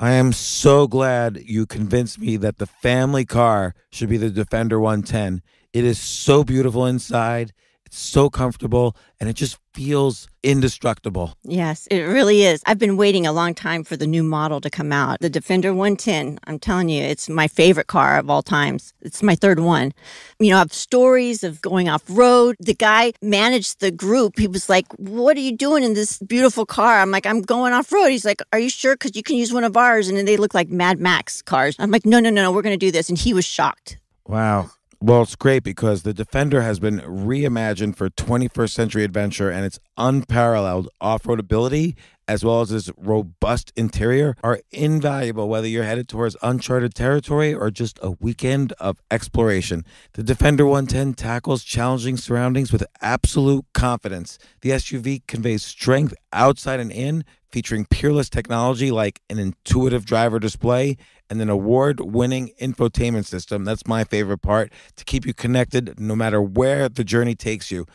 I am so glad you convinced me that the family car should be the Defender 110. It is so beautiful inside. It's so comfortable, and it just feels indestructible. Yes, it really is. I've been waiting a long time for the new model to come out. The Defender 110, I'm telling you, it's my favorite car of all times. It's my third one. You know, I have stories of going off-road. The guy managed the group. He was like, what are you doing in this beautiful car? I'm like, I'm going off-road. He's like, are you sure? Because you can use one of ours. And then they look like Mad Max cars. I'm like, no, we're going to do this. And he was shocked. Wow. Well, it's great because the Defender has been reimagined for 21st century adventure, and its unparalleled off-road ability, as well as its robust interior, are invaluable whether you're headed towards uncharted territory or just a weekend of exploration. The Defender 110 tackles challenging surroundings with absolute confidence. The SUV conveys strength outside and in, featuring peerless technology like an intuitive driver display and an award-winning infotainment system. That's my favorite part, to keep you connected no matter where the journey takes you.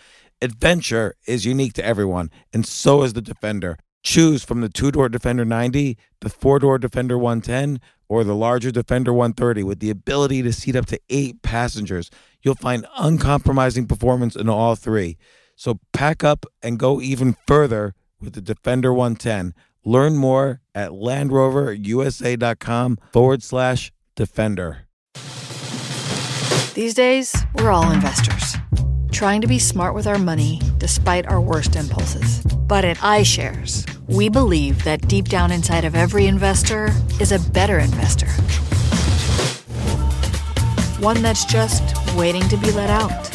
Adventure is unique to everyone, and so is the Defender. Choose from the two-door Defender 90, the four-door Defender 110, or the larger Defender 130 with the ability to seat up to 8 passengers. You'll find uncompromising performance in all three. So pack up and go even further with the Defender 110. Learn more at LandRoverUSA.com/Defender. These days, we're all investors, trying to be smart with our money despite our worst impulses. But at iShares, we believe that deep down inside of every investor is a better investor. One that's just waiting to be let out.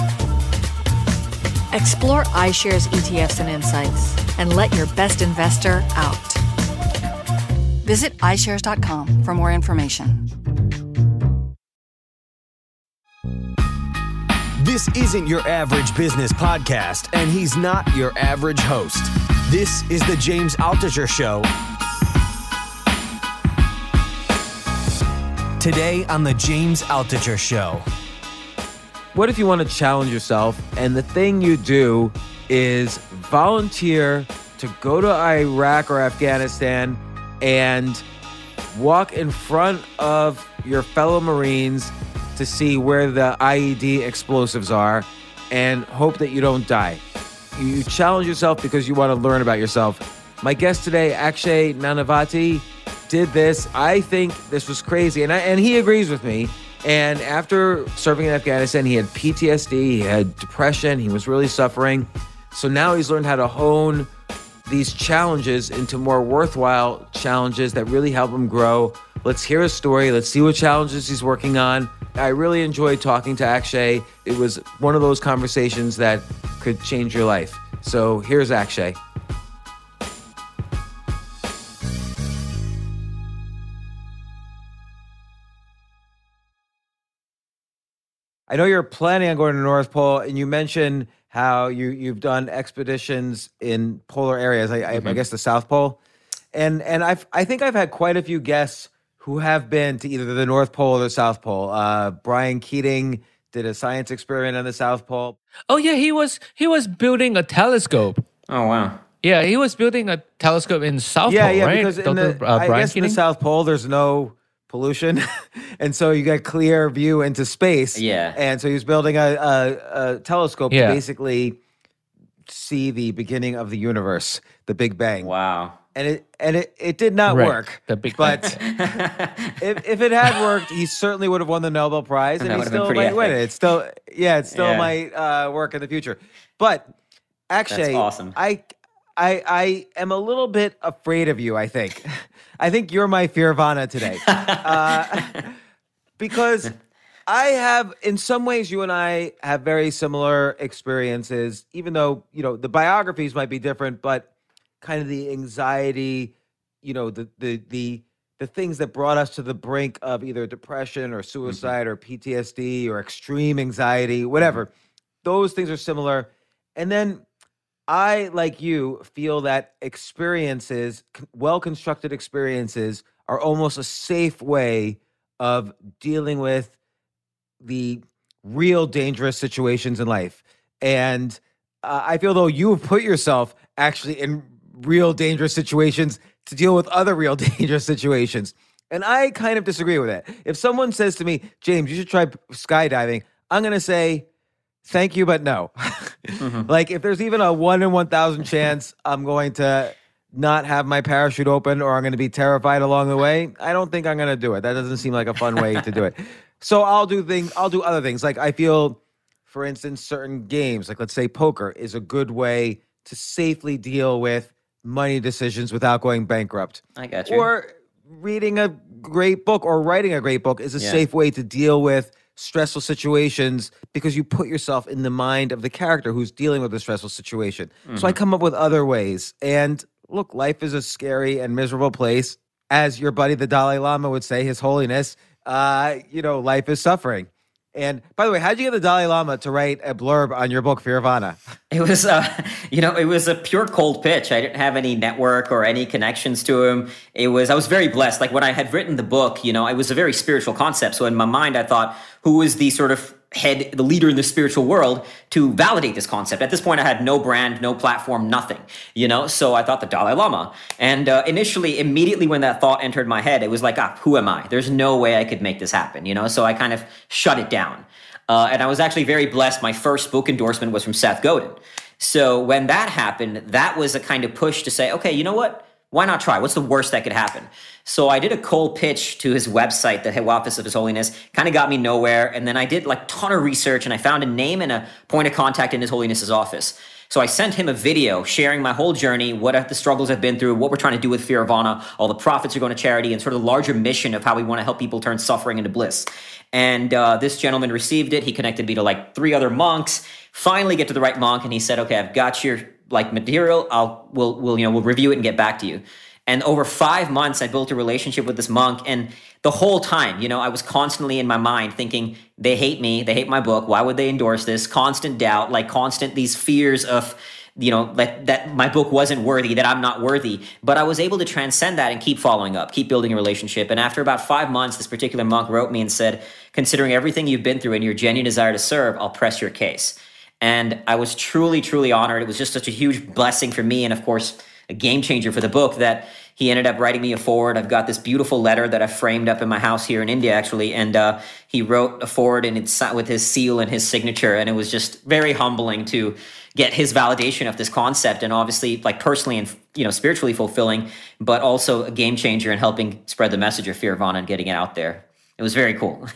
Explore iShares ETFs and insights and let your best investor out. Visit iShares.com for more information. This isn't your average business podcast, and he's not your average host. This is the James Altucher Show. Today on the James Altucher Show. What if you want to challenge yourself, and the thing you do is volunteer to go to Iraq or Afghanistan and walk in front of your fellow Marines to see where the IED explosives are and hope that you don't die. You challenge yourself because you want to learn about yourself. My guest today, Akshay Nanavati, did this. I think this was crazy, and he agrees with me. And after serving in Afghanistan, he had PTSD, he had depression, he was really suffering. So now he's learned how to hone these challenges into more worthwhile challenges that really help him grow. Let's hear his story. Let's see what challenges he's working on. I really enjoyed talking to Akshay. It was one of those conversations that could change your life. So here's Akshay. I know you're planning on going to the North Pole, and you mentioned how you've done expeditions in polar areas. I guess the South Pole, and I think I've had quite a few guests who have been to either the North Pole or the South Pole. Brian Keating did a science experiment on the South Pole. Oh yeah, he was building a telescope. Oh wow. Yeah, he was building a telescope in South Pole, Yeah, right? because I guess in the South Pole there's no pollution, and so you get clear view into space. Yeah. And so he was building a telescope to basically see the beginning of the universe, the Big Bang. Wow. And it did not work. The Big Bang. But if it had worked, he certainly would have won the Nobel Prize, and he still might win it. It still might work in the future. But actually, that's awesome. I am a little bit afraid of you, I think. I think you're my Fearvana today. Because I have, in some ways, you and I have very similar experiences, even though, the biographies might be different, but kind of the anxiety, the things that brought us to the brink of either depression or suicide or PTSD or extreme anxiety, whatever. Those things are similar. And then I, like you, feel that experiences, well-constructed experiences, are almost a safe way of dealing with the real dangerous situations in life. And I feel though you have put yourself actually in real dangerous situations to deal with other real dangerous situations. And I kind of disagree with it. If someone says to me, James, you should try skydiving, I'm going to say, thank you, but no. Like, if there's even a 1 in 1,000 chance I'm going to not have my parachute open or I'm going to be terrified along the way, I don't think I'm going to do it. That doesn't seem like a fun way to do it. So I'll do other things. Like, I feel, for instance, certain games, like let's say poker, is a good way to safely deal with money decisions without going bankrupt. I got you. Or reading a great book or writing a great book is a safe way to deal with stressful situations because you put yourself in the mind of the character who's dealing with a stressful situation. So I come up with other ways. And look, life is a scary and miserable place. As your buddy, the Dalai Lama, would say, His Holiness, life is suffering. And by the way, how did you get the Dalai Lama to write a blurb on your book, Fearvana? It was, it was a pure cold pitch. I didn't have any network or any connections to him. I was very blessed. Like when I had written the book, it was a very spiritual concept. So in my mind, I thought, who is the sort of the leader in the spiritual world to validate this concept? At this point, I had no brand, no platform, nothing, So I thought the Dalai Lama. And immediately when that thought entered my head, it was like, who am I? There's no way I could make this happen, So I kind of shut it down. And I was actually very blessed. My first book endorsement was from Seth Godin. So when that happened, that was a kind of push to say, okay, you know what? Why not try? What's the worst that could happen? So I did a cold pitch to his website, the office of His Holiness, kind of got me nowhere. And then I did like ton of research and I found a name and a point of contact in His Holiness's office. So I sent him a video sharing my whole journey, what the struggles I've been through, what we're trying to do with Fearvana, all the profits are going to charity, and sort of the larger mission of how we want to help people turn suffering into bliss. And this gentleman received it. He connected me to like 3 other monks, finally get to the right monk. And he said, okay, I've got your material. We'll review it and get back to you. And over 5 months, I built a relationship with this monk. And the whole time, I was constantly in my mind thinking, they hate me. They hate my book. Why would they endorse this? Constant doubt, these fears of, that my book wasn't worthy, that I'm not worthy. But I was able to transcend that and keep following up, keep building a relationship. And after about 5 months, this particular monk wrote me and said, considering everything you've been through and your genuine desire to serve, I'll press your case. And I was truly, truly honored. It was just such a huge blessing for me. And of course, a game changer for the book that he ended up writing me a foreword. I've got this beautiful letter that I framed up in my house here in India, actually. And he wrote a foreword and it's with his seal and his signature. And it was just very humbling to get his validation of this concept, and obviously personally and spiritually fulfilling, but also a game changer in helping spread the message of Fearvana and getting it out there. It was very cool.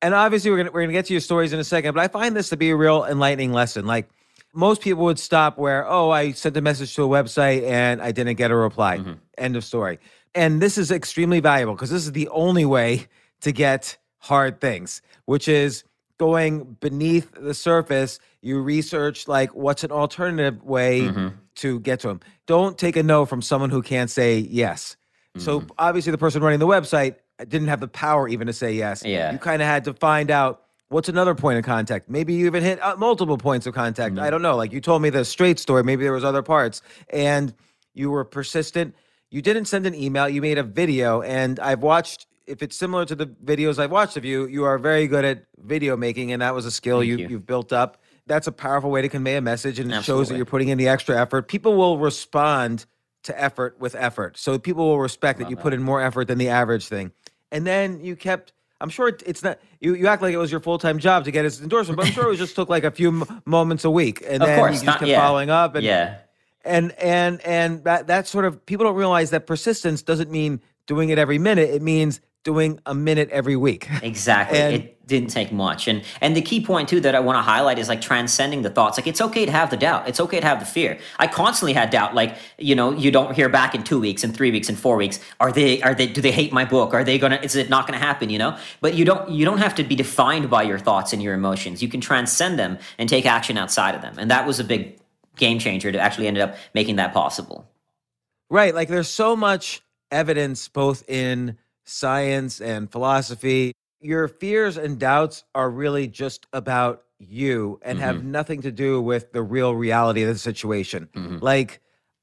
And obviously we're gonna get to your stories in a second, but I find this to be a real enlightening lesson. Like, most people would stop where, I sent a message to a website and I didn't get a reply. End of story. And this is extremely valuable because this is the only way to get hard things, which is going beneath the surface. You research what's an alternative way to get to them. Don't take a no from someone who can't say yes. So obviously the person running the website didn't have the power even to say yes. Yeah. You kind of had to find out what's another point of contact. Maybe you even hit multiple points of contact. I don't know. Like you told me the straight story. Maybe there was other parts. And you were persistent. You didn't send an email. You made a video. And I've watched, if it's similar to the videos I've watched of you, you are very good at video making. And that was a skill you've built up. That's a powerful way to convey a message. And it shows that you're putting in the extra effort. People will respond to effort with effort. So people will respect that you put in more effort than the average thing. And then you kept, I'm sure it's not, you act like it was your full-time job to get his endorsement, but I'm sure it just took a few moments a week. And then you just kept following up. And, and that sort of, people don't realize that persistence doesn't mean doing it every minute. It means doing a minute every week. Exactly. It didn't take much. And the key point too that I want to highlight is transcending the thoughts. It's okay to have the doubt. It's okay to have the fear. I constantly had doubt. You don't hear back in 2 weeks and 3 weeks and 4 weeks. Do they hate my book? Is it not going to happen? But you don't have to be defined by your thoughts and your emotions. You can transcend them and take action outside of them. And that was a big game changer to actually ended up making that possible. Right. There's so much evidence both in science and philosophy. Your fears and doubts are really just about you and have nothing to do with the real reality of the situation.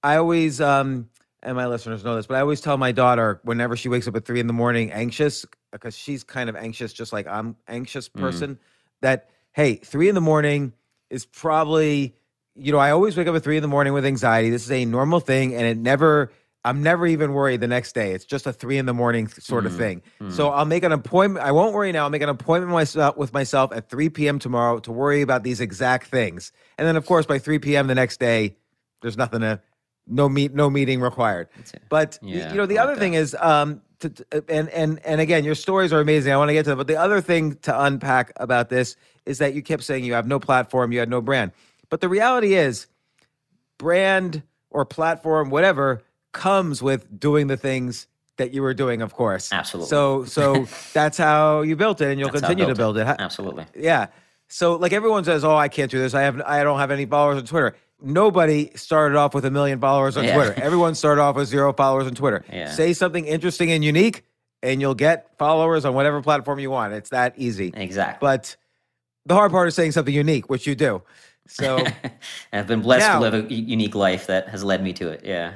I always, and my listeners know this, but I always tell my daughter whenever she wakes up at 3 a.m. anxious, because she's kind of anxious, just like I'm anxious person, that, hey, 3 a.m. is probably, I always wake up at 3 a.m. with anxiety. This is a normal thing, and it never I'm never even worried the next day. It's just a 3 a.m. sort of thing. So I'll make an appointment. I won't worry now. I'll make an appointment with myself at 3 p.m. tomorrow to worry about these exact things. And then, of course, by 3 p.m. the next day, there's no meeting required. But the other thing is, and again, your stories are amazing. I want to get to them. But the other thing to unpack about this is that you kept saying you have no platform, you had no brand. But the reality is, brand or platform, whatever, comes with doing the things that you were doing, of course. Absolutely. So that's how you built it, and you'll continue to build it. Absolutely. Yeah. So like everyone says, oh, I can't do this. I don't have any followers on Twitter. Nobody started off with 1 million followers on Twitter. Everyone started off with 0 followers on Twitter. Yeah. Say something interesting and unique, and you'll get followers on whatever platform you want. It's that easy. Exactly. But the hard part is saying something unique, which you do. So I've been blessed to live a unique life that has led me to it. Yeah.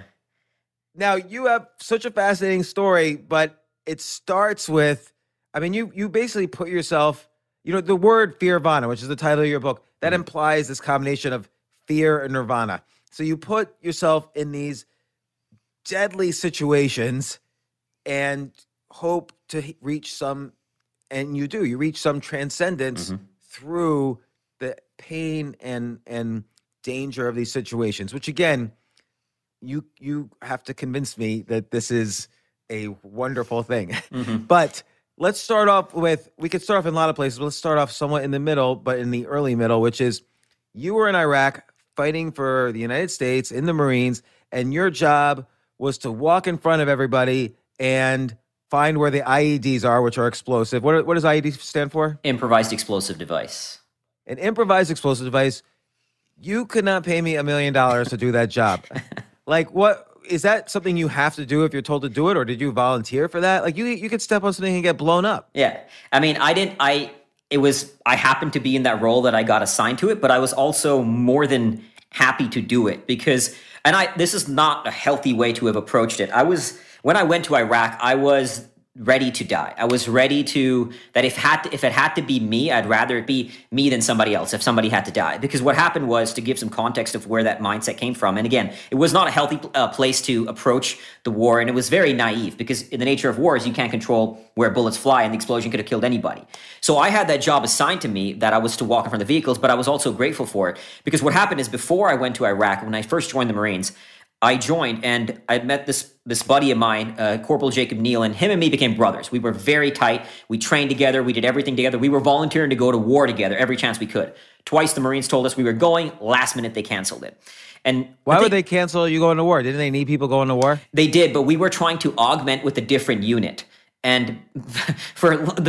Now, you have such a fascinating story, but it starts with, you basically put yourself, the word Fearvana, which is the title of your book, that implies this combination of fear and nirvana. So you put yourself in these deadly situations and hope to reach some, and you do, you reach some transcendence through the pain and danger of these situations, which again, you have to convince me that this is a wonderful thing. But let's start off with, we could start off in a lot of places, but let's start off somewhat in the middle, but in the early middle, which is you were in Iraq fighting for the United States in the Marines, and your job was to walk in front of everybody and find where the IEDs are, which are explosive. What does IED stand for? Improvised explosive device. An improvised explosive device. You could not pay me $1 million to do that job. Like, what is that something you have to do if you're told to do it, or did you volunteer for that? Like, you could step on something and get blown up. Yeah, I happened to be in that role that I got assigned to it, but I was also more than happy to do it because, this is not a healthy way to have approached it. When I went to Iraq, I was ready to die. I was ready to, that if it had to be me, I'd rather it be me than somebody else if somebody had to die. Because what happened was, to give some context of where that mindset came from, and again, it was not a healthy place to approach the war, and it was very naive, because in the nature of war is you can't control where bullets fly, and the explosion could have killed anybody. So I had that job assigned to me, that I was to walk in front of the vehicles, but I was also grateful for it, because what happened is, before I went to Iraq, when I first joined the Marines, I joined and I met this buddy of mine, Corporal Jacob Neal, and him and me became brothers. We were very tight. We trained together. We did everything together. We were volunteering to go to war together every chance we could. Twice the Marines told us we were going. Last minute, they canceled it. And why would they cancel you going to war? Didn't they need people going to war? They did, but we were trying to augment with a different unit. And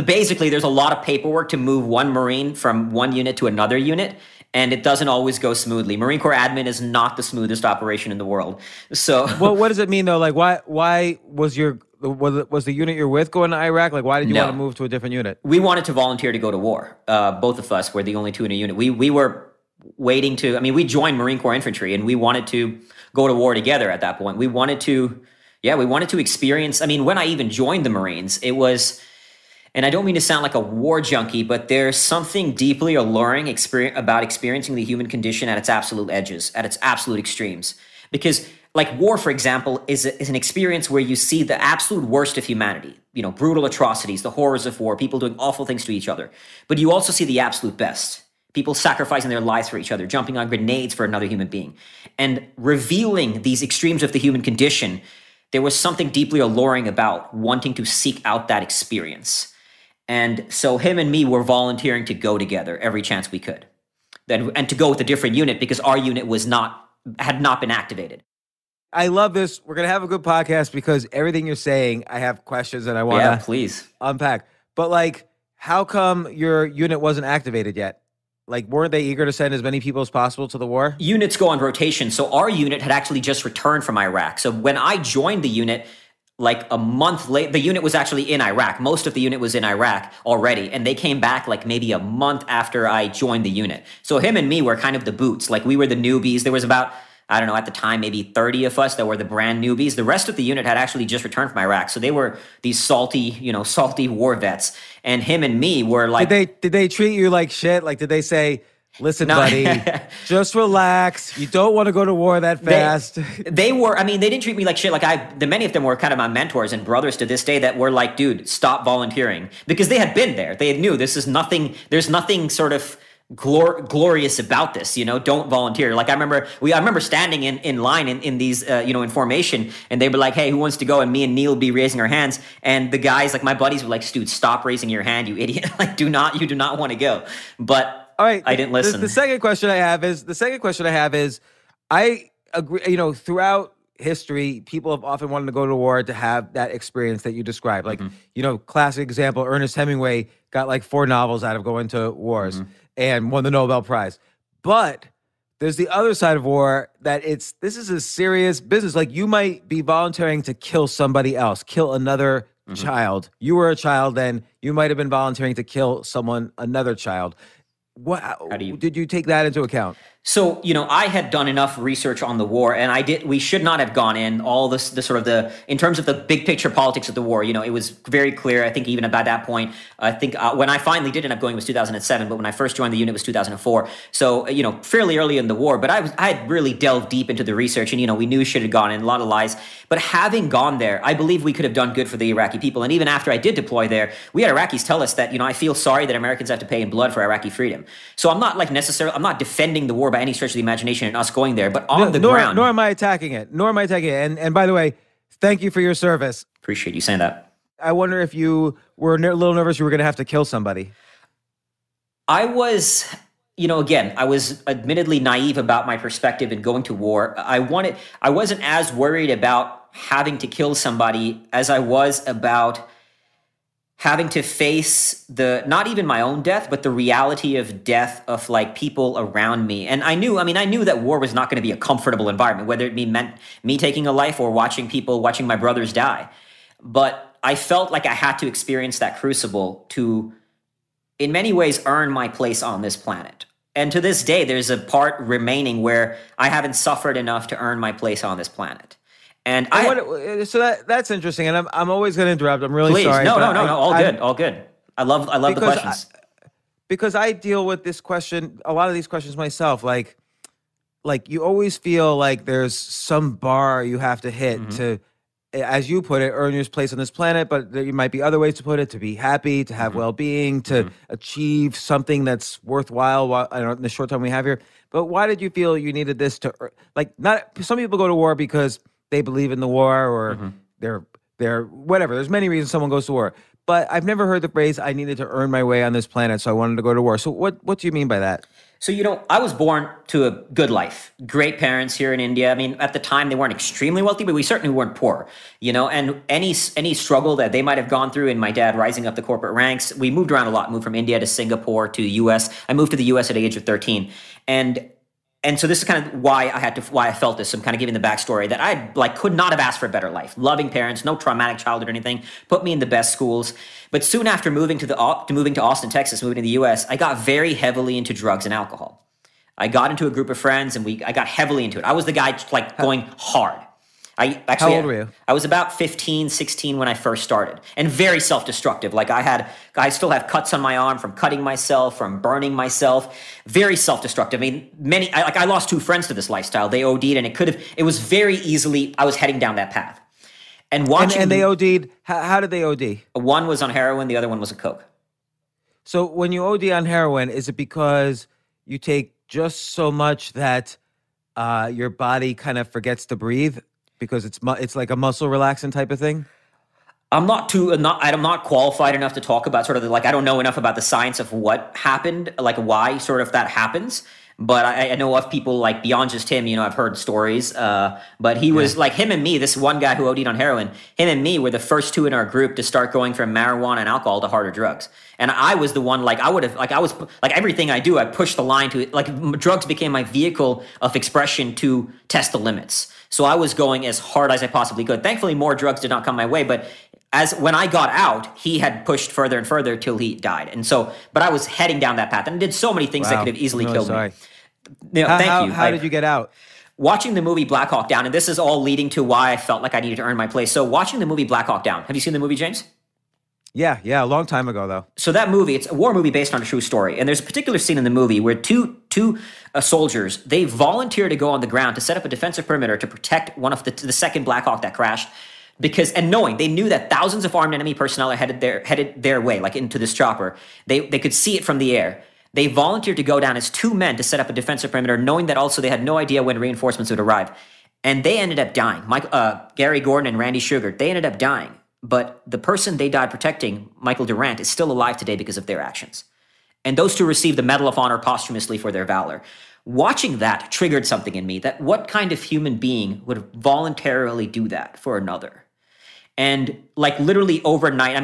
basically, there's a lot of paperwork to move one Marine from one unit to another unit. And it doesn't always go smoothly. Marine Corps admin is not the smoothest operation in the world. So, well, what does it mean though? Like, why was the unit you're with going to Iraq? Like, why did you want to move to a different unit? We wanted to volunteer to go to war. Both of us were the only two in a unit. We were waiting to. We joined Marine Corps infantry, and we wanted to go to war together. At that point, we wanted to experience. When I even joined the Marines, it was. And I don't mean to sound like a war junkie, but there's something deeply alluring about experiencing the human condition at its absolute edges, at its absolute extremes. Because, like, war, for example, is an experience where you see the absolute worst of humanity. Brutal atrocities, the horrors of war, people doing awful things to each other. But you also see the absolute best. People sacrificing their lives for each other, jumping on grenades for another human being. And revealing these extremes of the human condition, there was something deeply alluring about wanting to seek out that experience. And so him and me were volunteering to go together every chance we could, and to go with a different unit, because our unit had not been activated. I love this. We're gonna have a good podcast, because everything you're saying, I have questions and I want to please unpack. But like, how come your unit wasn't activated yet? Like, weren't they eager to send as many people as possible to the war? Units go on rotation, so our unit had actually just returned from Iraq. So when I joined the unit, like a month late, the unit was actually in Iraq. Most of the unit was in Iraq already, and they came back like maybe a month after I joined the unit. So him and me were kind of the boots. Like, we were the newbies. There was about, I don't know, at the time, maybe 30 of us that were the brand newbies. The rest of the unit had actually just returned from Iraq. So they were these salty war vets. And him and me were like... Did they treat you like shit? Like, did they say, Listen, buddy, just relax. You don't want to go to war that fast. They were, I mean, they didn't treat me like shit. Like many of them were kind of my mentors and brothers to this day that were like, dude, stop volunteering. Because they had been there. They knew this is nothing, there's nothing sort of glorious about this, don't volunteer. Like I remember standing in line in these, in formation, and they were like, hey, who wants to go? And me and Neil would be raising our hands. And the guys, like my buddies were like, dude, stop raising your hand, you idiot. Like, you do not want to go. But all right, I didn't listen. The second question I have is, I agree, throughout history, people have often wanted to go to war to have that experience that you described. Like, classic example, Ernest Hemingway got like 4 novels out of going to wars and won the Nobel Prize. But there's the other side of war that this is a serious business. Like you might be volunteering to kill somebody else, kill another child. You were a child then, you might have been volunteering to kill another child. Did you take that into account? So, I had done enough research on the war, and we should not have gone in all this, in terms of the big picture politics of the war. It was very clear. I think even about that point, I think when I finally did end up going, it was 2007, but when I first joined the unit, it was 2004. So, fairly early in the war, but I had really delved deep into the research, and, we knew we should have gone in, a lot of lies. But having gone there, I believe we could have done good for the Iraqi people. And even after I did deploy there, we had Iraqis tell us that, I feel sorry that Americans have to pay in blood for Iraqi freedom. So I'm not I'm not defending the war by any stretch of the imagination and us going there, but on the ground. Nor am I attacking it. And by the way, thank you for your service. Appreciate you saying that. I wonder if you were a little nervous you were going to have to kill somebody. I was, again, I was admittedly naive about my perspective in going to war. I wasn't as worried about having to kill somebody as I was about having to face not even my own death, but the reality of death of like people around me. And I knew that war was not going to be a comfortable environment, whether it meant me taking a life or watching my brothers die. But I felt like I had to experience that crucible to, in many ways, earn my place on this planet. And to this day, there's a part remaining where I haven't suffered enough to earn my place on this planet. And that's interesting, and I'm always going to interrupt. I'm really sorry. No, all good. I love the questions. Because I deal with this question, a lot of these questions myself. Like you always feel like there's some bar you have to hit to, as you put it, earn your place on this planet. But there might be other ways to put it: to be happy, to have well-being, to achieve something that's worthwhile. In the short time we have here. But why did you feel you needed this to not? Some people go to war because they believe in the war or they're whatever. There's many reasons someone goes to war. But I've never heard the phrase, I needed to earn my way on this planet, so I wanted to go to war. So what do you mean by that? So, I was born to a good life. Great parents here in India. I mean, at the time, they weren't extremely wealthy, but we certainly weren't poor, and any struggle that they might have gone through in my dad rising up the corporate ranks, we moved around a lot, moved from India to Singapore to US. I moved to the US at the age of 13. And so this is kind of why I felt this. I'm kind of giving the backstory that I could not have asked for a better life. Loving parents, no traumatic childhood or anything, put me in the best schools. But soon after moving to Austin, Texas, moving to the U.S., I got very heavily into drugs and alcohol. I got into a group of friends and I got heavily into it. I was the guy going hard. How old were you? I was about 15, 16 when I first started, and very self-destructive. I still have cuts on my arm from cutting myself, from burning myself. Very self-destructive. I mean, I lost 2 friends to this lifestyle. They OD'd, and it was very easily, I was heading down that path. And watching. And they OD'd, how did they OD? One was on heroin, the other one was a coke. So when you OD on heroin, is it because you take just so much that your body kind of forgets to breathe? Because it's like a muscle relaxant type of thing? I'm not qualified enough to talk about sort of I don't know enough about the science of what happened, why sort of that happens. But I know of people beyond just him, I've heard stories. But he was him and me, this one guy who OD'd on heroin, him and me were the first 2 in our group to start going from marijuana and alcohol to harder drugs. And I was the one, everything I do, I push the line to it. Drugs became my vehicle of expression to test the limits. So I was going as hard as I possibly could. Thankfully, more drugs did not come my way, but when I got out, he had pushed further and further till he died. And so, but I was heading down that path and did so many things that could have easily killed me. Thank you. How did you get out? Watching the movie Black Hawk Down, and this is all leading to why I felt like I needed to earn my place. So watching the movie Black Hawk Down. Have you seen the movie, James? Yeah, a long time ago though. So that movie, it's a war movie based on a true story. And there's a particular scene in the movie where two soldiers, they volunteer to go on the ground to set up a defensive perimeter to protect one of the second Black Hawk that crashed. They knew that thousands of armed enemy personnel are headed their way, like into this chopper. They could see it from the air. They volunteered to go down as two men to set up a defensive perimeter, knowing that also they had no idea when reinforcements would arrive. And they ended up dying. Gary Gordon and Randy Sugar, they ended up dying. But the person they died protecting, Michael Durant, is still alive today because of their actions. And those two received the Medal of Honor posthumously for their valor. Watching that triggered something in me, that what kind of human being would voluntarily do that for another? And like literally overnight,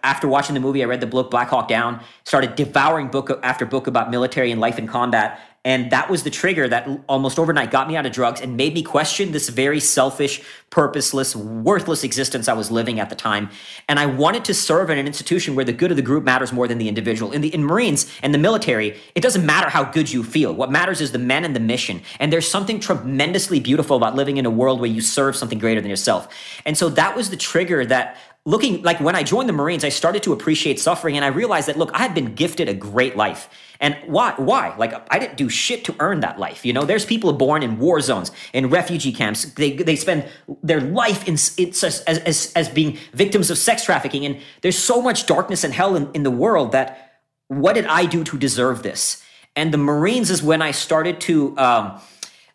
after watching the movie, I read the book Black Hawk Down, started devouring book after book about military and life in combat. And that was the trigger that almost overnight got me out of drugs and made me question this very selfish, purposeless, worthless existence I was living at the time. And I wanted to serve in an institution where the good of the group matters more than the individual. In Marines and the military, it doesn't matter how good you feel. What matters is the men and the mission. And there's something tremendously beautiful about living in a world where you serve something greater than yourself. And so that was the trigger that when I joined the Marines, I started to appreciate suffering, and I realized that, look, I had been gifted a great life. And why? Like, I didn't do shit to earn that life. There's people born in war zones, in refugee camps. They spend their life as being victims of sex trafficking. And there's so much darkness and hell in the world that what did I do to deserve this? And the Marines is when I started to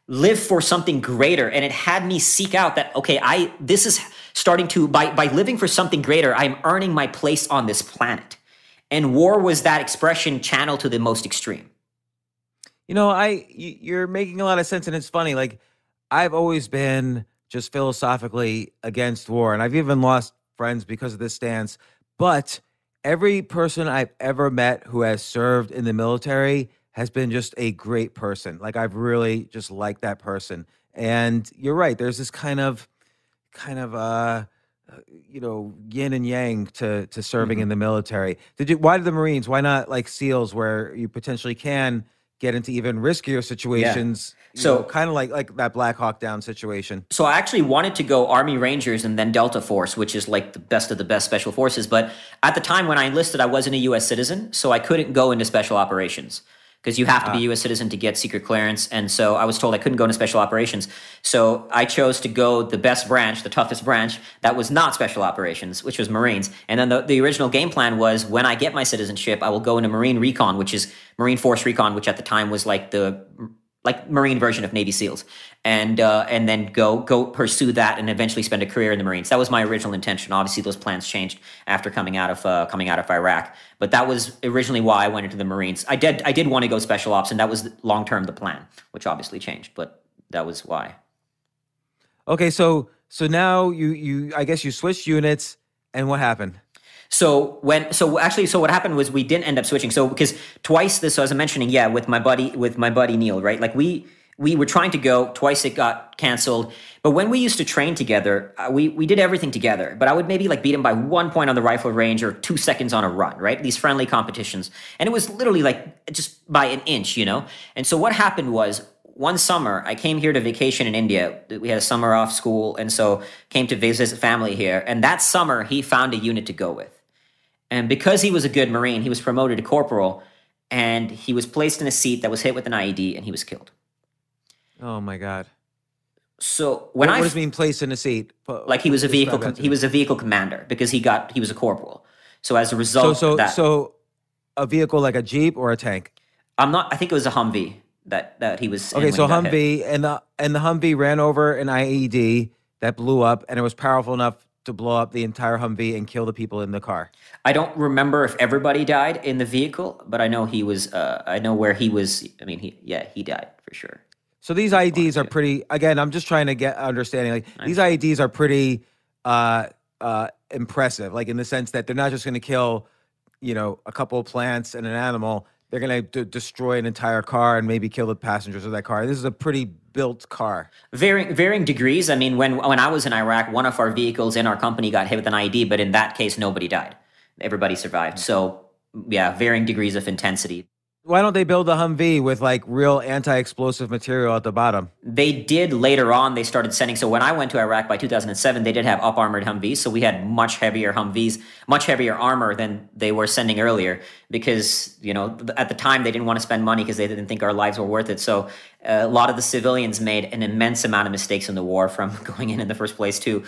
live for something greater. And it had me seek out that, okay, this is starting to, by living for something greater, I'm earning my place on this planet. And war was that expression channeled to the most extreme. You're making a lot of sense, and it's funny. Like, I've always been just philosophically against war, and I've even lost friends because of this stance. But every person I've ever met who has served in the military has been just a great person. Like, I've really just liked that person. And you're right. There's this kind of yin and yang to serving in the military. Why did the Marines? Why not like SEALs, where you potentially can get into even riskier situations? Yeah. So kind of like that Black Hawk Down situation. So I actually wanted to go Army Rangers and then Delta Force, which is like the best of the best special forces. But at the time when I enlisted, I wasn't a U.S. citizen, so I couldn't go into special operations, because you have to be a U.S. citizen to get secret clearance. And so I was told I couldn't go into special operations. So I chose to go the best branch, the toughest branch, that was not special operations, which was Marines. And then the original game plan was, when I get my citizenship, I will go into Marine Recon, which is Marine Force Recon, which at the time was like the Marine version of Navy SEALs, and then go pursue that and eventually spend a career in the Marines. That was my original intention. Obviously, those plans changed after coming out of Iraq, but that was originally why I went into the Marines. I did want to go special ops, and that was long term the plan, which obviously changed, but that was why. Okay, so now you I guess you switched units, and what happened? So what happened was we didn't end up switching. So because twice this, so as I'm mentioning, with my buddy Neil, right? Like we were trying to go twice, it got canceled. But when we used to train together, we did everything together. But I would maybe like beat him by 1 point on the rifle range or 2 seconds on a run, right? These friendly competitions, and it was literally like just by an inch, And so what happened was, one summer, I came here to vacation in India. We had a summer off school, and so came to visit family here. And that summer, he found a unit to go with. And because he was a good Marine, he was promoted to corporal, and he was placed in a seat that was hit with an IED, and he was killed. Oh my God! So what does mean placed in a seat? Like he was a vehicle. He was a vehicle commander because he was a corporal. So as a result, so a vehicle like a Jeep or a tank? I think it was a Humvee that he was. Okay, so Humvee, and the Humvee ran over an IED that blew up, and it was powerful enough to blow up the entire Humvee and kill the people in the car. I don't remember if everybody died in the vehicle, but I know he was. I know where he was. I mean, he died for sure. So these IEDs are pretty. Again, I'm just trying to get understanding. Like these IEDs are pretty impressive. Like in the sense that they're not just going to kill, a couple of plants and an animal. They're going to destroy an entire car and maybe kill the passengers of that car. This is a pretty built car. Varying degrees. I mean, when I was in Iraq, one of our vehicles in our company got hit with an IED, but in that case, nobody died. Everybody survived. So, yeah, varying degrees of intensity. Why don't they build a Humvee with like real anti-explosive material at the bottom? They did later on. They started sending. So when I went to Iraq by 2007, they did have up-armored Humvees. So we had much heavier Humvees, much heavier armor than they were sending earlier because, at the time they didn't want to spend money because they didn't think our lives were worth it. So a lot of the civilians made an immense amount of mistakes in the war from going in the first place too.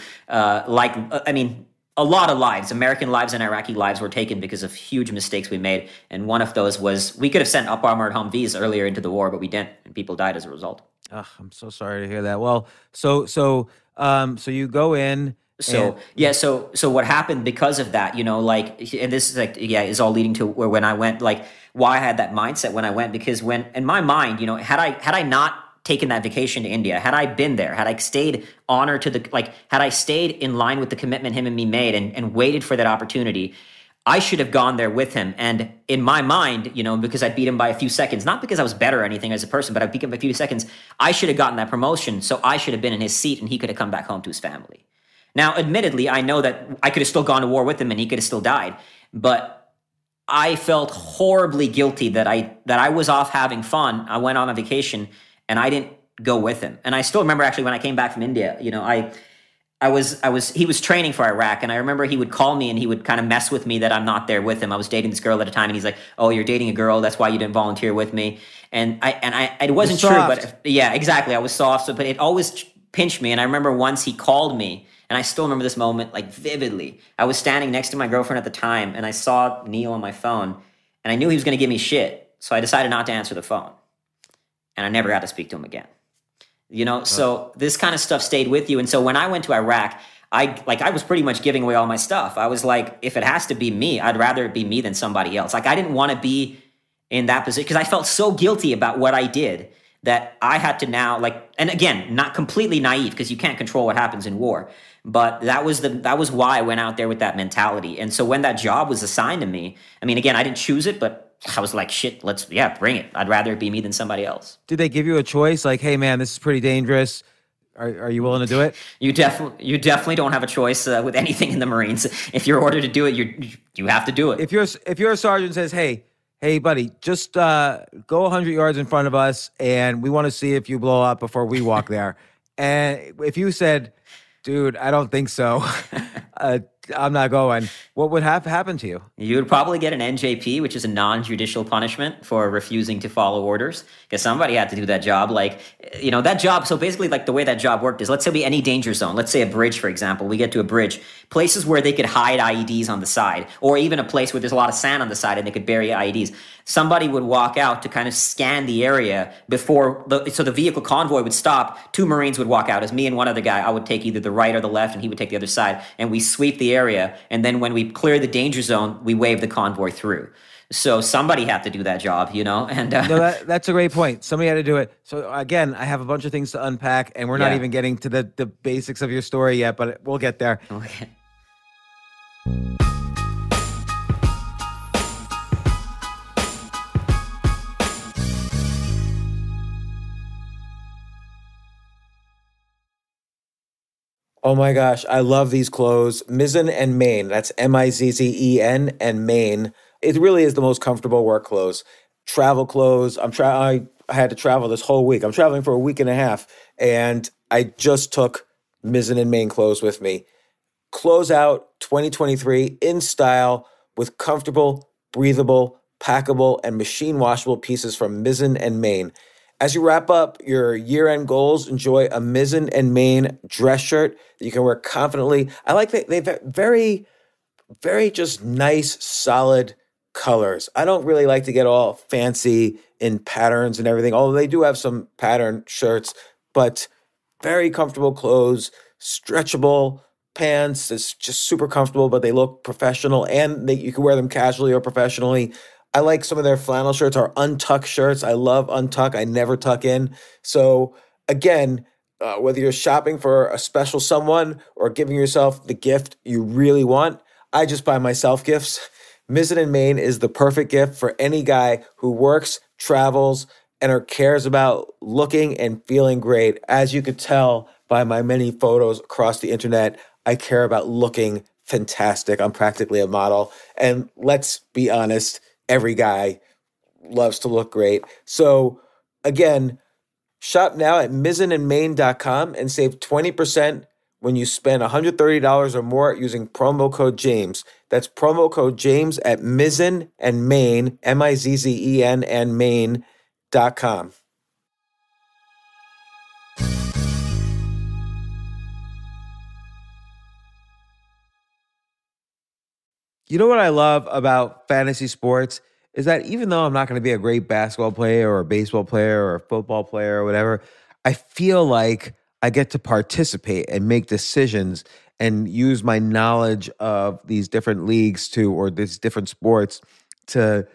A lot of lives, American lives and Iraqi lives were taken because of huge mistakes we made. And one of those was we could have sent up-armored Humvees earlier into the war, but we didn't, and people died as a result. I'm so sorry to hear that. Well, so you go in. So what happened because of that, and this is is all leading to where when I went, why I had that mindset when I went, because when in my mind, had I not taken that vacation to India, had I been there, had I stayed had I stayed in line with the commitment him and me made and waited for that opportunity, I should have gone there with him. And in my mind, because I beat him by a few seconds, not because I was better or anything as a person, but I beat him by a few seconds, I should have gotten that promotion. So I should have been in his seat and he could have come back home to his family. Now, admittedly, I know that I could have still gone to war with him and he could have still died, but I felt horribly guilty that I was off having fun. I went on a vacation and I didn't go with him. And I still remember actually when I came back from India, he was training for Iraq, and I remember he would call me and he would kind of mess with me that I'm not there with him. I was dating this girl at a time, and he's like, "Oh, you're dating a girl. That's why you didn't volunteer with me." And it wasn't true, but yeah, exactly. I was soft, but it always pinched me. And I remember once he called me, and I still remember this moment vividly. I was standing next to my girlfriend at the time, and I saw Neil on my phone, and I knew he was going to give me shit, so I decided not to answer the phone. And I never got to speak to him again. So this kind of stuff stayed with you. And so when I went to Iraq, I was pretty much giving away all my stuff. I was like, if it has to be me, I'd rather it be me than somebody else. I didn't want to be in that position because I felt so guilty about what I did that I had to now and again, not completely naive because you can't control what happens in war. But that was why I went out there with that mentality. And so when that job was assigned to me, again, I didn't choose it, but I was like, shit, bring it. I'd rather it be me than somebody else. Did they give you a choice? Like, hey man, this is pretty dangerous. Are you willing to do it? You definitely don't have a choice with anything in the Marines. If you're ordered to do it, you have to do it. If your sergeant says, hey buddy, just go 100 yards in front of us and we want to see if you blow up before we walk there. And if you said, dude, I don't think so, I'm not going, what would have happened to you? You would probably get an NJP, which is a non-judicial punishment for refusing to follow orders, because somebody had to do that job. That job. So basically, the way that job worked is, let's say any danger zone, let's say a bridge, for example, we get to a bridge, places where they could hide IEDs on the side, or even a place where there's a lot of sand on the side and they could bury IEDs. Somebody would walk out to kind of scan the area before so the vehicle convoy would stop. 2 Marines would walk out. As me and one other guy, I would take either the right or the left, and he would take the other side, and we sweep the area. And then when we clear the danger zone, we wave the convoy through. So somebody had to do that job, And no, that's a great point. Somebody had to do it. So again, I have a bunch of things to unpack, and we're not even getting to the basics of your story yet, but we'll get there. Okay. Oh my gosh, I love these clothes. Mizzen and Main. That's Mizzen and Main. It really is the most comfortable work clothes. Travel clothes. I had to travel this whole week. I'm traveling for a week and a half, and I just took Mizzen and Main clothes with me. Close out 2023 in style with comfortable, breathable, packable, and machine washable pieces from Mizzen and Main. As you wrap up your year-end goals, enjoy a Mizzen and Main dress shirt that you can wear confidently. I like that they've very, very just nice, solid colors. I don't really like to get all fancy in patterns and everything, although they do have some pattern shirts, but very comfortable clothes, stretchable pants. It's just super comfortable, but they look professional, and you can wear them casually or professionally. I like some of their flannel shirts or untuck shirts. I love untuck. I never tuck in. So again, whether you're shopping for a special someone or giving yourself the gift you really want, I just buy myself gifts. Mizzen and Main is the perfect gift for any guy who works, travels, and or cares about looking and feeling great. As you could tell by my many photos across the internet, I care about looking fantastic. I'm practically a model. And let's be honest, every guy loves to look great. So again, shop now at mizzenandmain.com and save 20% when you spend $130 or more using promo code James. That's promo code James at Mizzen and Main, Mizzen and Main.com. You know what I love about fantasy sports is that even though I'm not going to be a great basketball player or a baseball player or a football player or whatever, I feel like I get to participate and make decisions and use my knowledge of these different leagues or these different sports to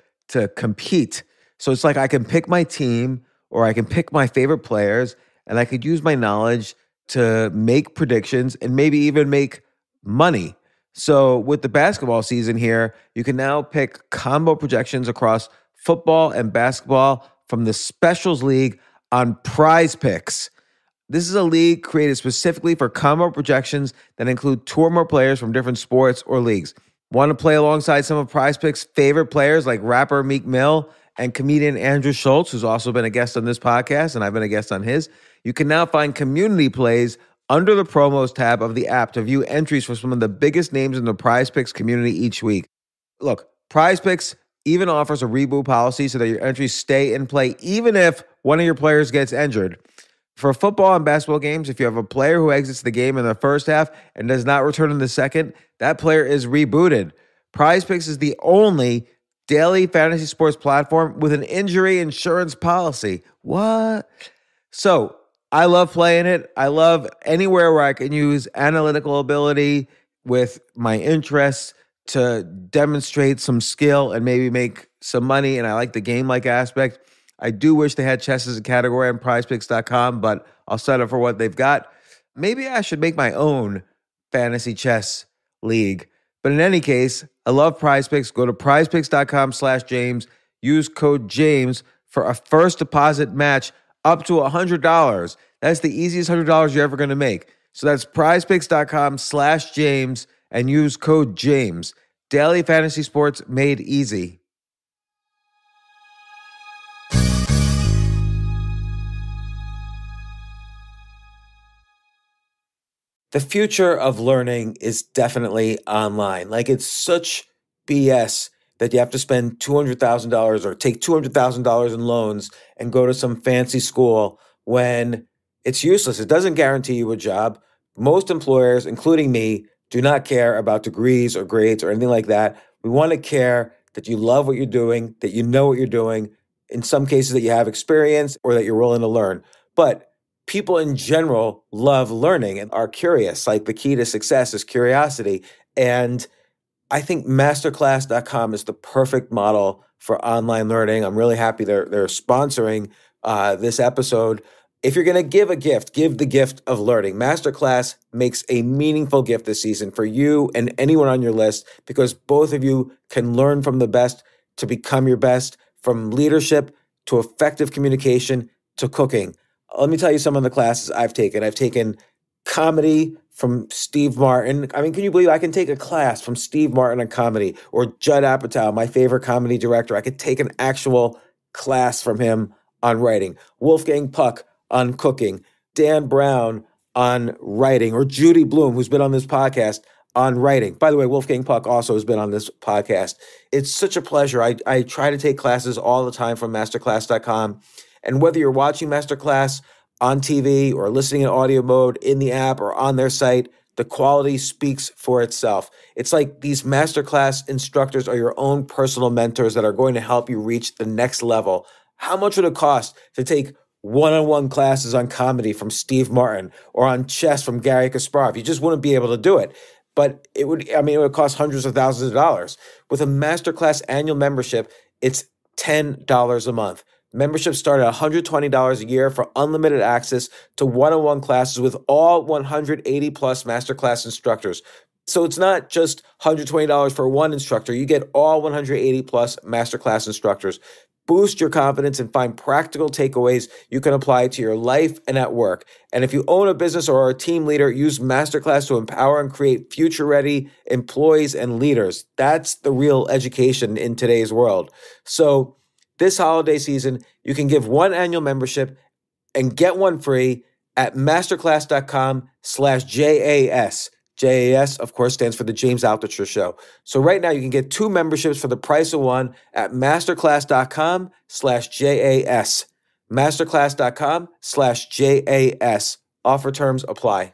compete. So it's like I can pick my team or I can pick my favorite players and I could use my knowledge to make predictions and maybe even make money. So with the basketball season here, you can now pick combo projections across football and basketball from the Specials League on Prize Picks. This is a league created specifically for combo projections that include two or more players from different sports or leagues. Want to play alongside some of Prize Picks' favorite players like rapper Meek Mill and comedian Andrew Schultz, who's also been a guest on this podcast, and I've been a guest on his? You can now find community plays under the promos tab of the app to view entries for some of the biggest names in the Prize Picks community each week. Look, Prize Picks even offers a reboot policy so that your entries stay in play even if one of your players gets injured. For football and basketball games, if you have a player who exits the game in the first half and does not return in the second, that player is rebooted. Prize Picks is the only daily fantasy sports platform with an injury insurance policy. What? So, I love playing it. I love anywhere where I can use analytical ability with my interests to demonstrate some skill and maybe make some money. And I like the game-like aspect. I do wish they had chess as a category on prizepicks.com, but I'll settle for what they've got. Maybe I should make my own fantasy chess league. But in any case, I love Prize Picks. Go to prizepicks.com/James. Use code James for a first deposit match up to $100. That's the easiest $100 you're ever going to make. So that's prizepicks.com/James and use code James. Daily fantasy sports made easy. The future of learning is definitely online. Like, it's such BS that you have to spend $200,000 or take $200,000 in loans and go to some fancy school when it's useless. It doesn't guarantee you a job. Most employers, including me, do not care about degrees or grades or anything like that. We want to care that you love what you're doing, that you know what you're doing, in some cases that you have experience or that you're willing to learn. But people in general love learning and are curious. Like, the key to success is curiosity. And I think masterclass.com is the perfect model for online learning. I'm really happy they're sponsoring this episode. If you're going to give a gift, give the gift of learning. Masterclass makes a meaningful gift this season for you and anyone on your list, because both of you can learn from the best to become your best, from leadership to effective communication to cooking. Let me tell you some of the classes I've taken. I've taken comedy from Steve Martin. I mean, can you believe I can take a class from Steve Martin on comedy, or Judd Apatow, my favorite comedy director? I could take an actual class from him on writing. Wolfgang Puck on cooking. Dan Brown on writing, or Judy Bloom, who's been on this podcast, on writing. By the way, Wolfgang Puck also has been on this podcast. It's such a pleasure. I try to take classes all the time from masterclass.com. And whether you're watching Masterclass on TV or listening in audio mode in the app or on their site, the quality speaks for itself. It's like these Masterclass instructors are your own personal mentors that are going to help you reach the next level. How much would it cost to take one-on-one classes on comedy from Steve Martin or on chess from Gary Kasparov? You just wouldn't be able to do it. But it would cost hundreds of thousands of dollars. With a Masterclass annual membership, it's $10 a month. Memberships start at $120 a year for unlimited access to one-on-one classes with all 180 plus Masterclass instructors. So it's not just $120 for one instructor. You get all 180 plus Masterclass instructors. Boost your confidence and find practical takeaways you can apply to your life and at work. And if you own a business or are a team leader, use Masterclass to empower and create future-ready employees and leaders. That's the real education in today's world. So This holiday season, you can give one annual membership and get one free at masterclass.com/JAS. JAS, of course, stands for the James Altucher Show. So right now you can get 2 memberships for the price of one at masterclass.com/JAS. Masterclass.com/JAS. Offer terms apply.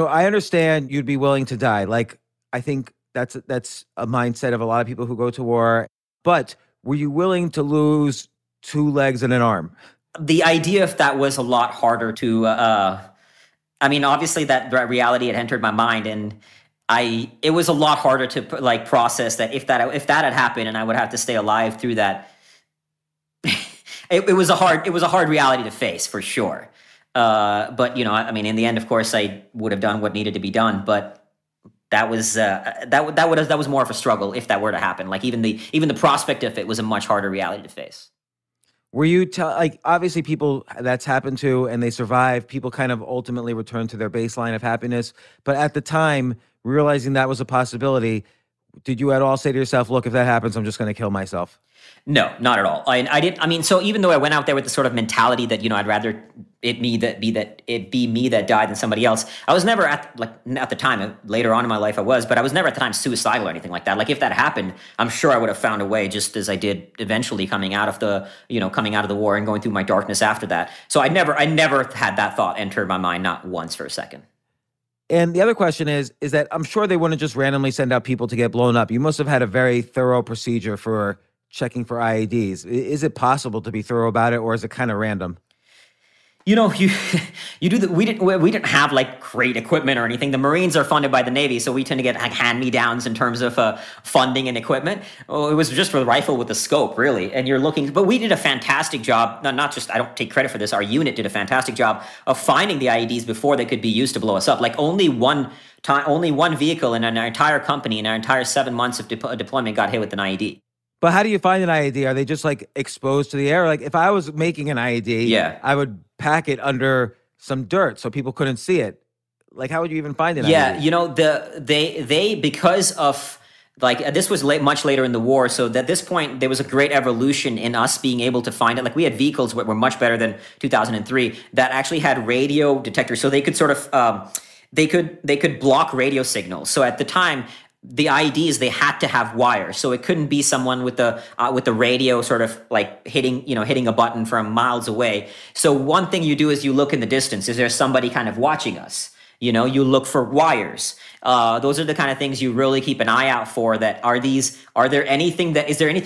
I understand you'd be willing to die. Like, I think that's a mindset of a lot of people who go to war. But were you willing to lose 2 legs and an arm? The idea of that was a lot harder to, obviously that reality had entered my mind, and it was a lot harder to process that if that had happened and I would have to stay alive through that. it was a hard reality to face for sure. But in the end, of course, I would have done what needed to be done. But that was that was more of a struggle if that were to happen. Like even the prospect of it was a much harder reality to face. Were you obviously people that's happened to and they survive, people kind of ultimately return to their baseline of happiness. But at the time, realizing that was a possibility, did you at all say to yourself, look, if that happens, I'm just going to kill myself? No, not at all. I didn't. So even though I went out there with the sort of mentality that I'd rather it be me that died than somebody else, I was never at the time. Later on in my life, I was, but I was never at the time suicidal or anything like that. Like if that happened, I'm sure I would have found a way, just as I did eventually coming out of the war and going through my darkness after that. So I never had that thought enter my mind, not once for a second. And the other question is that I'm sure they wouldn't just randomly send out people to get blown up. You must have had a very thorough procedure for checking for IEDs. Is it possible to be thorough about it, or is it kind of random? You do that. We didn't have great equipment or anything. The Marines are funded by the Navy, so we tend to get hand-me-downs in terms of funding and equipment. Oh, it was just for the rifle with the scope, really. And but we did a fantastic job. Not just, I don't take credit for this. Our unit did a fantastic job of finding the IEDs before they could be used to blow us up. Only one vehicle in our entire company in our entire 7 months of deployment got hit with an IED. But how do you find an IED? Are they just exposed to the air? If I was making an IED, I would pack it under some dirt so people couldn't see it. How would you even find an IED? Yeah, they because of this was much later in the war, so at this point there was a great evolution in us being able to find it. We had vehicles that were much better than 2003 that actually had radio detectors, so they could sort of they could block radio signals. So at the time, the IEDs, they had to have wires, so it couldn't be someone with the radio sort of hitting a button from miles away. So one thing you do is you look in the distance. Is there somebody kind of watching us? You look for wires. Those are the kind of things you really keep an eye out for. Is there anything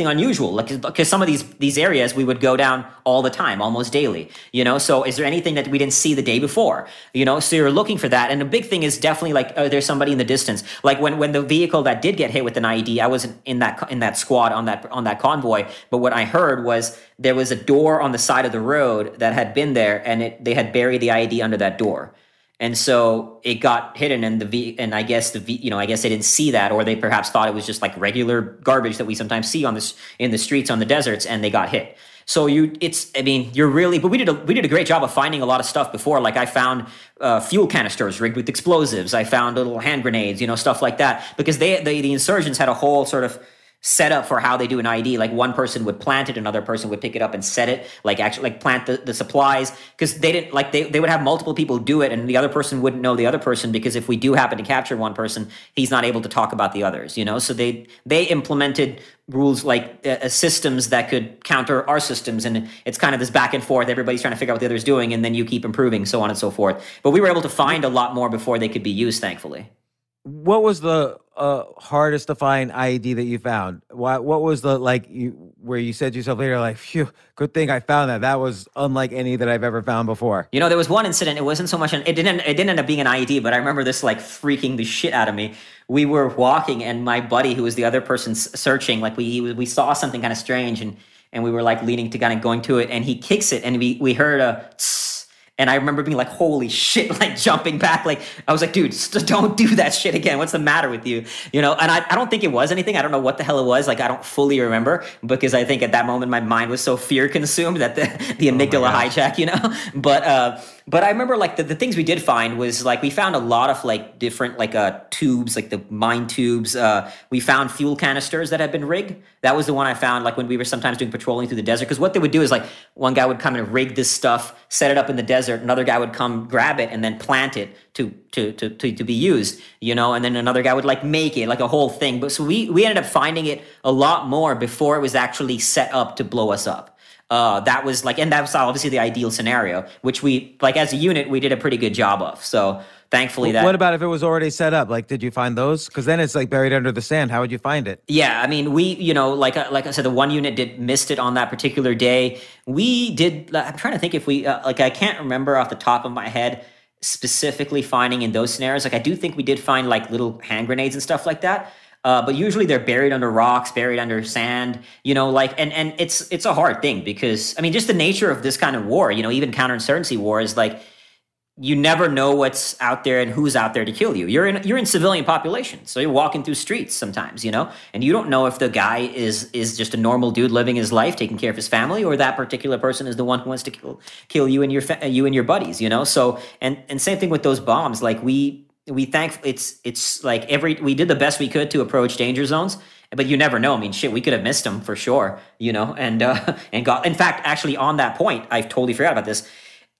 unusual? Because some of these areas we would go down all the time, almost daily. So is there anything that we didn't see the day before? So you're looking for that. And the big thing is definitely there's somebody in the distance. When the vehicle that did get hit with an IED, I wasn't in that squad on that convoy. But what I heard was there was a door on the side of the road that had been there, and they had buried the IED under that door. And so it got hidden, and I guess they didn't see that, or they perhaps thought it was just regular garbage that we sometimes see in the streets on the deserts, and they got hit. So but we did a great job of finding a lot of stuff before. I found fuel canisters rigged with explosives. I found little hand grenades, stuff like that, because the insurgents had a whole sort of set up for how they do an IED. One person would plant it, another person would pick it up and set it, plant the supplies, because they didn't they would have multiple people do it, and the other person wouldn't know the other person, because if we do happen to capture one person, he's not able to talk about the others, so they implemented rules systems that could counter our systems, and it's kind of this back and forth. Everybody's trying to figure out what the other's doing, and then you keep improving, so on and so forth. But we were able to find a lot more before they could be used, thankfully. What was the hardest to find IED that you found? What was the where you said to yourself later, phew, good thing I found that. That was unlike any that I've ever found before. There was one incident. It wasn't so much it didn't end up being an IED, but I remember this freaking the shit out of me. We were walking, and my buddy, who was the other person searching, we saw something kind of strange, and we were leaning to kind of going to it, and he kicks it, and we heard a tss. And I remember being holy shit, jumping back. I was dude, don't do that shit again. What's the matter with you? And I don't think it was anything. I don't know what the hell it was. I don't fully remember, because I think at that moment my mind was so fear consumed that the amygdala hijack, But But I remember like the things we did find was like we found a lot of like different like tubes, like the mine tubes. We found fuel canisters that had been rigged. That was the one I found like when we were sometimes doing patrolling through the desert. Because what they would do is like one guy would come and rig this stuff, set it up in the desert. Another guy would come grab it and then plant it to be used, you know. And then another guy would like make it like a whole thing. But so we ended up finding it a lot more before it was actually set up to blow us up. That was like, and that was obviously the ideal scenario, which we, like as a unit, we did a pretty good job of. So thankfully that. What about if it was already set up? Like, did you find those? Because then it's like buried under the sand. How would you find it? Yeah, I mean, we, you know, like I said, the one unit missed it on that particular day. We did, I'm trying to think if we, like, I can't remember off the top of my head specifically finding in those scenarios. Like, I do think we did find like little hand grenades and stuff like that. But usually they're buried under rocks, buried under sand, you know, like, and it's a hard thing because, I mean, just the nature of this kind of war, you know, even counterinsurgency war is like, you never know what's out there and who's out there to kill you. You're in civilian population. So you're walking through streets sometimes, you know, and you don't know if the guy is just a normal dude living his life, taking care of his family, or that particular person is the one who wants to kill you and your buddies, you know? So, and same thing with those bombs. Like we thank it's like we did the best we could to approach danger zones, but you never know. I mean, shit, we could have missed them for sure, you know, and got, in fact, actually on that point, I totally forgot about this.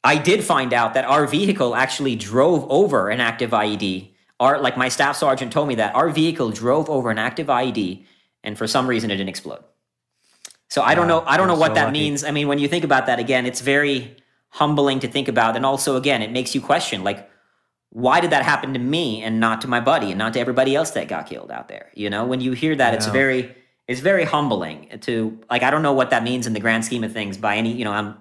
I did find out that our vehicle actually drove over an active IED. Like my staff sergeant told me that our vehicle drove over an active IED, and for some reason it didn't explode. So I don't know what that means. I mean, when you think about that again, it's very humbling to think about, and also again, it makes you question, like, why did that happen to me and not to my buddy and not to everybody else that got killed out there? You know, when you hear that, it's very humbling to, like, I don't know what that means in the grand scheme of things by any, you know,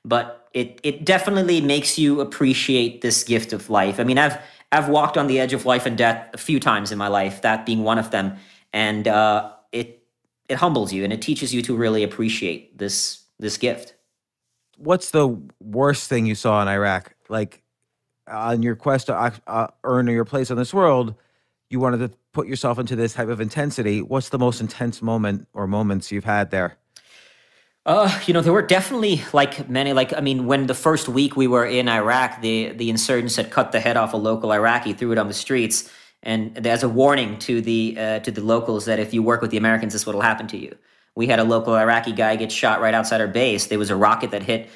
but it definitely makes you appreciate this gift of life. I mean, I've walked on the edge of life and death a few times in my life, that being one of them. And it humbles you and it teaches you to really appreciate this gift. What's the worst thing you saw in Iraq? Like, on your quest to earn your place in this world, you wanted to put yourself into this type of intensity. What's the most intense moment or moments you've had there? You know, there were definitely like many, like, I mean, when the first week we were in Iraq, the insurgents had cut the head off a local Iraqi, threw it on the streets. And as a warning to the locals that if you work with the Americans, this is what will happen to you. We had a local Iraqi guy get shot right outside our base. There was a rocket that hit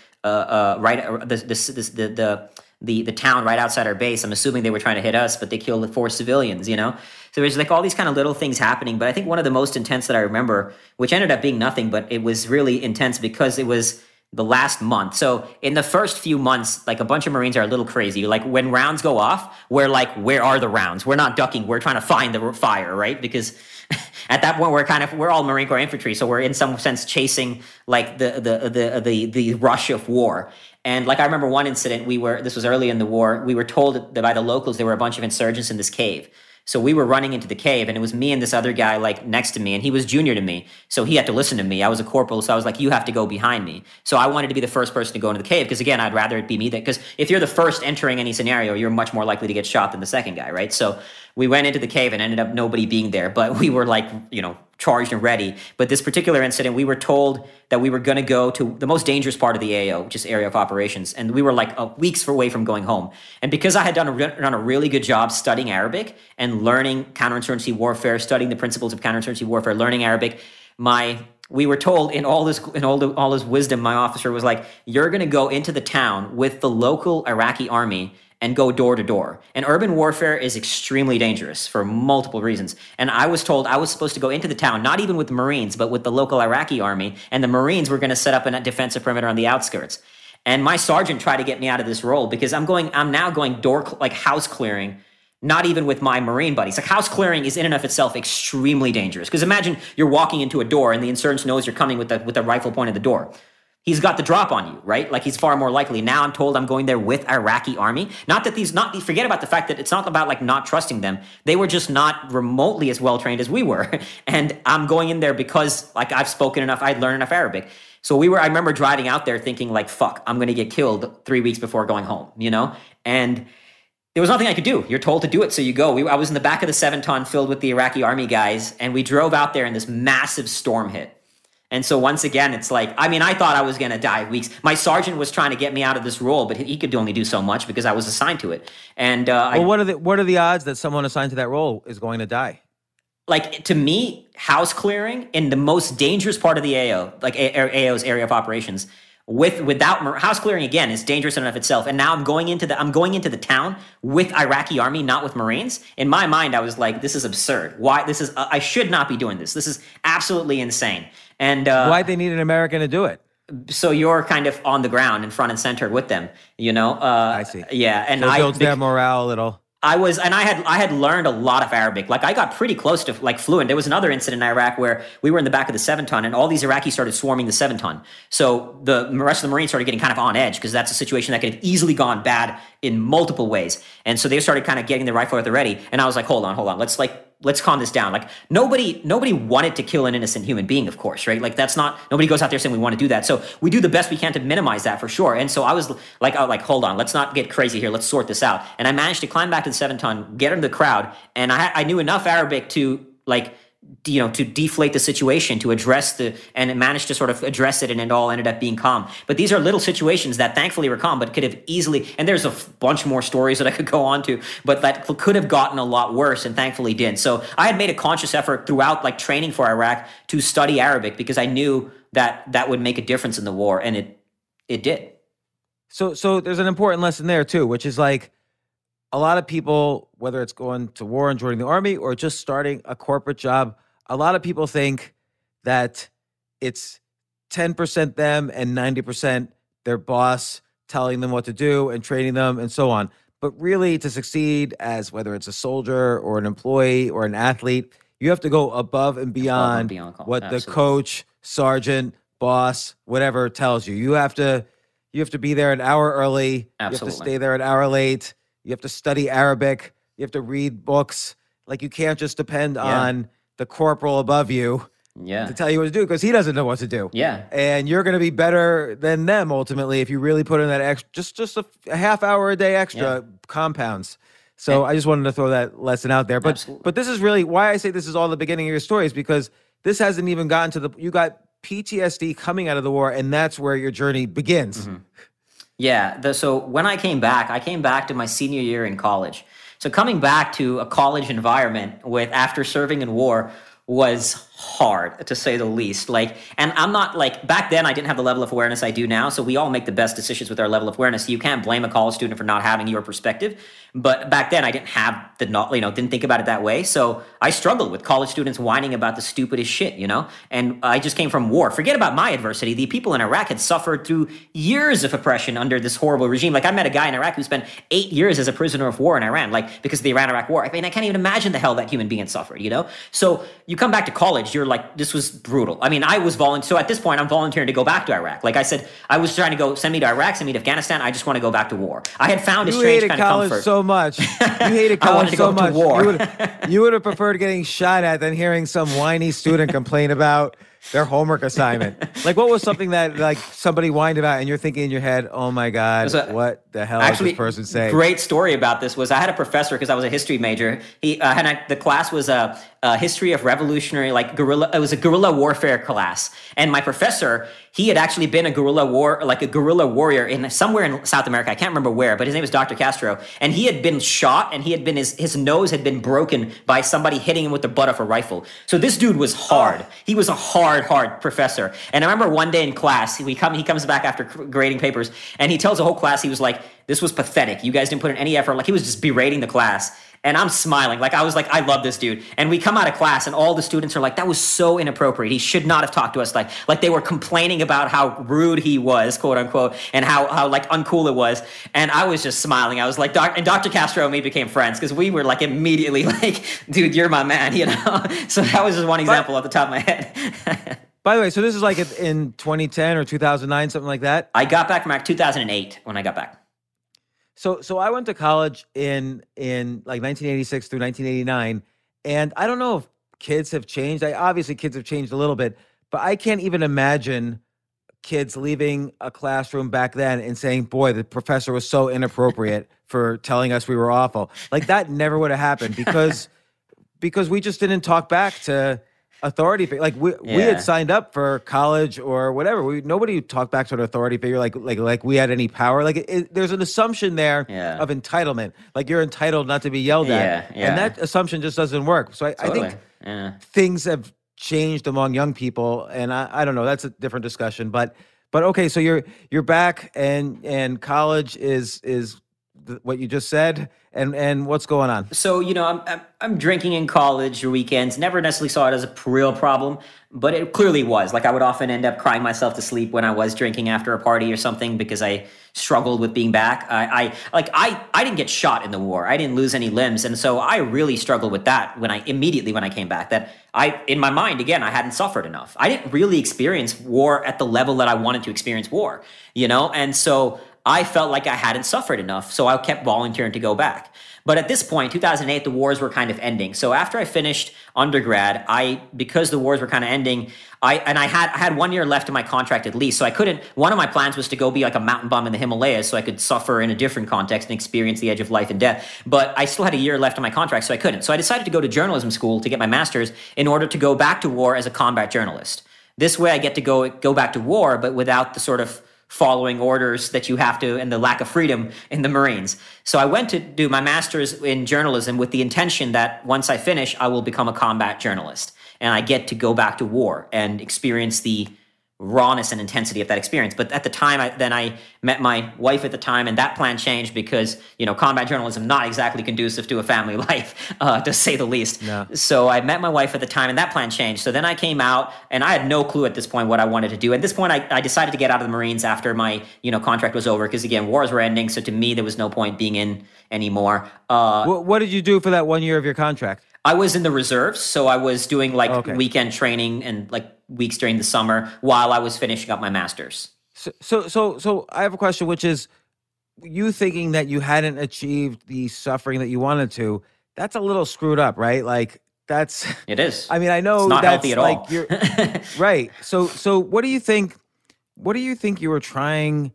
the town right outside our base. I'm assuming they were trying to hit us, but they killed 4 civilians, you know? So there's like all these kind of little things happening. But I think one of the most intense that I remember, which ended up being nothing, but it was really intense because it was the last month. So in the first few months, like a bunch of Marines are a little crazy. Like when rounds go off, we're like, where are the rounds? We're not ducking. We're trying to find the fire, right? Because at that point, we're all Marine Corps infantry. So we're in some sense chasing like the rush of war. And like I remember one incident, this was early in the war, we were told that by the locals there were a bunch of insurgents in this cave. So we were running into the cave, and it was me and this other guy like next to me, and he was junior to me. So he had to listen to me. I was a corporal, so I was like, you have to go behind me. So I wanted to be the first person to go into the cave, because again, I'd rather it be me because if you're the first entering any scenario, you're much more likely to get shot than the second guy, right? So we went into the cave and ended up nobody being there, but we were like, you know, charged and ready. But this particular incident, we were told that we were going to go to the most dangerous part of the AO, which is area of operations. And we were like weeks away from going home. And because I had done a really good job studying Arabic and learning counterinsurgency warfare, studying the principles of counterinsurgency warfare, learning Arabic, we were told in all this wisdom, my officer was like, you're going to go into the town with the local Iraqi army and go door to door. And urban warfare is extremely dangerous for multiple reasons. And I was told I was supposed to go into the town, not even with the Marines, but with the local Iraqi army. And the Marines were going to set up a defensive perimeter on the outskirts. And my sergeant tried to get me out of this role because I'm now going house clearing, not even with my Marine buddies. Like house clearing is in and of itself extremely dangerous. Because imagine you're walking into a door and the insurgent knows you're coming with the rifle pointed at the door. He's got the drop on you, right? Like he's far more likely. Now I'm told I'm going there with Iraqi army. Forget about the fact that it's not about like not trusting them. They were just not remotely as well trained as we were. And I'm going in there because like I've spoken enough, I'd learned enough Arabic. So I remember driving out there thinking like, fuck, I'm going to get killed 3 weeks before going home, you know? And there was nothing I could do. You're told to do it, so you go. I was in the back of the 7-ton filled with the Iraqi army guys, and we drove out there and this massive storm hit. And so once again, it's like, I mean, I thought I was going to die weeks. My sergeant was trying to get me out of this role, but he could only do so much because I was assigned to it. And what are the odds that someone assigned to that role is going to die? Like, to me, house clearing in the most dangerous part of the AO, like AO's area of operations, without house clearing again is dangerous in and of itself. And now I'm going into the town with Iraqi army, not with Marines. In my mind, I was like, this is absurd. Why? I should not be doing this. This is absolutely insane. And why'd they need an American to do it? So you're kind of on the ground and front and center with them, you know? I see. Yeah. And so it builds their morale a little. I had learned a lot of Arabic. Like, I got pretty close to like fluent. There was another incident in Iraq where we were in the back of the 7-ton and all these Iraqis started swarming the 7-ton. So the rest of the Marines started getting kind of on edge because that's a situation that could have easily gone bad in multiple ways. And so they started kind of getting the rifle at the ready. And I was like, hold on. Let's calm this down. Like, nobody wanted to kill an innocent human being, of course, right? Like, nobody goes out there saying we want to do that. So we do the best we can to minimize that for sure. And so I was like, hold on, let's not get crazy here. Let's sort this out. And I managed to climb back to the 7-ton, get into the crowd. And I knew enough Arabic to to deflate the situation, to address and it managed to sort of address it, and it all ended up being calm. But these are little situations that thankfully were calm, but could have easily, and there's a bunch more stories that I could go on to, but that could have gotten a lot worse and thankfully didn't. So I had made a conscious effort throughout like training for Iraq to study Arabic because I knew that would make a difference in the war, and it did. So there's an important lesson there too, which is like, a lot of people, whether it's going to war and joining the army or just starting a corporate job, a lot of people think that it's 10% them and 90% their boss telling them what to do and training them and so on. But really, to succeed as whether it's a soldier or an employee or an athlete, you have to go above and beyond what Absolutely. The coach, sergeant, boss, whatever tells you. You have to be there an hour early. Absolutely. You have to stay there an hour late. You have to study Arabic. You have to read books. Like, you can't just depend on the corporal above you to tell you what to do, because he doesn't know what to do. Yeah. And you're going to be better than them ultimately if you really put in that extra, just a half hour a day extra compounds. So I just wanted to throw that lesson out there. But this is really why I say this is all the beginning of your story, is because this hasn't even gotten to you got PTSD coming out of the war, and that's where your journey begins. Mm-hmm. Yeah. So when I came back to my senior year in college. So coming back to a college environment after serving in war was hard, to say the least. Like, and I'm not like, back then I didn't have the level of awareness I do now. So we all make the best decisions with our level of awareness. You can't blame a college student for not having your perspective. But back then I didn't have didn't think about it that way. So I struggled with college students whining about the stupidest shit, and I just came from war. Forget about my adversity. The people in Iraq had suffered through years of oppression under this horrible regime. Like, I met a guy in Iraq who spent 8 years as a prisoner of war in Iran, like, because of the Iran-Iraq war. I mean, I can't even imagine the hell that human being had suffered, So you come back to college, you're like, this was brutal. I mean, so at this point, I'm volunteering to go back to Iraq. Like I said, I was trying to go, send me to Iraq, send me to Afghanistan. I just want to go back to war. I had found a strange kind of comfort. So much. You hated college so much. You would have preferred getting shot at than hearing some whiny student complain about their homework assignment. Like, what was something that like somebody whined about and you're thinking in your head, oh my God, what the hell is this person saying? Great story about this was I had a professor, because I was a history major. The class was a history of revolutionary, it was a guerrilla warfare class. And my professor, he had actually been a guerrilla warrior somewhere in South America. I can't remember where, but his name was Dr. Castro. And he had been shot, and his nose had been broken by somebody hitting him with the butt of a rifle. So this dude was hard. He was a hard professor. And I remember one day in class, he comes back after grading papers, and he tells the whole class, he was like, this was pathetic. You guys didn't put in any effort. Like, he was just berating the class. And I'm smiling. Like, I was like, I love this dude. And we come out of class and all the students are like, that was so inappropriate. He should not have talked to us like they were complaining about how rude he was, quote unquote, and how like uncool it was. And I was just smiling. I was like, and Dr. Castro and me became friends because we were like immediately like, dude, you're my man, So that was just one example off the top of my head. By the way, so this is like in 2010 or 2009, something like that? I got back from 2008 when I got back. So I went to college in like 1986 through 1989, and I don't know if kids have changed. Obviously kids have changed a little bit, but I can't even imagine kids leaving a classroom back then and saying, boy, the professor was so inappropriate for telling us we were awful. Like, that never would have happened because we just didn't talk back to authority figure. Like we had signed up for college or whatever. Nobody talked back to an authority figure like we had any power. Like there's an assumption there of entitlement. Like you're entitled not to be yelled at, and that assumption just doesn't work. So I think things have changed among young people, and I don't know. That's a different discussion, but okay. So you're back, and college is what you just said, and what's going on? So, I'm drinking in college or weekends. Never necessarily saw it as a real problem, but it clearly was. Like I would often end up crying myself to sleep when I was drinking after a party or something because I struggled with being back. I didn't get shot in the war. I didn't lose any limbs, and so I really struggled with that when I came back. That in my mind, again, I hadn't suffered enough. I didn't really experience war at the level that I wanted to experience war, and so I felt like I hadn't suffered enough, so I kept volunteering to go back. But at this point, 2008, the wars were kind of ending. So after I finished undergrad, because the wars were kind of ending, I had 1 year left in my contract at least. So I couldn't. One of my plans was to go be like a mountain bum in the Himalayas, so I could suffer in a different context and experience the edge of life and death. But I still had a year left in my contract, so I couldn't. So I decided to go to journalism school to get my master's in order to go back to war as a combat journalist. This way, I get to go back to war, but without the sort of following orders that you have to, and the lack of freedom in the Marines. So I went to do my master's in journalism with the intention that once I finish, I will become a combat journalist. And I get to go back to war and experience the rawness and intensity of that experience. But at the time, I met my wife at the time, and that plan changed because, combat journalism, not exactly conducive to a family life, to say the least. No. So I met my wife at the time, and that plan changed. So then I came out, and I had no clue at this point what I wanted to do. At this point, I decided to get out of the Marines after my, contract was over, because again, wars were ending. So to me, there was no point being in anymore. What did you do for that 1 year of your contract? I was in the reserves, so I was doing weekend training and weeks during the summer while I was finishing up my master's. So I have a question, which is, you thinking that you hadn't achieved the suffering that you wanted to, that's a little screwed up, right? Like it is. I mean, I know it's not that's healthy at all. You're right. So what do you think you were trying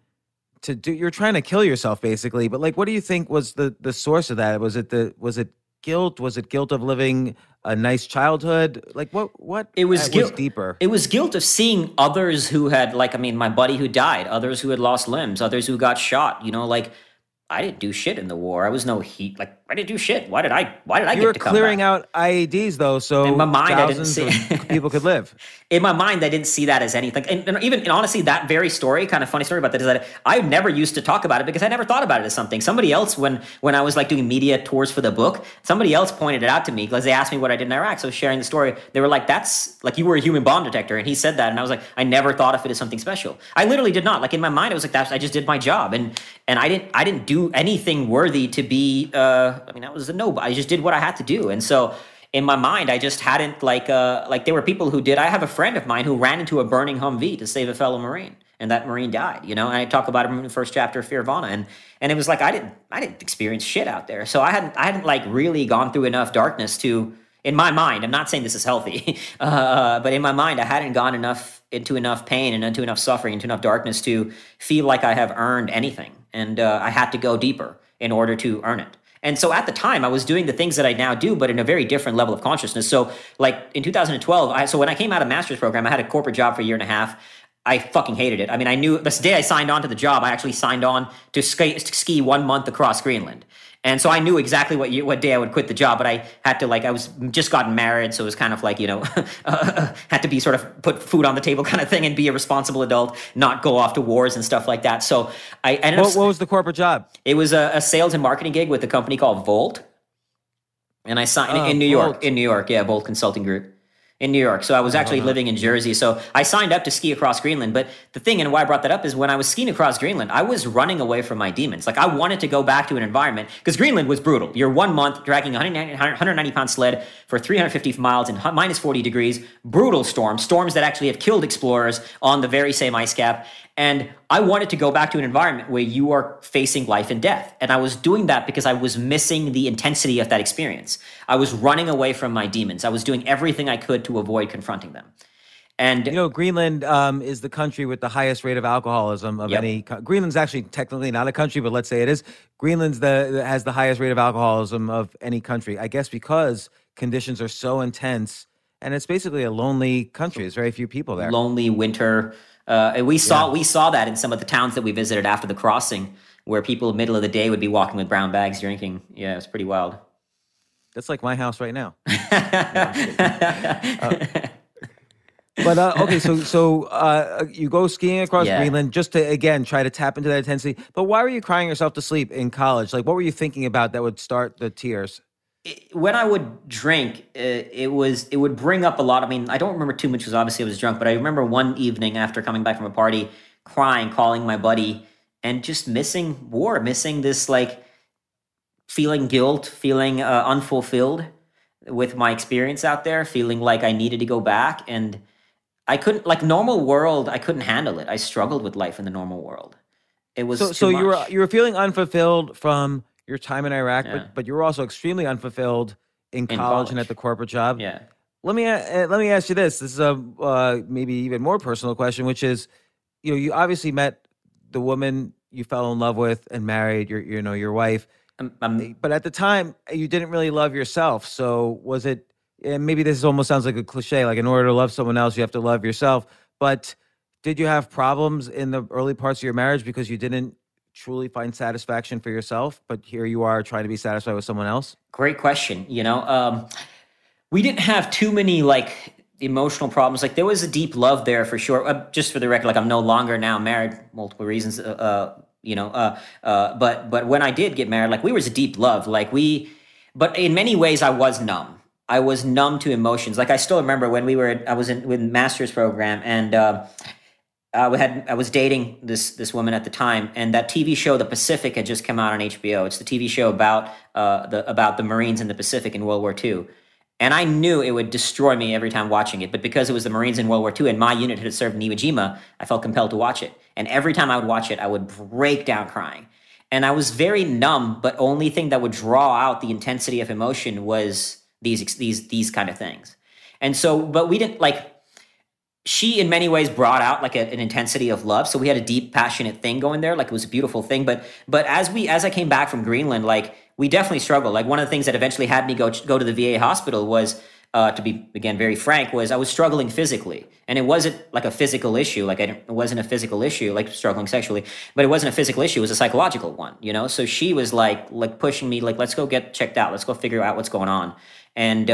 to do? You're trying to kill yourself basically, but what do you think was the source of that? Was it guilt? Was it guilt of living a nice childhood? What? It was guilt. Was deeper. It was guilt of seeing others who had, my buddy who died, others who had lost limbs, others who got shot. I didn't do shit in the war. I was no heat. I didn't do shit. Why did I get to come back? You were clearing out IEDs though, so in my mind, I didn't see people could live. In my mind, I didn't see that as anything. And honestly, that very story, kind of funny story about that, is that I never used to talk about it because I never thought about it as something. Somebody else, when I was doing media tours for the book, somebody else pointed it out to me because they asked me what I did in Iraq. So I was sharing the story. They were like, "That's you were a human bomb detector," and he said that, and I was like, I never thought of it as something special. I literally did not. In my mind, I was like, I just did my job, and I didn't do anything worthy to be. I was a no. I just did what I had to do, and so in my mind, I just hadn't there were people who did. I have a friend of mine who ran into a burning Humvee to save a fellow Marine, and that Marine died. And I talk about him in the first chapter of Fearvana, and it was I didn't experience shit out there, so I hadn't really gone through enough darkness to. In my mind, I'm not saying this is healthy, but in my mind, I hadn't gone into enough pain and into enough suffering, into enough darkness to feel like I have earned anything, and I had to go deeper in order to earn it. And so at the time, I was doing the things that I now do, but in a very different level of consciousness. So in 2012, when I came out of master's program, I had a corporate job for a year and a half. I fucking hated it. I mean, I knew this day I signed on to the job, I actually signed on to ski 1 month across Greenland. And so I knew exactly what day I would quit the job, but I had to I was just gotten married, so it was kind of had to be sort of put food on the table kind of thing and be a responsible adult, not go off to wars and stuff like that. So I ended up. What was the corporate job? It was a sales and marketing gig with a company called Volt, and I signed in New York. In New York, yeah, Volt Consulting Group. In New York. So I was actually living in Jersey. So I signed up to ski across Greenland. But the thing, and why I brought that up, is when I was skiing across Greenland, I was running away from my demons. I wanted to go back to an environment, because Greenland was brutal. You're 1 month dragging a 190-pound sled for 350 miles in minus 40 degrees, brutal storms that actually have killed explorers on the very same ice cap. And I wanted to go back to an environment where you are facing life and death. And I was doing that because I was missing the intensity of that experience. I was running away from my demons. I was doing everything I could to avoid confronting them. And Greenland is the country with the highest rate of alcoholism of any. Greenland's actually technically not a country, but let's say it is. Greenland's has the highest rate of alcoholism of any country. I guess because conditions are so intense and it's basically a lonely country. There's very few people there. Lonely winter. And we saw that in some of the towns that we visited after the crossing, where people middle of the day would be walking with brown bags drinking. Yeah, it's pretty wild. That's like my house right now. But okay, so you go skiing across Greenland just to, again, try to tap into that intensity. But why were you crying yourself to sleep in college? Like, what were you thinking about that would start the tears? When I would drink, it would bring up a lot. I mean, I don't remember too much because obviously I was drunk, but I remember one evening after coming back from a party, crying, calling my buddy, and just missing war, missing this, like, feeling guilt, feeling unfulfilled with my experience out there, feeling like I needed to go back. And I couldn't, like, normal world, I couldn't handle it. I struggled with life in the normal world. It was so too much. you were feeling unfulfilled from your time in Iraq, but you were also extremely unfulfilled in college and at the corporate job. Yeah. Let me ask you this. This is a maybe even more personal question, which is, you obviously met the woman you fell in love with and married, your wife. But at the time, you didn't really love yourself. So was it? And maybe this almost sounds like a cliche. Like, in order to love someone else, you have to love yourself. But did you have problems in the early parts of your marriage because you didn't truly find satisfaction for yourself, but here you are trying to be satisfied with someone else? Great question. We didn't have too many, like, emotional problems. Like, there was a deep love there for sure. Just for the record, like, I'm no longer now married, multiple reasons. But when I did get married, like, we was a deep love. But in many ways I was numb. I was numb to emotions. Like, I still remember when I was in with master's program, and I was dating this woman at the time, and that TV show, The Pacific, had just come out on HBO. It's the TV show about the Marines in the Pacific in World War II. And I knew it would destroy me every time watching it, but because it was the Marines in World War II and my unit had served in Iwo Jima, I felt compelled to watch it. And every time I would watch it, I would break down crying. And I was very numb, but only thing that would draw out the intensity of emotion was these kind of things. And so, but we didn't, like, she in many ways brought out like an intensity of love. So we had a deep, passionate thing going there. Like, it was a beautiful thing. But as I came back from Greenland, like, we definitely struggled. Like, one of the things that eventually had me go to the VA hospital was, to be, again, very frank, was I was struggling physically. And it wasn't like a physical issue. Like, it wasn't a physical issue, like struggling sexually, but it wasn't a physical issue. It was a psychological one, So she was like pushing me, like, let's go get checked out. Let's go figure out what's going on. And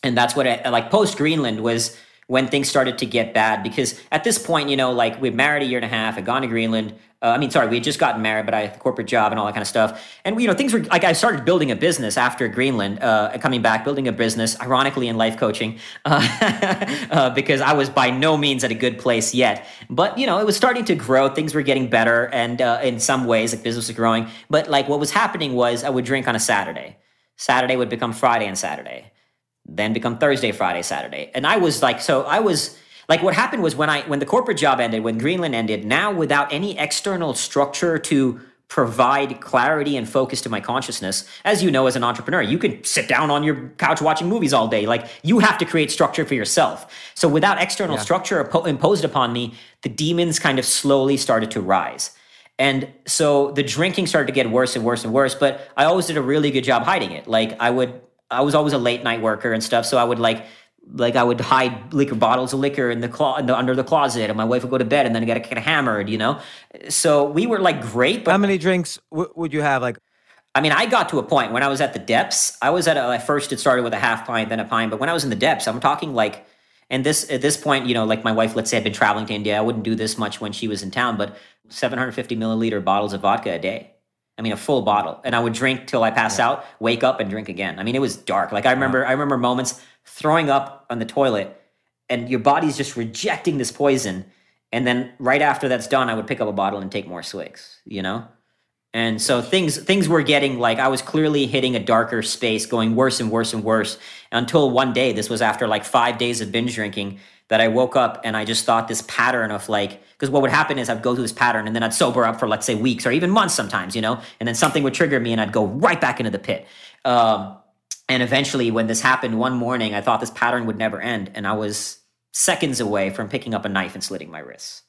that's what like post Greenland was when things started to get bad, because at this point, like, we'd married a year and a half, I'd gone to Greenland. We had just gotten married, but I had a corporate job and all that kind of stuff. And, things were like, I started building a business after Greenland, coming back, building a business, ironically in life coaching, because I was by no means at a good place yet. But, it was starting to grow. Things were getting better. And in some ways, like, business was growing. But, like, what was happening was I would drink on a Saturday. Saturday would become Friday and Saturday, then become Thursday, Friday, Saturday. And I was like, what happened was when the corporate job ended, when Greenland ended, now without any external structure to provide clarity and focus to my consciousness, as you know, as an entrepreneur, you can sit down on your couch watching movies all day. Like, you have to create structure for yourself. So without external structure imposed upon me, the demons kind of slowly started to rise. And so the drinking started to get worse and worse and worse, but I always did a really good job hiding it. Like, I was always a late night worker and stuff. So I would I would hide bottles of liquor in under the closet, and my wife would go to bed and then get hammered, So we were like great. But how many drinks would you have? Like, I mean, I got to a point when I was at the depths. At first it started with a half pint, then a pint. But when I was in the depths, I'm talking like, and at this point, like, my wife, let's say, had been traveling to India. I wouldn't do this much when she was in town, but 750 milliliter bottles of vodka a day. I mean, a full bottle. And I would drink till I pass out, wake up and drink again. I mean, it was dark. Like, I remember moments throwing up on the toilet and your body's just rejecting this poison. And then right after that's done, I would pick up a bottle and take more swigs, And so things were getting, like, I was clearly hitting a darker space, going worse and worse and worse, until one day, this was after like 5 days of binge drinking, that I woke up and I just thought this pattern of, like, because what would happen is I'd go through this pattern and then I'd sober up for, let's say, weeks or even months sometimes, and then something would trigger me and I'd go right back into the pit. And eventually, when this happened one morning, I thought this pattern would never end, and I was seconds away from picking up a knife and slitting my wrists.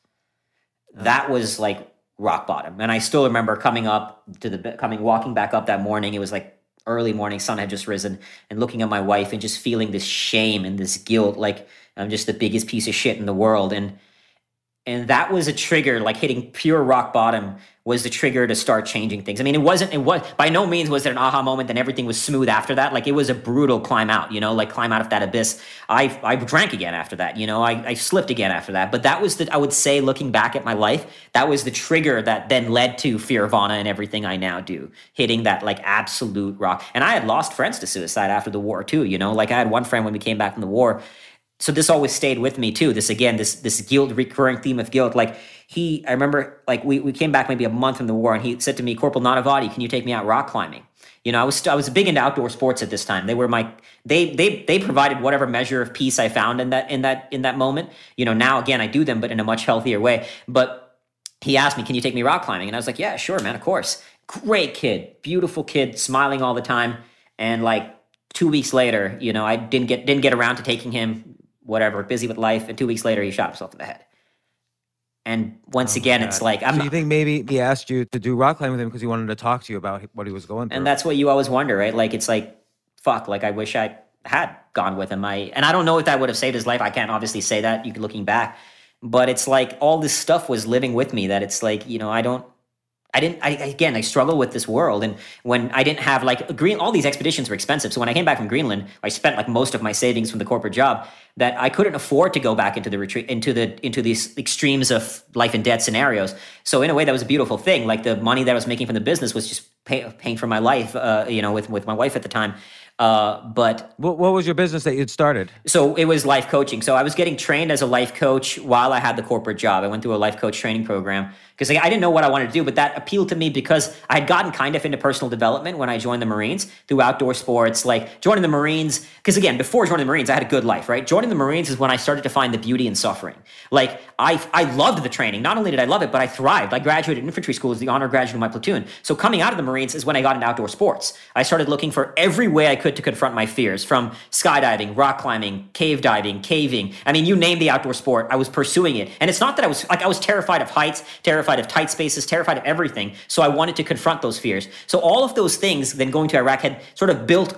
That was like rock bottom. And I still remember walking back up that morning. It was like early morning, sun had just risen, and looking at my wife and just feeling this shame and this guilt, like I'm just the biggest piece of shit in the world. And that was a trigger, like hitting pure rock bottom was the trigger to start changing things. I mean, it was by no means was there an aha moment and everything was smooth after that. Like it was a brutal climb out, like climb out of that abyss. I drank again after that, I slipped again after that. But that was I would say, looking back at my life, that was the trigger that then led to Fearvana and everything I now do, hitting that like absolute rock. And I had lost friends to suicide after the war too, like I had one friend when we came back from the war. So this always stayed with me too. This guilt, recurring theme of guilt. Like I remember like we came back maybe a month from the war, and he said to me, "Corporal Nanavati, can you take me out rock climbing?" I was big into outdoor sports at this time. They were they provided whatever measure of peace I found in that moment. Now again I do them, but in a much healthier way. But he asked me, "Can you take me rock climbing?" And I was like, "Yeah, sure, man, of course." Great kid, beautiful kid, smiling all the time. And like 2 weeks later, I didn't get around to taking him. Whatever, busy with life, and 2 weeks later he shot himself in the head. And once again, it's like So you think maybe he asked you to do rock climbing with him because he wanted to talk to you about what he was going through? And that's what you always wonder, right? Like it's like, fuck, like I wish I had gone with him. And I don't know if that would have saved his life. I can't obviously say that, looking back, but it's like all this stuff was living with me that it's like, I struggle with this world. And when I didn't have all these expeditions were expensive. So when I came back from Greenland, I spent like most of my savings from the corporate job that I couldn't afford to go back into the retreat, into these extremes of life and death scenarios. So in a way that was a beautiful thing. Like the money that I was making from the business was just paying for my life, with my wife at the time. But what was your business that you'd started? So it was life coaching. So I was getting trained as a life coach while I had the corporate job. I went through a life coach training program because I didn't know what I wanted to do, but that appealed to me because I had gotten kind of into personal development when I joined the Marines through outdoor sports, like joining the Marines. Because again, before joining the Marines, I had a good life, right? Joining the Marines is when I started to find the beauty in suffering. Like I loved the training. Not only did I love it, but I thrived. I graduated infantry school as the honor graduate of my platoon. So coming out of the Marines is when I got into outdoor sports. I started looking for every way I could to confront my fears, from skydiving, rock climbing, cave diving, caving. I mean, you name the outdoor sport, I was pursuing it. And it's not that I was terrified of heights, terrified of tight spaces, terrified of everything. So I wanted to confront those fears. So all of those things, then going to Iraq, had sort of built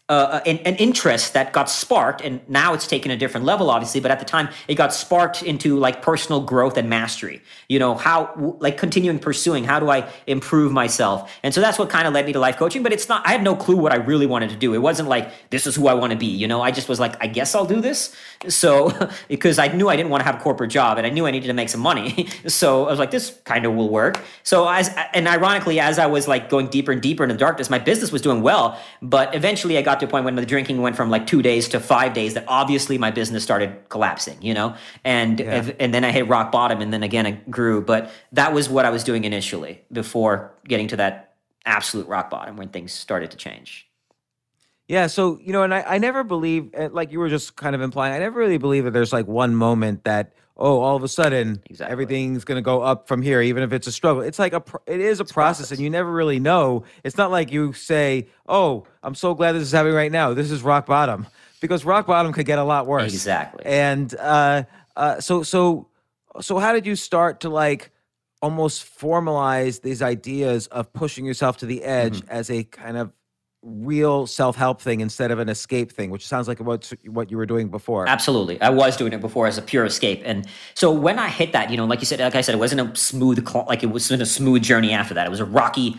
an interest that got sparked, and now it's taken a different level, obviously. But at the time, it got sparked into like personal growth and mastery. How like continuing pursuing. How do I improve myself? And so that's what kind of led me to life coaching. But it's not. I had no clue what I really wanted to do. It wasn't like this is who I want to be. I just was like, I guess I'll do this. So because I knew I didn't want to have a corporate job, and I knew I needed to make some money. So I was like, this kind of will work. So ironically, as I was like going deeper and deeper into the darkness, my business was doing well. But eventually, I got to a point when the drinking went from like 2 days to 5 days that obviously my business started collapsing, and then I hit rock bottom, and then again I grew. But that was what I was doing initially before getting to that absolute rock bottom when things started to change. Yeah, so, and I never believe, like you were just kind of implying, I never really believe that there's like one moment that, all of a sudden everything's going to go up from here, even if it's a struggle. It's like it is a process, and you never really know. It's not like you say, "Oh, I'm so glad this is happening right now. This is rock bottom," because rock bottom could get a lot worse. Exactly. And so how did you start to like almost formalize these ideas of pushing yourself to the edge as a kind of real self-help thing instead of an escape thing, which sounds like what you were doing before? Absolutely. I was doing it before as a pure escape. And so when I hit that, like I said, it wasn't a smooth journey after that. It was a rocky,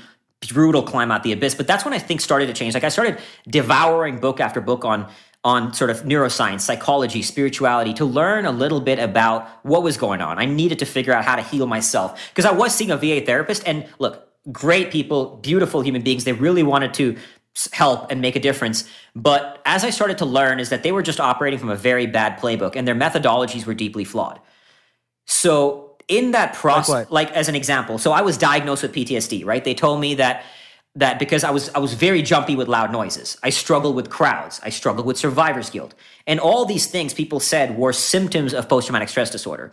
brutal climb out the abyss. But that's when I think started to change. Like I started devouring book after book on sort of neuroscience, psychology, spirituality, to learn a little bit about what was going on. I needed to figure out how to heal myself because I was seeing a VA therapist, and look, great people, beautiful human beings. They really wanted to help and make a difference. But as I started to learn is that they were just operating from a very bad playbook, and their methodologies were deeply flawed. So in that process, like as an example, so I was diagnosed with PTSD, right? They told me that because I was very jumpy with loud noises. I struggled with crowds. I struggled with survivor's guilt. And all these things people said were symptoms of post-traumatic stress disorder.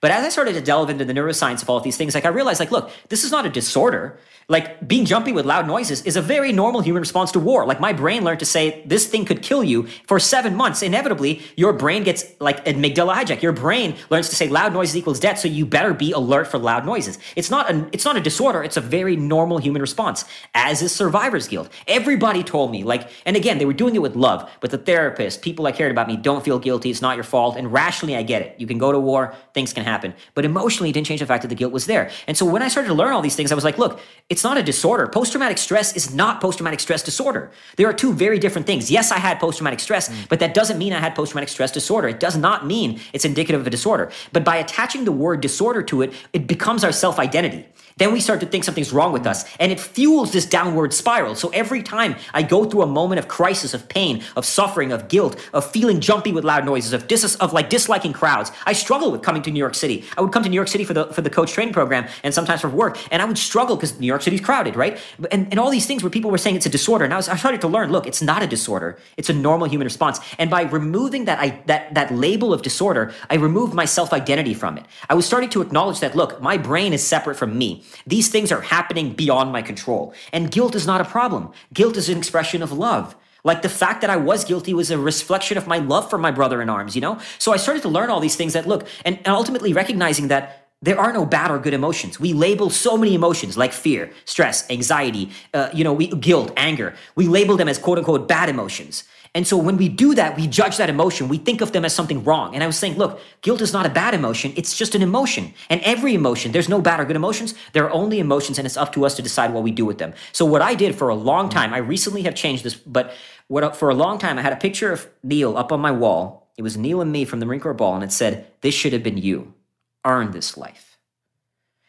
But as I started to delve into the neuroscience of all of these things, like I realized, like, look, this is not a disorder. Like being jumpy with loud noises is a very normal human response to war. Like my brain learned to say this thing could kill you for 7 months. Inevitably, your brain gets like amygdala hijack. Your brain learns to say loud noises equals death. So you better be alert for loud noises. It's not a disorder. It's a very normal human response, as is survivor's guilt. Everybody told me, like, and again, they were doing it with love, but the therapist, people that cared about me, don't feel guilty. It's not your fault. And rationally, I get it. You can go to war, things can happen. But emotionally, it didn't change the fact that the guilt was there. And so when I started to learn all these things, I was like, look, it's not a disorder. Post-traumatic stress is not post-traumatic stress disorder. There are two very different things. Yes, I had post-traumatic stress, but that doesn't mean I had post-traumatic stress disorder. It does not mean it's indicative of a disorder. But by attaching the word disorder to it, it becomes our self-identity. Then we start to think something's wrong with us, and it fuels this downward spiral. So every time I go through a moment of crisis, of pain, of suffering, of guilt, of feeling jumpy with loud noises, of disliking crowds, I struggle with coming to New York City. I would come to New York City for the coach training program, and sometimes for work, and I would struggle because New York City's crowded, right? And all these things where people were saying it's a disorder, and I started to learn, look, it's not a disorder. It's a normal human response. And by removing that label of disorder, I removed my self-identity from it. I was starting to acknowledge that, look, my brain is separate from me. These things are happening beyond my control. And guilt is not a problem. Guilt is an expression of love. Like the fact that I was guilty was a reflection of my love for my brother in arms, you know? So I started to learn all these things that, look, and ultimately recognizing that there are no bad or good emotions. We label so many emotions like fear, stress, anxiety, guilt, anger. We label them as quote unquote bad emotions. And so when we do that, we judge that emotion. We think of them as something wrong. And I was saying, look, guilt is not a bad emotion. It's just an emotion. And every emotion, there's no bad or good emotions. There are only emotions, and it's up to us to decide what we do with them. So what I did for a long time, I recently have changed this, but for a long time, I had a picture of Neil up on my wall. It was Neil and me from the Marine Corps Ball, and it said, "This should have been you. Earn this life."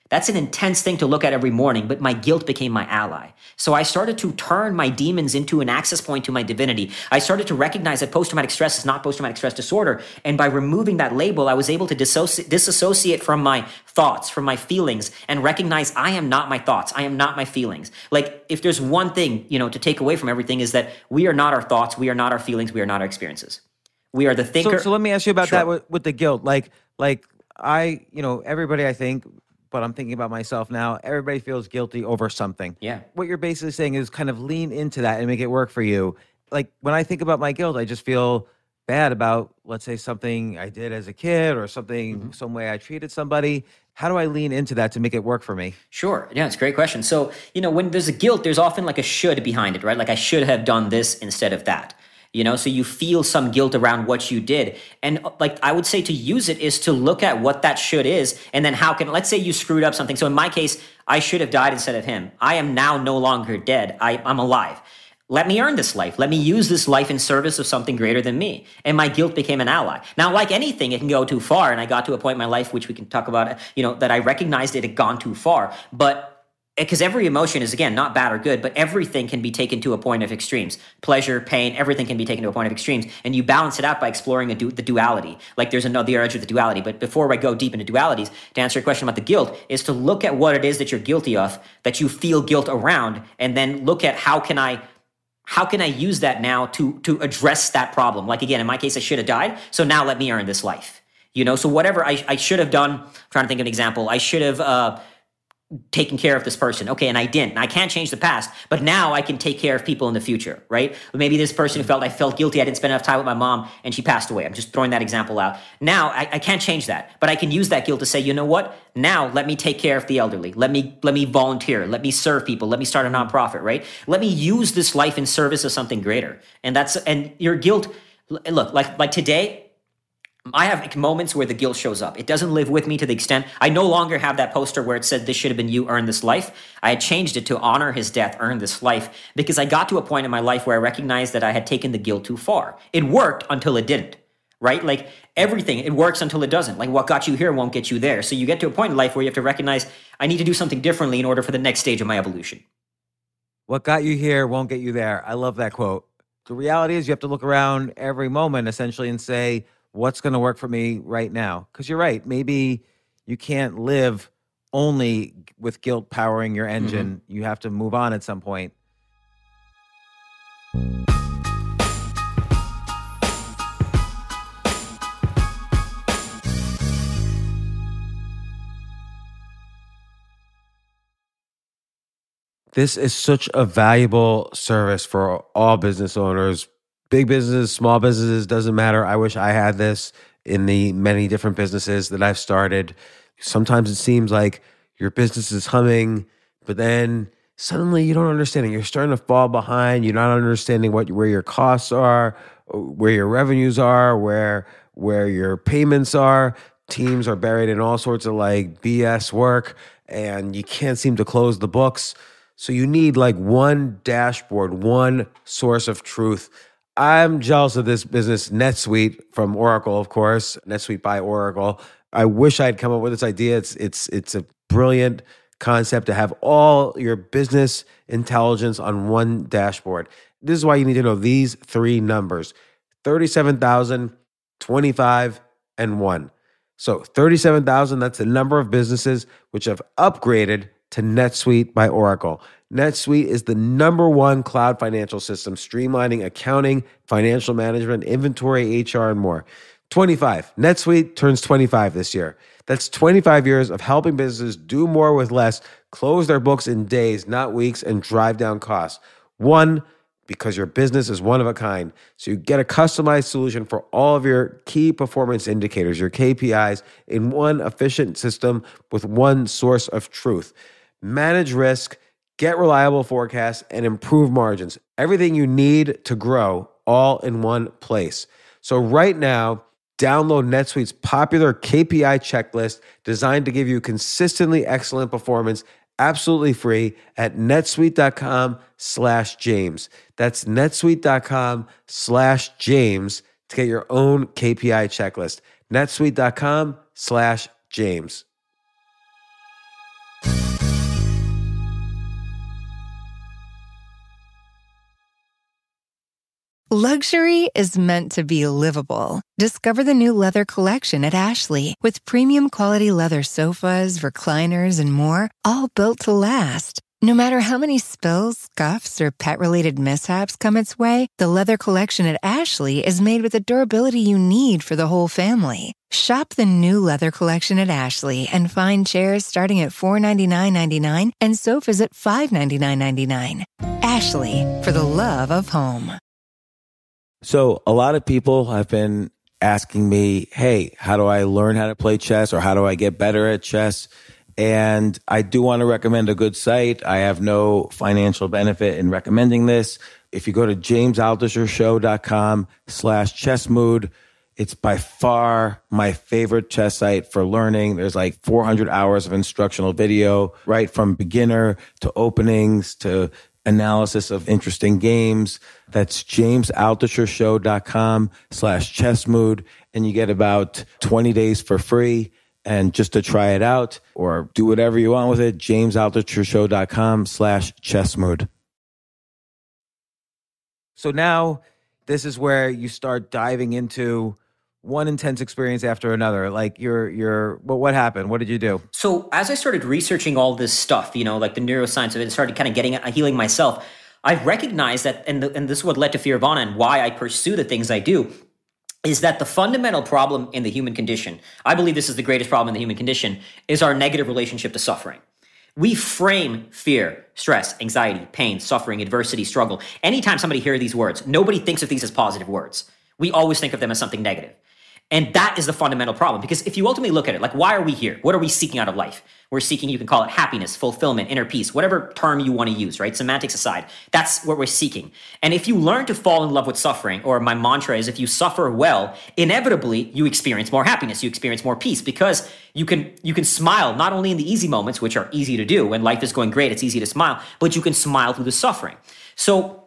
That's an intense thing to look at every morning, but my guilt became my ally. So I started to turn my demons into an access point to my divinity. I started to recognize that post-traumatic stress is not post-traumatic stress disorder. And by removing that label, I was able to disassociate from my thoughts, from my feelings, and recognize I am not my thoughts. I am not my feelings. Like if there's one thing, to take away from everything is that we are not our thoughts. We are not our feelings. We are not our experiences. We are the thinker. So let me ask you about Sure. that with the guilt. Like everybody, I think, but I'm thinking about myself now, everybody feels guilty over something. Yeah. What you're basically saying is kind of lean into that and make it work for you. Like when I think about my guilt, I just feel bad about, let's say, something I did as a kid or something, some way I treated somebody. How do I lean into that to make it work for me? Sure. Yeah, it's a great question. So, when there's a guilt, there's often like a should behind it, right? Like I should have done this instead of that. So you feel some guilt around what you did. And like I would say to use it is to look at what that should is. And then let's say you screwed up something. So in my case, I should have died instead of him. I am now no longer dead. I'm alive. Let me earn this life. Let me use this life in service of something greater than me. And my guilt became an ally. Now, like anything, it can go too far. And I got to a point in my life, which we can talk about, that I recognized it had gone too far. But because every emotion is, again, not bad or good, but everything can be taken to a point of extremes. Pleasure, pain, everything can be taken to a point of extremes. And you balance it out by exploring the duality. Like there's another edge of the duality. But before I go deep into dualities, to answer your question about the guilt, is to look at what it is that you're guilty of, that you feel guilt around, and then look at how can I use that now to address that problem? Like, again, in my case, I should have died. So now let me earn this life. So whatever I should have done, I'm trying to think of an example. I should have taking care of this person. Okay, and I didn't. And I can't change the past, but now I can take care of people in the future, right? Maybe this person who I felt guilty, I didn't spend enough time with my mom, and she passed away. I'm just throwing that example out. Now, I can't change that, but I can use that guilt to say, you know what? Now, let me take care of the elderly. Let me volunteer. Let me serve people. Let me start a nonprofit, right? Let me use this life in service of something greater. And your guilt, look, like today, I have moments where the guilt shows up. It doesn't live with me to the extent I no longer have that poster where it said, "This should have been you, earn this life." I had changed it to honor his death, earn this life, because I got to a point in my life where I recognized that I had taken the guilt too far. It worked until it didn't, right? Like everything, it works until it doesn't. Like what got you here won't get you there. So you get to a point in life where you have to recognize, I need to do something differently in order for the next stage of my evolution. What got you here won't get you there. I love that quote. The reality is you have to look around every moment essentially and say, what's going to work for me right now? Because you're right. Maybe you can't live only with guilt powering your engine. You have to move on at some point. This is such a valuable service for all business owners, big businesses, small businesses, doesn't matter. I wish I had this in the many different businesses that I've started. Sometimes it seems like your business is humming, but then suddenly you don't understand it. You're starting to fall behind. You're not understanding where your costs are, where your revenues are, where your payments are. Teams are buried in all sorts of like BS work, and you can't seem to close the books. So you need like one dashboard, one source of truth. I'm jealous of this business, NetSuite from Oracle, of course, NetSuite by Oracle. I wish I'd come up with this idea. It's a brilliant concept to have all your business intelligence on one dashboard. This is why you need to know these three numbers: 37,000, 25, and 1. So 37,000, that's the number of businesses which have upgraded to NetSuite by Oracle. NetSuite is the number one cloud financial system, streamlining accounting, financial management, inventory, HR, and more. 25. NetSuite turns 25 this year. That's 25 years of helping businesses do more with less, close their books in days, not weeks, and drive down costs. 1, because your business is one of a kind. So you get a customized solution for all of your key performance indicators, your KPIs, in one efficient system with one source of truth. Manage risk, get reliable forecasts, and improve margins. Everything you need to grow, all in one place. So right now, download NetSuite's popular KPI checklist designed to give you consistently excellent performance absolutely free at netsuite.com/James. That's netsuite.com/James to get your own KPI checklist. netsuite.com/James. Luxury is meant to be livable. Discover the new leather collection at Ashley with premium quality leather sofas, recliners, and more, all built to last. No matter how many spills, scuffs, or pet-related mishaps come its way, the leather collection at Ashley is made with the durability you need for the whole family. Shop the new leather collection at Ashley and find chairs starting at $499.99 and sofas at $599.99. Ashley, for the love of home. So a lot of people have been asking me, hey, how do I learn how to play chess, or how do I get better at chess? And I do want to recommend a good site. I have no financial benefit in recommending this. If you go to jamesaltuchershow.com/chessmood, it's by far my favorite chess site for learning. There's like 400 hours of instructional video, right from beginner to openings to analysis of interesting games. That's jamesaltuchershow.com/chessmood. And you get about 20 days for free. And just to try it out or do whatever you want with it, jamesaltuchershow.com/chessmood. So now this is where you start diving into one intense experience after another. Like what happened? What did you do? So as I started researching all this stuff, like the neuroscience of it, and started kind of healing myself, I recognized that, and this is what led to Fearvana and why I pursue the things I do, is that the fundamental problem in the human condition, I believe this is the greatest problem in the human condition, is our negative relationship to suffering. We frame fear, stress, anxiety, pain, suffering, adversity, struggle. Anytime somebody hears these words, nobody thinks of these as positive words. We always think of them as something negative. And that is the fundamental problem. Because if you ultimately look at it, like, why are we here? What are we seeking out of life? We're seeking, you can call it happiness, fulfillment, inner peace, whatever term you want to use, right? Semantics aside, that's what we're seeking. And if you learn to fall in love with suffering, or my mantra is, if you suffer well, inevitably you experience more happiness, you experience more peace, because you can smile not only in the easy moments, which are easy to do. When life is going great, it's easy to smile, but you can smile through the suffering. So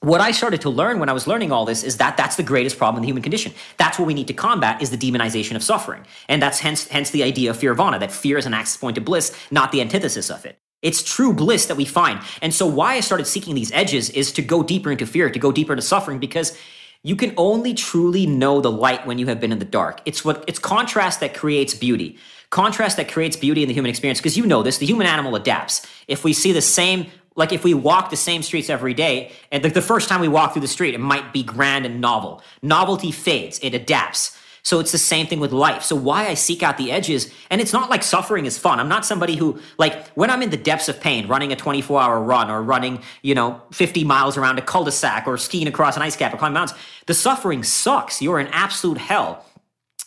what I started to learn when I was learning all this is that that's the greatest problem in the human condition. That's what we need to combat, is the demonization of suffering. And that's hence the idea of Fearvana, that fear is an access point to bliss, not the antithesis of it. It's true bliss that we find. And so why I started seeking these edges is to go deeper into fear, to go deeper into suffering, because you can only truly know the light when you have been in the dark. It's contrast that creates beauty. Contrast that creates beauty in the human experience, because you know this, the human animal adapts. If we see the same, like if we walk the same streets every day, and the first time we walk through the street, it might be grand and novel. Novelty fades, it adapts. So it's the same thing with life. So why I seek out the edges, and it's not like suffering is fun. I'm not somebody who, like, when I'm in the depths of pain, running a 24-hour run or running, 50 miles around a cul-de-sac or skiing across an ice cap or climbing mountains, the suffering sucks. You're in absolute hell.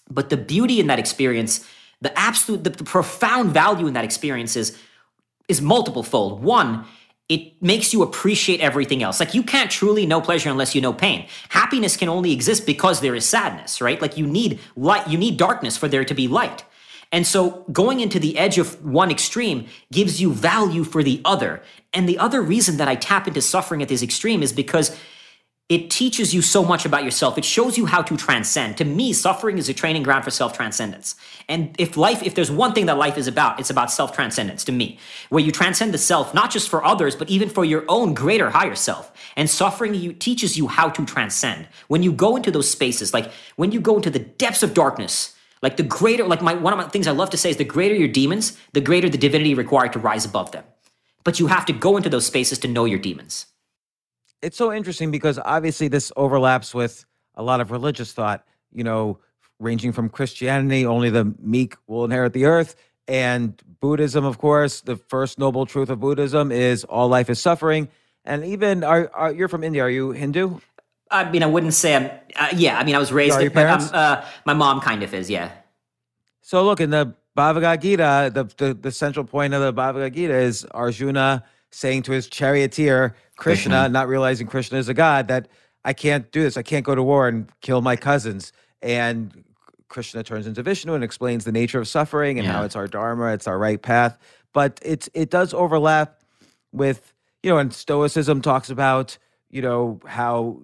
But the beauty in that experience, the profound value in that experience is multiple fold. One, it makes you appreciate everything else. Like, you can't truly know pleasure unless you know pain. Happiness can only exist because there is sadness, right? Like, you need light, you need darkness for there to be light. And so going into the edge of one extreme gives you value for the other. And the other reason that I tap into suffering at this extreme is because it teaches you so much about yourself. It shows you how to transcend. To me, suffering is a training ground for self-transcendence. And if there's one thing that life is about, it's about self-transcendence to me, where you transcend the self, not just for others, but even for your own greater, higher self. And suffering teaches you how to transcend. When you go into those spaces, like when you go into the depths of darkness, like the greater, one of my things I love to say is the greater your demons, the greater the divinity required to rise above them. But you have to go into those spaces to know your demons. It's so interesting because obviously this overlaps with a lot of religious thought, ranging from Christianity, only the meek will inherit the earth, and Buddhism, of course. The first noble truth of Buddhism is all life is suffering. And even, you're from India, are you Hindu? I mean, I wouldn't say I'm, I was raised, Are your parents? My mom kind of is, yeah. So look, in the Bhagavad Gita, the central point of the Bhagavad Gita is Arjuna saying to his charioteer, Krishna, not realizing Krishna is a god, that I can't do this. I can't go to war and kill my cousins. And Krishna turns into Vishnu and explains the nature of suffering and how it's our dharma, it's our right path. But it does overlap with, and Stoicism talks about, how,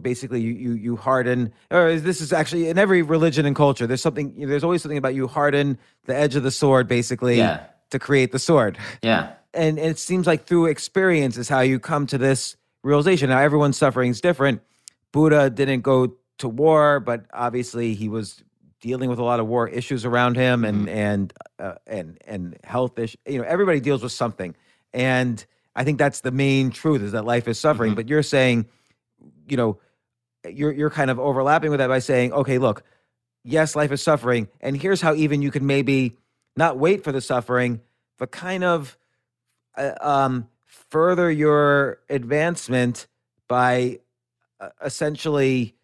basically you harden, or this is actually in every religion and culture, there's always something about you harden the edge of the sword, basically, to create the sword. Yeah. And it seems like through experience is how you come to this realization. Now, everyone's suffering is different. Buddha didn't go to war, but obviously he was dealing with a lot of war issues around him and health issues. Everybody deals with something. And I think that's the main truth, is that life is suffering. But you're saying, you're kind of overlapping with that by saying, okay, look, yes, life is suffering. And here's how even you can maybe not wait for the suffering, but kind of further your advancement by essentially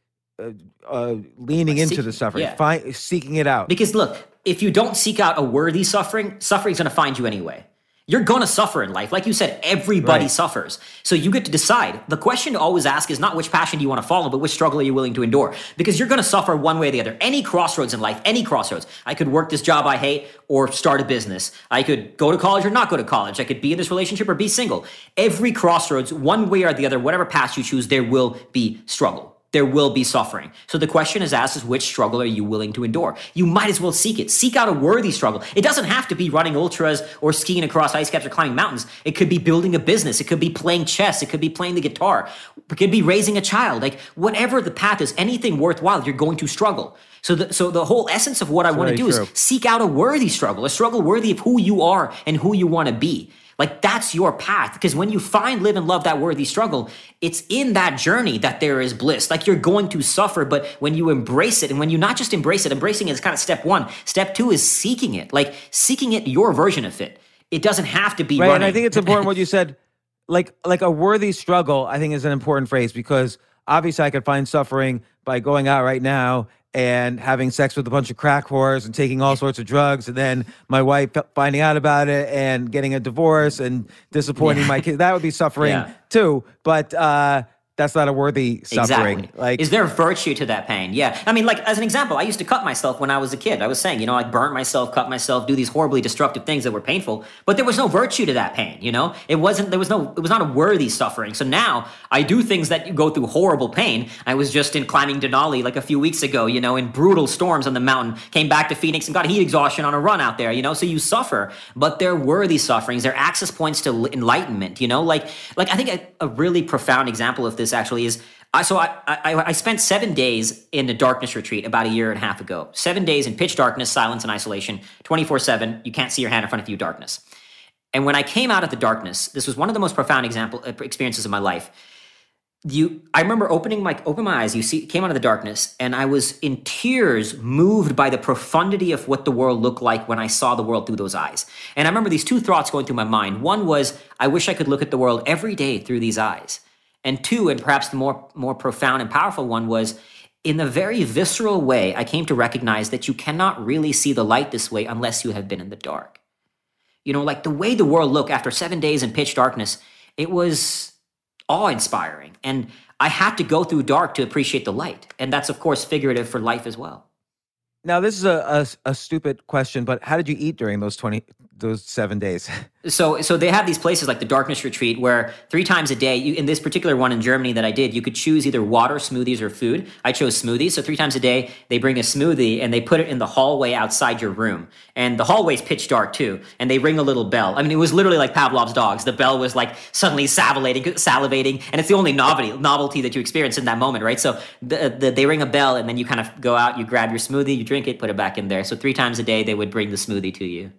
leaning into the suffering, seeking it out. Because look, if you don't seek out a worthy suffering, suffering's going to find you anyway. You're going to suffer in life. Like you said, everybody suffers. So you get to decide. The question to always ask is not which passion do you want to follow, but which struggle are you willing to endure? Because you're going to suffer one way or the other. Any crossroads in life, any crossroads. I could work this job I hate or start a business. I could go to college or not go to college. I could be in this relationship or be single. Every crossroads, one way or the other, whatever path you choose, there will be struggle. There will be suffering. So the question is asked is, which struggle are you willing to endure? You might as well seek it. Seek out a worthy struggle. It doesn't have to be running ultras or skiing across ice caps or climbing mountains. It could be building a business. It could be playing chess. It could be playing the guitar. It could be raising a child. Like, whatever the path is, anything worthwhile, you're going to struggle. So the whole essence of what I want to do is seek out a worthy struggle, a struggle worthy of who you are and who you want to be. Like, that's your path. Because when you find, live, and love that worthy struggle, it's in that journey that there is bliss. Like, you're going to suffer, but when you embrace it, and when you not just embrace it, embracing it is kind of step one. Step two is seeking it. Like, seeking it, your version of it. It doesn't have to be running. And I think it's important what you said. Like a worthy struggle, I think, is an important phrase, because obviously I could find suffering by going out right now and having sex with a bunch of crack whores and taking all sorts of drugs, and then my wife finding out about it and getting a divorce and disappointing my kids. That would be suffering too, but that's not a worthy suffering. Exactly. Like, is there virtue to that pain? Yeah. I mean, like, as an example, I used to cut myself when I was a kid. I was saying, I burnt myself, cut myself, do these horribly destructive things that were painful, but there was no virtue to that pain, It was not a worthy suffering. So now I do things that go through horrible pain. I was just climbing Denali like a few weeks ago, in brutal storms on the mountain, came back to Phoenix and got heat exhaustion on a run out there, So you suffer, but they're worthy sufferings. They're access points to enlightenment, Like I think a really profound example of this actually is, I spent 7 days in a darkness retreat about a year and a half ago. 7 days in pitch darkness, silence, and isolation, 24/7. You can't see your hand in front of you, darkness. And when I came out of the darkness, this was one of the most profound experiences of my life. I remember open my eyes, came out of the darkness, and I was in tears, moved by the profundity of what the world looked like when I saw the world through those eyes. And I remember these two thoughts going through my mind. One was, I wish I could look at the world every day through these eyes. And two, and perhaps the more profound and powerful one was, in a very visceral way, I came to recognize that you cannot really see the light this way unless you have been in the dark. Like the way the world looked after 7 days in pitch darkness, it was awe-inspiring. And I had to go through dark to appreciate the light. And that's, of course, figurative for life as well. Now, this is a stupid question, but how did you eat during those 7 days? So they have these places like the Darkness Retreat where 3 times a day, in this particular one in Germany that I did, you could choose either water, smoothies, or food. I chose smoothies. So 3 times a day, they bring a smoothie and they put it in the hallway outside your room. And the hallway's pitch dark too. And they ring a little bell. I mean, it was literally like Pavlov's dogs. The bell was like suddenly salivating. And it's the only novelty that you experience in that moment, right? So they ring a bell and then you kind of go out, you grab your smoothie, you drink it, put it back in there. So 3 times a day, they would bring the smoothie to you.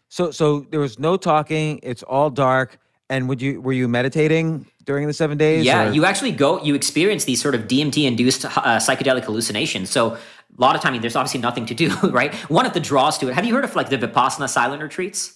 So there was no talking. It's all dark. And were you meditating during the 7 days? Yeah, you experience these sort of DMT-induced psychedelic hallucinations. So a lot of time, there's obviously nothing to do, right? One of the draws to it. Have you heard of like the Vipassana silent retreats?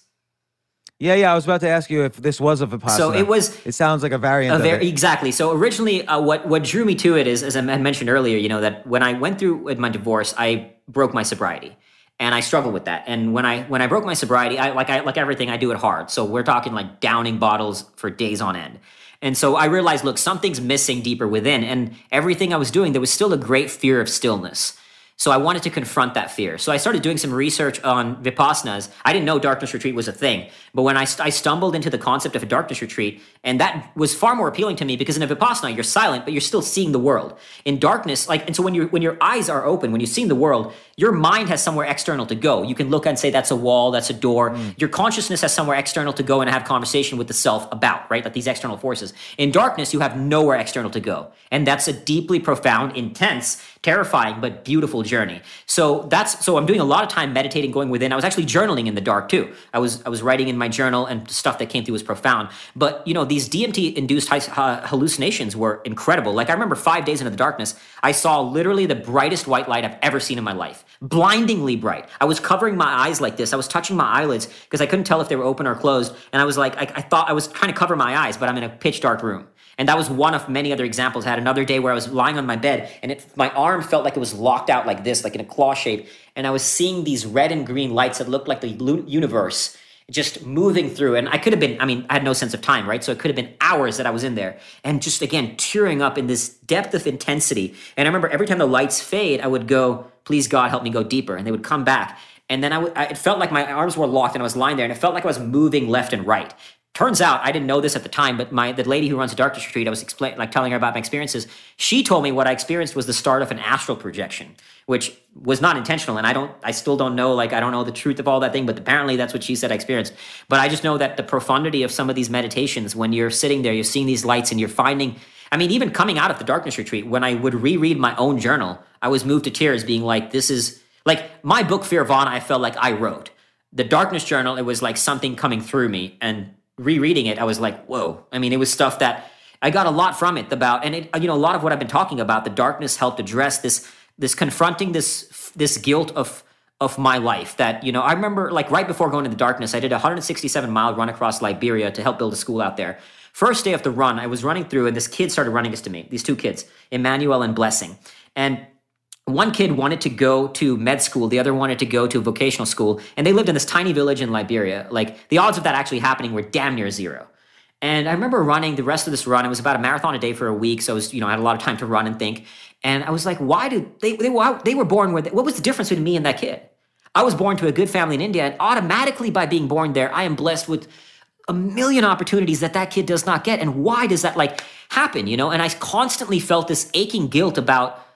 Yeah. I was about to ask you if this was a Vipassana. So it sounds like a variant of it. Exactly. So originally, what drew me to it is, as I mentioned earlier, that when I went through with my divorce, I broke my sobriety. And I struggled with that. And when I broke my sobriety, like everything, I do it hard. So we're talking like downing bottles for days on end. And so I realized, look, something's missing deeper within. And everything I was doing, there was still a great fear of stillness. So I wanted to confront that fear. So I started doing some research on Vipassanas. I didn't know Darkness Retreat was a thing. But when I stumbled into the concept of a Darkness Retreat, and that was far more appealing to me because in a Vipassana, you're silent, but you're still seeing the world. In darkness, and so when your eyes are open, when you're seeing the world, your mind has somewhere external to go. You can look and say, that's a wall, that's a door. Your consciousness has somewhere external to go and have conversation with the self about, right? Like these external forces. In darkness, you have nowhere external to go. And that's a deeply profound, intense, terrifying, but beautiful journey. So I'm doing a lot of time meditating, going within. I was actually journaling in the dark too. I was writing in my journal, and stuff that came through was profound. But these DMT-induced hallucinations were incredible. Like I remember 5 days into the darkness, I saw literally the brightest white light I've ever seen in my life. Blindingly bright. I was covering my eyes like this. I was touching my eyelids because I couldn't tell if they were open or closed. And I was like, I thought I was trying to cover my eyes, but I'm in a pitch dark room. And that was one of many other examples. I had another day where I was lying on my bed and my arm felt like it was locked out like this, like in a claw shape. And I was seeing these red and green lights that looked like the universe just moving through. And I had no sense of time, right? So it could have been hours that I was in there and just, again, tearing up in this depth of intensity. And I remember every time the lights fade, I would go, please God, help me go deeper. And they would come back. And then it felt like my arms were locked and I was lying there and it felt like I was moving left and right. Turns out, I didn't know this at the time, but the lady who runs the Darkness Retreat, I was telling her about my experiences. She told me what I experienced was the start of an astral projection, which was not intentional. And I still don't know, I don't know the truth of all that thing, but apparently that's what she said I experienced. But I just know that the profundity of some of these meditations, when you're sitting there, you're seeing these lights and you're finding, even coming out of the Darkness Retreat, when I would reread my own journal, I was moved to tears being like, this is, my book, Fearvana, I felt like I wrote. The Darkness Journal, it was like something coming through me, and rereading it, I was like, whoa. It was stuff that I got a lot from it about, and a lot of what I've been talking about, the darkness helped address this confronting this guilt of my life that, I remember right before going to the darkness, I did a 167-mile run across Liberia to help build a school out there. First day of the run, I was running through and this kid started running next to me, these 2 kids, Emmanuel and Blessing. And one kid wanted to go to med school, the other wanted to go to a vocational school, and they lived in this tiny village in Liberia. The odds of that actually happening were damn near zero. And I remember running the rest of this run. It was about a marathon a day for a week, so I was, I had a lot of time to run and think. And I was like, why did they were born with, what was the difference between me and that kid? I was born to a good family in India, and automatically by being born there, I am blessed with a million opportunities that kid does not get. And why does that happen, And I constantly felt this aching guilt about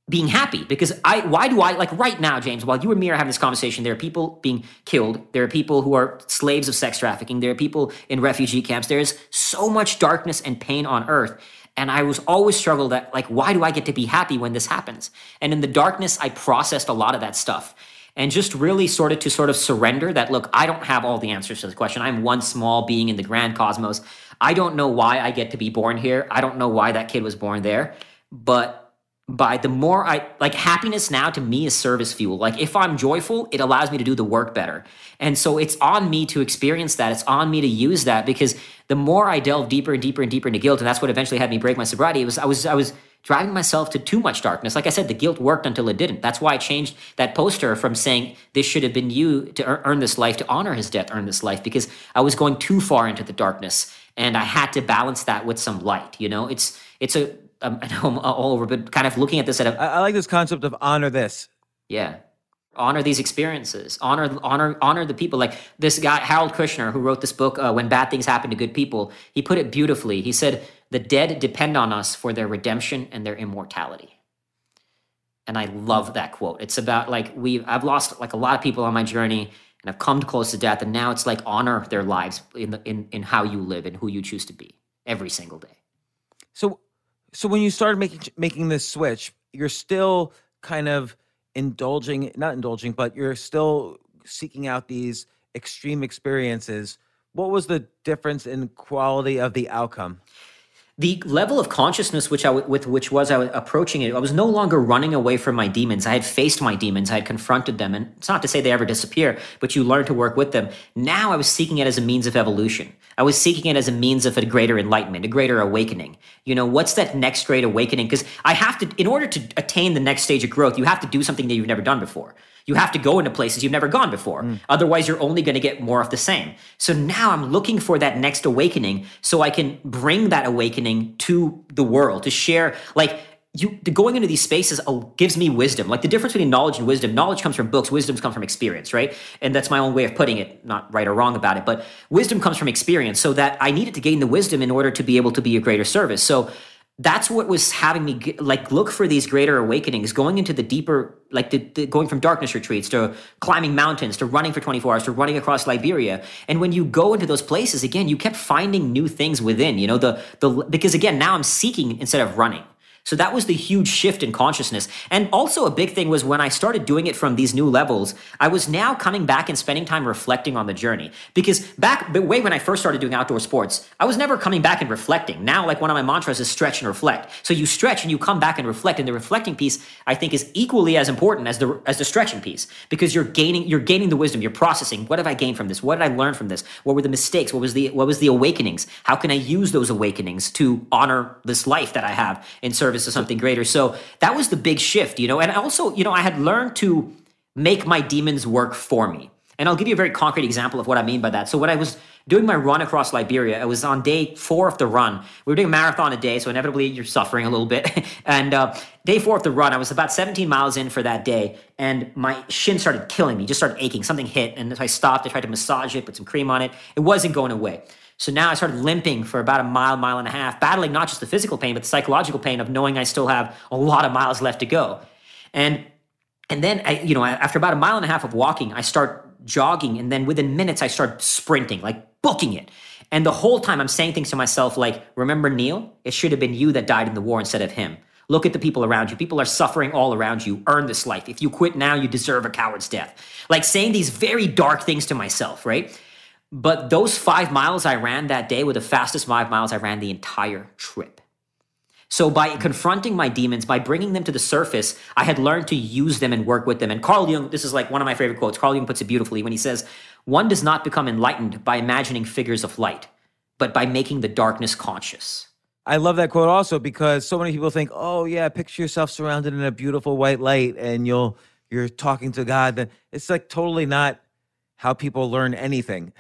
being happy because why do I right now, James, while you and me are having this conversation, there are people being killed. There are people who are slaves of sex trafficking. There are people in refugee camps. There is so much darkness and pain on earth. And I was always struggled that why do I get to be happy when this happens? And in the darkness, I processed a lot of that stuff and just really sort of surrender that, look, I don't have all the answers to this question. I'm one small being in the grand cosmos. I don't know why I get to be born here. I don't know why that kid was born there. But by the more happiness now to me is service fuel. Like if I'm joyful, it allows me to do the work better. And so it's on me to experience that. It's on me to use that, because the more I delve deeper and deeper and deeper into guilt, and that's what eventually had me break my sobriety, I was driving myself to too much darkness. Like I said, the guilt worked until it didn't. That's why I changed that poster from saying this should have been you to earn this life to honor his death, earn this life, because I was going too far into the darkness and I had to balance that with some light. You know, it's I know I'm all over, but kind of looking at this I like this concept of honor this. Yeah. Honor these experiences. Honor the people. Like this guy, Harold Kushner, who wrote this book, When Bad Things Happen to Good People, he put it beautifully. He said, the dead depend on us for their redemption and their immortality. And I love that quote. It's about I've lost like a lot of people on my journey, and I've come close to death. And now it's like honor their lives in how you live and who you choose to be every single day. So when you started making this switch, you're still kind of not indulging, but you're still seeking out these extreme experiences. What was the difference in quality of the outcome? The level of consciousness with which I was approaching it, I was no longer running away from my demons. I had faced my demons. I had confronted them. And it's not to say they ever disappear, but you learn to work with them. Now I was seeking it as a means of evolution. I was seeking it as a means of a greater enlightenment, a greater awakening. You know, what's that next great awakening? Because in order to attain the next stage of growth, you have to do something that you've never done before. You have to go into places you've never gone before. Otherwise, you're only going to get more of the same. So now I'm looking for that next awakening so I can bring that awakening to the world, to share. Going into these spaces gives me wisdom. Like the difference between knowledge and wisdom. Knowledge comes from books. Wisdom comes from experience, right? And that's my own way of putting it, not right or wrong about it. But wisdom comes from experience, so that I needed to gain the wisdom in order to be able to be a greater service. So that's what was having me look for these greater awakenings, going into the deeper, going from darkness retreats to climbing mountains to running for 24 hours to running across Liberia. And when you go into those places, again, you kept finding new things within, you know, because again, now I'm seeking instead of running. So that was the huge shift in consciousness. And also a big thing was when I started doing it from these new levels, I was now coming back and spending time reflecting on the journey. Because way when I first started doing outdoor sports, I was never coming back and reflecting. Now, like one of my mantras is stretch and reflect. So you stretch and you come back and reflect. And the reflecting piece, I think, is equally as important as the stretching piece, because you're gaining the wisdom, you're processing. What have I gained from this? What did I learn from this? What were the mistakes? What was the awakenings? How can I use those awakenings to honor this life that I have in service to something greater? So that was the big shift, you know. And also, you know, I had learned to make my demons work for me. And I'll give you a very concrete example of what I mean by that. So when I was doing my run across Liberia, I was on day 4 of the run. We were doing a marathon a day, so inevitably you're suffering a little bit. And day 4 of the run, I was about 17 miles in for that day, and my shin started killing me, just started aching. Something hit, and I stopped. I tried to massage it, put some cream on it. It wasn't going away. So now I started limping for about a mile and a half, battling not just the physical pain, but the psychological pain of knowing I still have a lot of miles left to go. And then, after about a mile and a half of walking, I start jogging. And then within minutes, I start sprinting, like booking it. And the whole time I'm saying things to myself like, remember Neil? It should have been you that died in the war instead of him. Look at the people around you. People are suffering all around you. Earn this life. If you quit now, you deserve a coward's death. Like saying these very dark things to myself, right? But those 5 miles I ran that day were the fastest 5 miles I ran the entire trip. So by confronting my demons, by bringing them to the surface, I had learned to use them and work with them. And Carl Jung, this is like one of my favorite quotes. Carl Jung puts it beautifully when he says, one does not become enlightened by imagining figures of light, but by making the darkness conscious. I love that quote also because so many people think, oh yeah, picture yourself surrounded in a beautiful white light and you're talking to God. Then it's like totally not how people learn anything.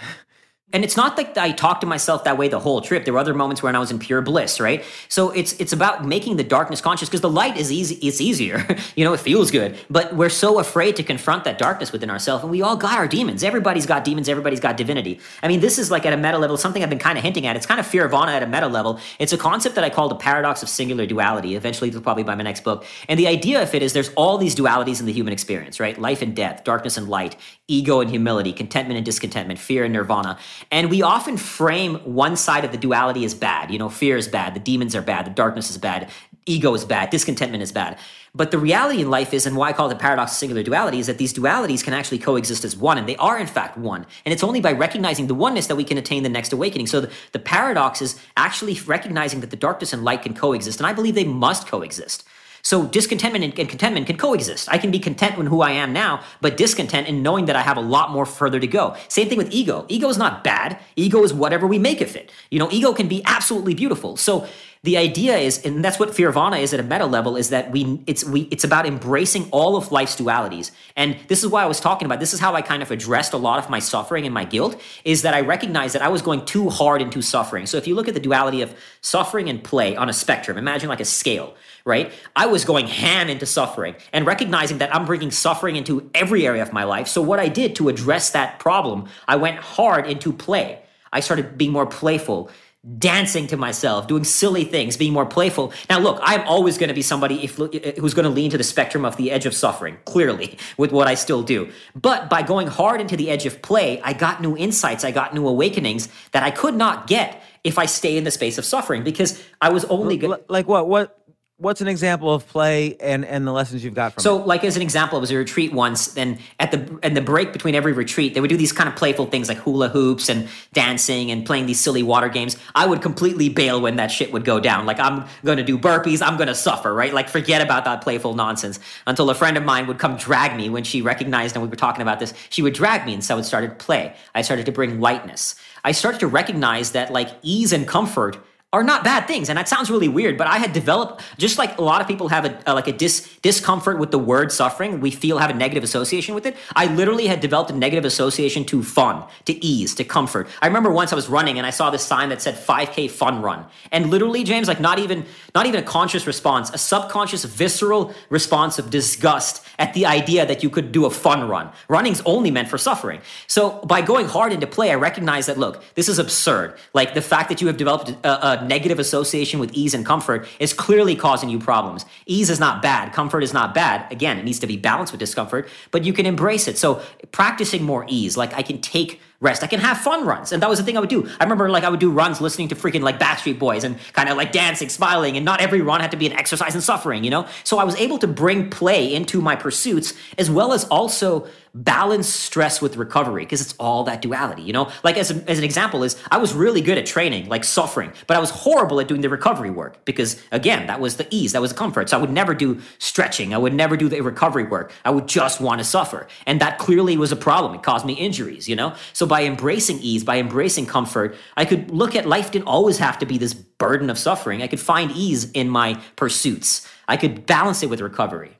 And it's not like I talked to myself that way the whole trip. There were other moments when I was in pure bliss, right? So it's about making the darkness conscious, because the light is easy. It's easier. It feels good. But we're so afraid to confront that darkness within ourselves. And we all got our demons. Everybody's got demons. Everybody's got divinity. I mean, this is like at a meta level, something I've been kind of hinting at. It's kind of Fearvana at a meta level. It's a concept that I call the paradox of singular duality. Eventually, it'll probably be my next book. And the idea of it is there's all these dualities in the human experience, right? Life and death, darkness and light, ego and humility, contentment and discontentment, fear and nirvana. And we often frame one side of the duality as bad. Fear is bad, the demons are bad, the darkness is bad, ego is bad, discontentment is bad. But the reality in life is, and why I call it the paradox of singular duality, is that these dualities can actually coexist as one, and they are in fact one. And it's only by recognizing the oneness that we can attain the next awakening. So the paradox is actually recognizing that the darkness and light can coexist, and I believe they must coexist. So discontentment and contentment can coexist. I can be content with who I am now, but discontent in knowing that I have a lot more further to go. Same thing with ego. Ego is not bad. Ego is whatever we make of it. Ego can be absolutely beautiful. So the idea is, and that's what Fearvana is at a meta level, is that it's about embracing all of life's dualities. And this is why I was talking about, this is how I kind of addressed a lot of my suffering and my guilt, is that I recognized that I was going too hard into suffering. So if you look at the duality of suffering and play on a spectrum, imagine like a scale, right? I was going ham into suffering and recognizing that I'm bringing suffering into every area of my life. So what I did to address that problem, I went hard into play. I started being more playful, dancing to myself, doing silly things, being more playful. Now, look, I'm always going to be somebody who's going to lean to the spectrum of the edge of suffering, clearly, with what I still do. But by going hard into the edge of play, I got new insights, I got new awakenings that I could not get if I stay in the space of suffering, because I was only good. Like what? What's an example of play and the lessons you've got from it? So, like as an example, it was a retreat once, and at the break between every retreat, they would do these kind of playful things like hula hoops and dancing and playing these silly water games. I would completely bail when that shit would go down. Like, I'm going to do burpees, I'm going to suffer, right? Like, forget about that playful nonsense. Until a friend of mine would come drag me when she recognized, and we were talking about this, she would drag me, and so it started to play. I started to bring lightness. I started to recognize that, like, ease and comfort are not bad things. And that sounds really weird, but I had developed, just like a lot of people have a discomfort with the word suffering, we have a negative association with it. I literally had developed a negative association to fun, to ease, to comfort. I remember once I was running and I saw this sign that said 5K fun run. And literally, James, like not even a conscious response, a subconscious, visceral response of disgust at the idea that you could do a fun run. Running's only meant for suffering. So by going hard into play, I recognized that, look, this is absurd. Like the fact that you have developed a negative association with ease and comfort is clearly causing you problems. Ease is not bad. Comfort is not bad. Again, it needs to be balanced with discomfort, but you can embrace it. So practicing more ease, like I can take rest. I can have fun runs. And that was the thing I would do. I remember I would do runs listening to freaking like Backstreet Boys and kind of like dancing, smiling, and not every run had to be an exercise in suffering, So I was able to bring play into my pursuits as well as also balance stress with recovery, because it's all that duality, Like as an example is I was really good at training, like suffering, but I was horrible at doing the recovery work because again, that was the ease, that was the comfort. So I would never do stretching. I would never do the recovery work. I would just want to suffer. And that clearly was a problem. It caused me injuries, So by embracing ease, by embracing comfort, I could look at life didn't always have to be this burden of suffering. I could find ease in my pursuits. I could balance it with recovery.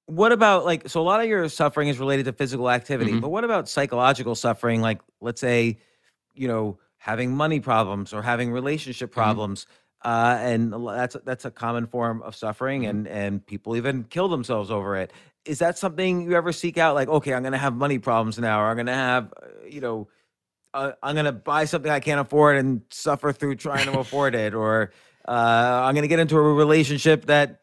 What about so a lot of your suffering is related to physical activity, but what about psychological suffering? Like, let's say, having money problems or having relationship problems. And that's a common form of suffering, and people even kill themselves over it. Is that something you ever seek out? Like, okay, I'm going to have money problems now, or I'm going to have, I'm going to buy something I can't afford and suffer through trying to afford it, or I'm going to get into a relationship that,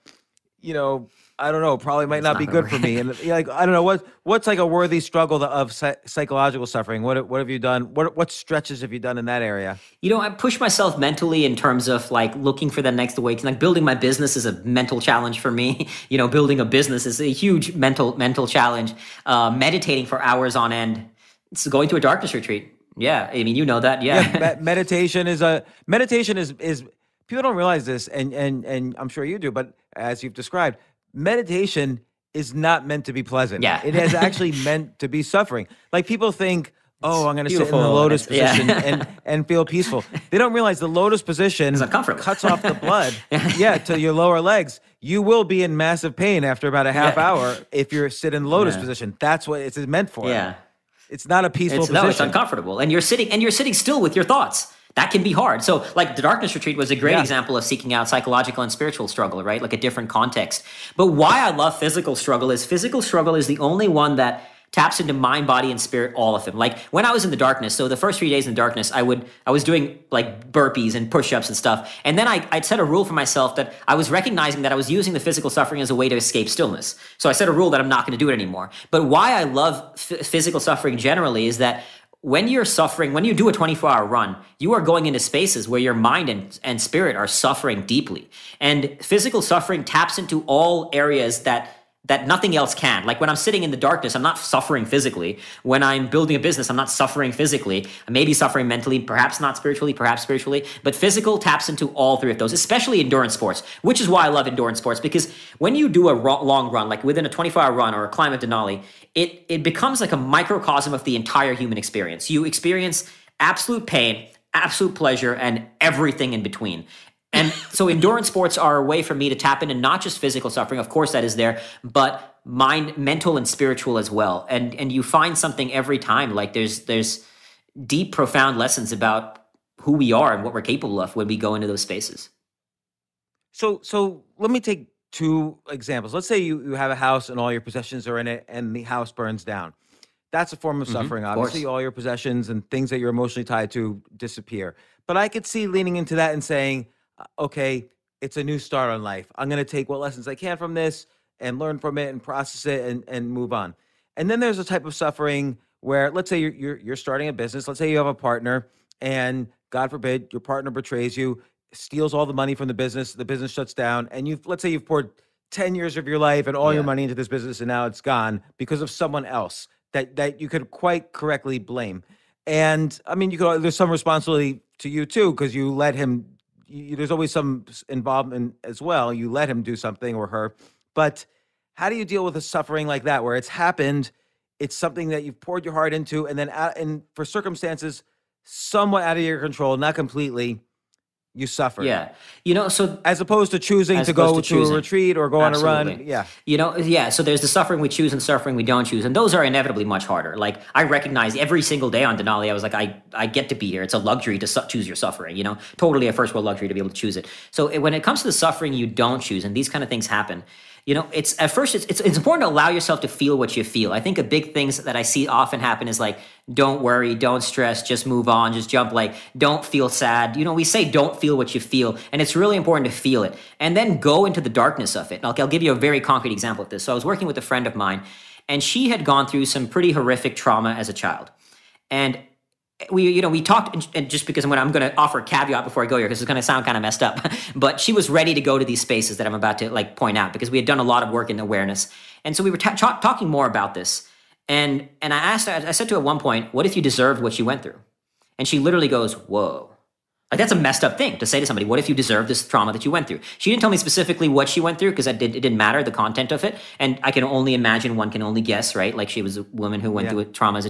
I don't know, probably might not be good for me. And I don't know, what's like a worthy struggle of psychological suffering? What have you done? What stretches have you done in that area? I push myself mentally in terms of like looking for the next awakening. Like building my business is a mental challenge for me. Building a business is a huge mental challenge. Meditating for hours on end. It's going to a darkness retreat. Yeah, I mean, that. Yeah, meditation is people don't realize this, and I'm sure you do, but as you've described, meditation is not meant to be pleasant. Yeah. It is actually meant to be suffering. Like people think, oh, I'm going to sit in the lotus position and feel peaceful. They don't realize the lotus position cuts off the blood to your lower legs. You will be in massive pain after about a half hour if you're sitting in the lotus position. That's what it's meant for. Yeah. It's not a peaceful position. No, it's uncomfortable. And you're sitting still with your thoughts. That can be hard. So like the darkness retreat was a great example of seeking out psychological and spiritual struggle, right? Like a different context. But why I love physical struggle is the only one that taps into mind, body, and spirit, all of them. Like when I was in the darkness, so the first 3 days in the darkness, I was doing like burpees and push-ups and stuff. And then I'd set a rule for myself that I was recognizing that I was using the physical suffering as a way to escape stillness. So I set a rule that I'm not going to do it anymore. But why I love physical suffering generally is that when you're suffering, when you do a 24-hour run, you are going into spaces where your mind and spirit are suffering deeply. And physical suffering taps into all areas that nothing else can. Like when I'm sitting in the darkness, I'm not suffering physically. When I'm building a business, I'm not suffering physically. I may be suffering mentally, perhaps not spiritually, perhaps spiritually, but physical taps into all three of those, especially endurance sports, which is why I love endurance sports, because when you do a long run, like within a 24-hour run or a climb of Denali, it becomes like a microcosm of the entire human experience. You experience absolute pain, absolute pleasure, and everything in between. And so endurance sports are a way for me to tap into not just physical suffering, of course that is there, but mental and spiritual as well. And you find something every time. Like there's deep, profound lessons about who we are and what we're capable of when we go into those spaces. So let me take two examples. Let's say you have a house and all your possessions are in it and the house burns down. That's a form of suffering. Obviously, all your possessions and things that you're emotionally tied to disappear. But I could see leaning into that and saying, okay, it's a new start on life. I'm going to take what lessons I can from this and learn from it and process it and move on. And then there's a type of suffering where, let's say you're starting a business. Let's say you have a partner and God forbid your partner betrays you, steals all the money from the business shuts down, and let's say you've poured 10 years of your life and all your money into this business and now it's gone because of someone else that you could quite correctly blame. And I mean, there's some responsibility to you too, because you let him, there's always some involvement as well. You let him do something or her, but how do you deal with a suffering like that where it's happened, it's something that you've poured your heart into, and then and for circumstances somewhat out of your control, not completely, you suffer. Yeah. So as opposed to choosing to go to a retreat or go on a run. Yeah. So there's the suffering we choose and suffering we don't choose. And those are inevitably much harder. Like I recognize every single day on Denali, I was like, I get to be here. It's a luxury to choose your suffering, totally a first world luxury to be able to choose it. So when it comes to the suffering you don't choose, and these kind of things happen, it's at first it's important to allow yourself to feel what you feel. I think a big things that I see often happen is like, don't worry, don't stress, just move on, just jump, like, don't feel sad. We say don't feel what you feel, and it's really important to feel it and then go into the darkness of it. I'll give you a very concrete example of this. So I was working with a friend of mine, and she had gone through some pretty horrific trauma as a child. And we talked, and just because I'm going to offer a caveat before I go here, because it's going to sound kind of messed up, but she was ready to go to these spaces that I'm about to point out, because we had done a lot of work in awareness. And so we were talking more about this. And I asked her, I said to her at one point, what if you deserved what you went through? And she literally goes, whoa. Like, that's a messed up thing to say to somebody. What if you deserve this trauma that you went through? She didn't tell me specifically what she went through, because it didn't matter, the content of it. And I can only imagine, one can only guess, right? Like, she was a woman who went through a trauma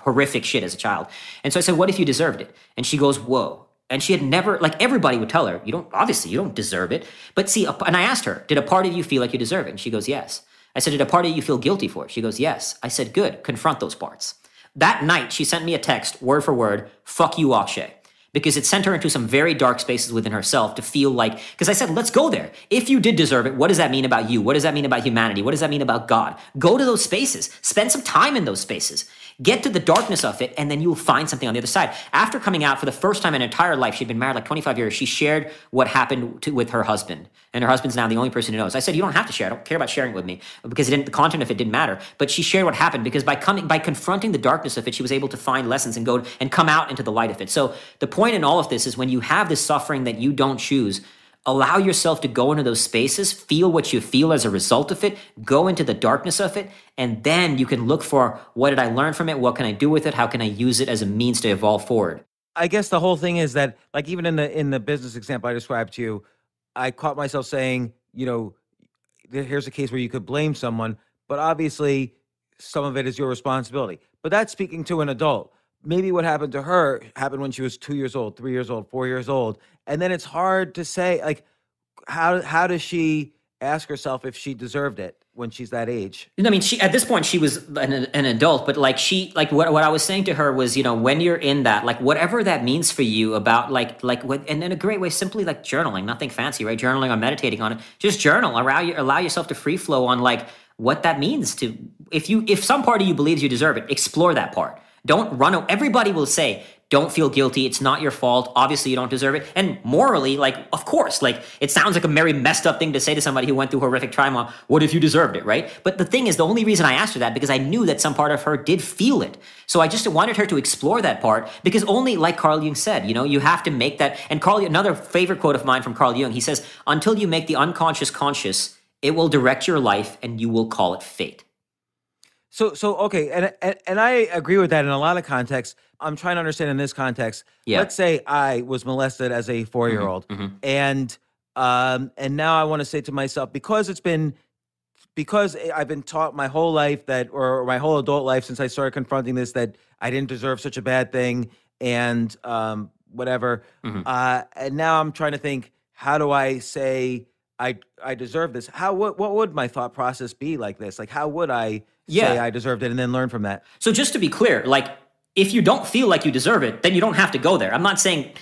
horrific shit as a child. And so I said, what if you deserved it? And she goes, whoa. And she had never, like, everybody would tell her, you don't deserve it. But see, and I asked her, did a part of you feel like you deserve it? And she goes, yes. I said, did a part of you feel guilty for it? She goes, yes. I said, good, confront those parts. That night, she sent me a text, word for word, fuck you, Akshay. Because it sent her into some very dark spaces within herself to feel like, because I said, let's go there. If you did deserve it, what does that mean about you? What does that mean about humanity? What does that mean about God? Go to those spaces. Spend some time in those spaces. Get to the darkness of it, and then you'll find something on the other side. After coming out for the first time in her entire life, she'd been married like 25 years, she shared what happened with her husband. And her husband's now the only person who knows. I said, you don't have to share. I don't care about sharing it with me, because the content of it didn't matter. But she shared what happened, because by confronting the darkness of it, she was able to find lessons and go and come out into the light of it. So the point in all of this is, when you have this suffering that you don't choose, allow yourself to go into those spaces, feel what you feel as a result of it, go into the darkness of it, and then you can look for, what did I learn from it? What can I do with it? How can I use it as a means to evolve forward? I guess the whole thing is that, like, even in the business example I described to you, I caught myself saying, here's a case where you could blame someone, but obviously some of it is your responsibility. But that's speaking to an adult. Maybe what happened to her happened when she was 2 years old, 3 years old, 4 years old. And then it's hard to say, like, how does she ask herself if she deserved it when she's that age? I mean, at this point, she was an adult, but what I was saying to her was, when you're in that, like, whatever that means for you about and in a great way, simply like journaling, nothing fancy, right? Journaling or meditating on it, just journal, allow yourself to free flow on like what that means to, if some part of you believes you deserve it, explore that part. Don't run. Everybody will say, don't feel guilty. It's not your fault. Obviously, you don't deserve it. And morally, like, of course, like, it sounds like a very messed up thing to say to somebody who went through horrific trauma. What if you deserved it, right? But the thing is, the only reason I asked her that, because I knew that some part of her did feel it. So I just wanted her to explore that part, because only, like Carl Jung said, you know, you have to make that. And another favorite quote of mine from Carl Jung, he says, until you make the unconscious conscious, it will direct your life and you will call it fate. So okay, and I agree with that in a lot of contexts. I'm trying to understand in this context. Yeah. Let's say I was molested as a 4-year-old, and now I want to say to myself, because I've been taught my whole life that, or my whole adult life since I started confronting this, that I didn't deserve such a bad thing, and whatever. And now I'm trying to think, how do I say I deserve this? What would my thought process be like this? Like, how would I say I deserved it and then learn from that? So just to be clear, like, if you don't feel like you deserve it, then you don't have to go there. I'm not saying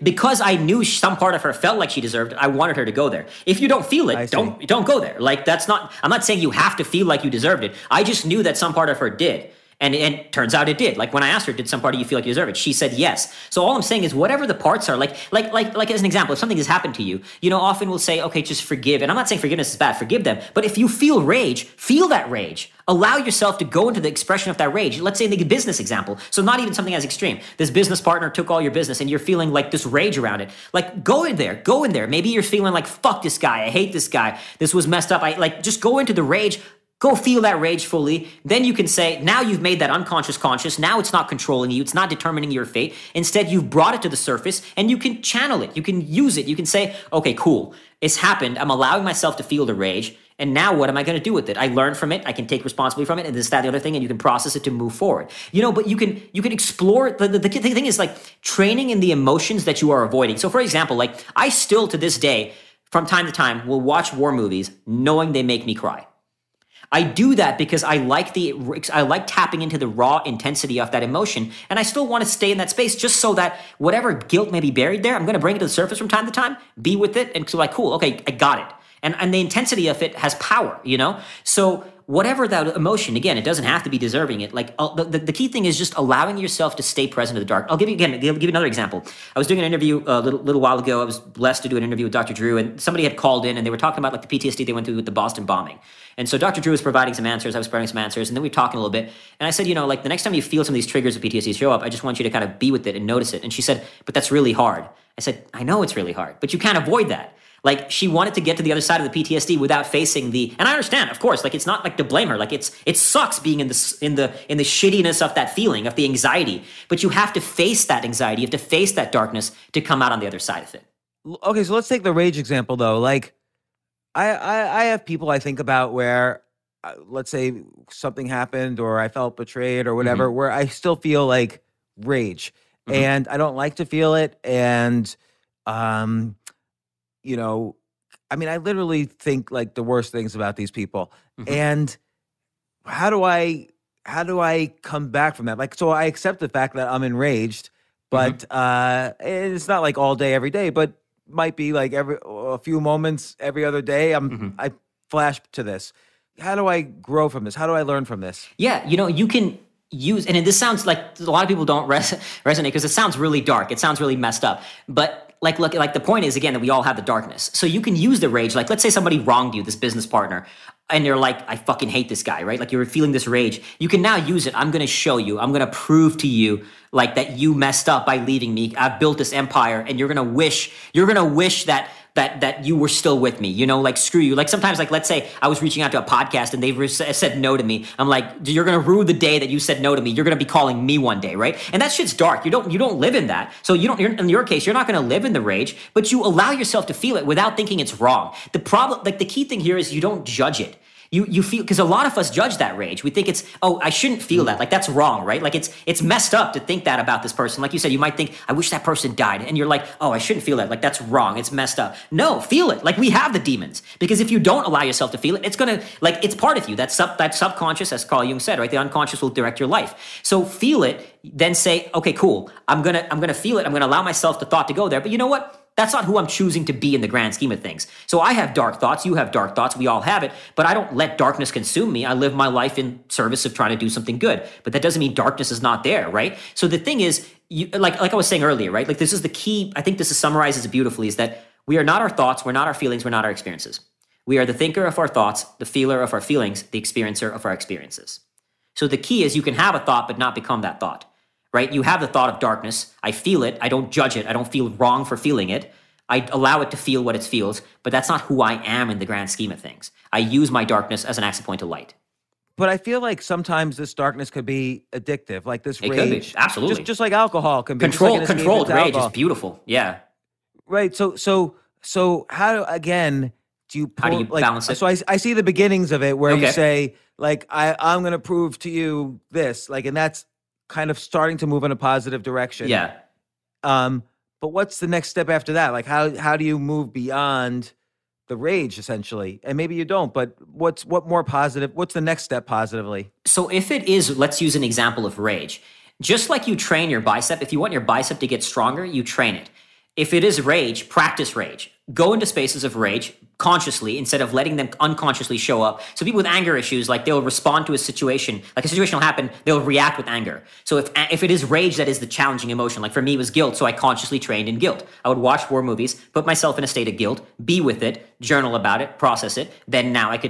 because I knew some part of her felt like she deserved it, I wanted her to go there. If you don't feel it, don't go there. Like, that's not, I'm not saying you have to feel like you deserved it. I just knew that some part of her did. And it turns out it did. Like, when I asked her, did some part of you feel like you deserve it? She said yes. So all I'm saying is, whatever the parts are, like as an example, if something has happened to you, you know, often we'll say, okay, just forgive. And I'm not saying forgiveness is bad, forgive them. But if you feel rage, feel that rage. Allow yourself to go into the expression of that rage. Let's say in the business example. So not even something as extreme. This business partner took all your business and you're feeling like this rage around it. Like, go in there. Maybe you're feeling like, fuck this guy. I hate this guy. This was messed up. Just go into the rage. Go feel that rage fully. Then you can say, now you've made that unconscious conscious. Now it's not controlling you. It's not determining your fate. Instead, you've brought it to the surface and you can channel it. You can use it. You can say, okay, cool. It's happened. I'm allowing myself to feel the rage. And now what am I going to do with it? I learn from it. I can take responsibility from it. And this, that, the other thing. And you can process it to move forward. You know, but you can explore. The thing is, like, training in the emotions that you are avoiding. So for example, like, I still to this day, from time to time, will watch war movies knowing they make me cry. I do that because I like tapping into the raw intensity of that emotion, and I still want to stay in that space just so that whatever guilt may be buried there, I'm going to bring it to the surface from time to time, be with it, and so like, cool, okay, I got it. And the intensity of it has power, you know? So whatever that emotion, again, it doesn't have to be deserving it. Like, the key thing is just allowing yourself to stay present in the dark. I'll give you another example. I was doing an interview a little while ago. I was blessed to do an interview with Dr. Drew, and somebody had called in and they were talking about, like, the PTSD they went through with the Boston bombing. And so Dr. Drew was providing some answers. I was providing some answers. And then we were talking a little bit. And I said, you know, like, the next time you feel some of these triggers of PTSD show up, I just want you to kind of be with it and notice it. And she said, but that's really hard. I said, I know it's really hard, but you can't avoid that. Like, she wanted to get to the other side of the PTSD without facing and I understand, of course, like, it's not like to blame her. Like, it sucks being in the shittiness of that feeling, of the anxiety, but you have to face that anxiety. You have to face that darkness to come out on the other side of it. Okay, so let's take the rage example though. Like, I have people I think about where, let's say something happened or I felt betrayed or whatever, where I still feel like rage, and I don't like to feel it, and you know, I mean, I literally think like the worst things about these people. And how do I come back from that? Like, so I accept the fact that I'm enraged, but it's not like all day, every day, but might be like a few moments every other day. I flash to this. How do I grow from this? How do I learn from this? Yeah, you know, you can use, and this sounds like a lot of people don't resonate because it sounds really dark. It sounds really messed up. But like, look, like, the point is, again, that we all have the darkness. So you can use the rage. Like, let's say somebody wronged you, this business partner, and you're like, I fucking hate this guy, right? Like, you're feeling this rage. You can now use it. I'm going to show you. I'm going to prove to you, like, that you messed up by leaving me. I've built this empire, and you're going to wish that you were still with me, you know, like, screw you. Like, sometimes, like, let's say I was reaching out to a podcast and they said no to me. I'm like, you're going to rue the day that you said no to me. You're going to be calling me one day, right? And that shit's dark. You don't live in that. So in your case, you're not going to live in the rage, but you allow yourself to feel it without thinking it's wrong. The problem, like, the key thing here is you don't judge it. You feel, because a lot of us judge that rage. We think it's, oh, I shouldn't feel that. Like, that's wrong, right? Like, it's messed up to think that about this person. Like you said, you might think, I wish that person died. And you're like, oh, I shouldn't feel that. Like, that's wrong. It's messed up. No, feel it. Like, we have the demons. Because if you don't allow yourself to feel it, it's going to, like, it's part of you. That subconscious, as Carl Jung said, right? The unconscious will direct your life. So feel it, then say, okay, cool. I'm going to feel it. I'm going to allow myself the thought to go there. But you know what? That's not who I'm choosing to be in the grand scheme of things. So I have dark thoughts. You have dark thoughts. We all have it. But I don't let darkness consume me. I live my life in service of trying to do something good. But that doesn't mean darkness is not there, right? So the thing is, like I was saying earlier, right? Like this is the key. I think this summarizes it beautifully, is that we are not our thoughts. We're not our feelings. We're not our experiences. We are the thinker of our thoughts, the feeler of our feelings, the experiencer of our experiences. So the key is you can have a thought but not become that thought. Right? You have the thought of darkness. I feel it. I don't judge it. I don't feel wrong for feeling it. I allow it to feel what it feels, but that's not who I am in the grand scheme of things. I use my darkness as an access point to light. But I feel like sometimes this darkness could be addictive, like this rage. Could be. Absolutely. Just like alcohol can be. Controlled rage is beautiful. Yeah. Right. So how again do you how do you balance it? So I see the beginnings of it where you say like I'm going to prove to you this, like, and that's kind of starting to move in a positive direction. Yeah. But what's the next step after that? Like how do you move beyond the rage essentially? And maybe you don't, but what's the next step positively? So if it is, let's use an example of rage. Just like you train your bicep, if you want your bicep to get stronger, you train it. If it is rage, practice rage. Go into spaces of rage consciously instead of letting them unconsciously show up. So people with anger issues, like they'll respond to a situation, like a situation will happen, they'll react with anger. So if it is rage that is the challenging emotion, like for me it was guilt, so I consciously trained in guilt. I would watch war movies, put myself in a state of guilt, be with it, journal about it, process it, then now it's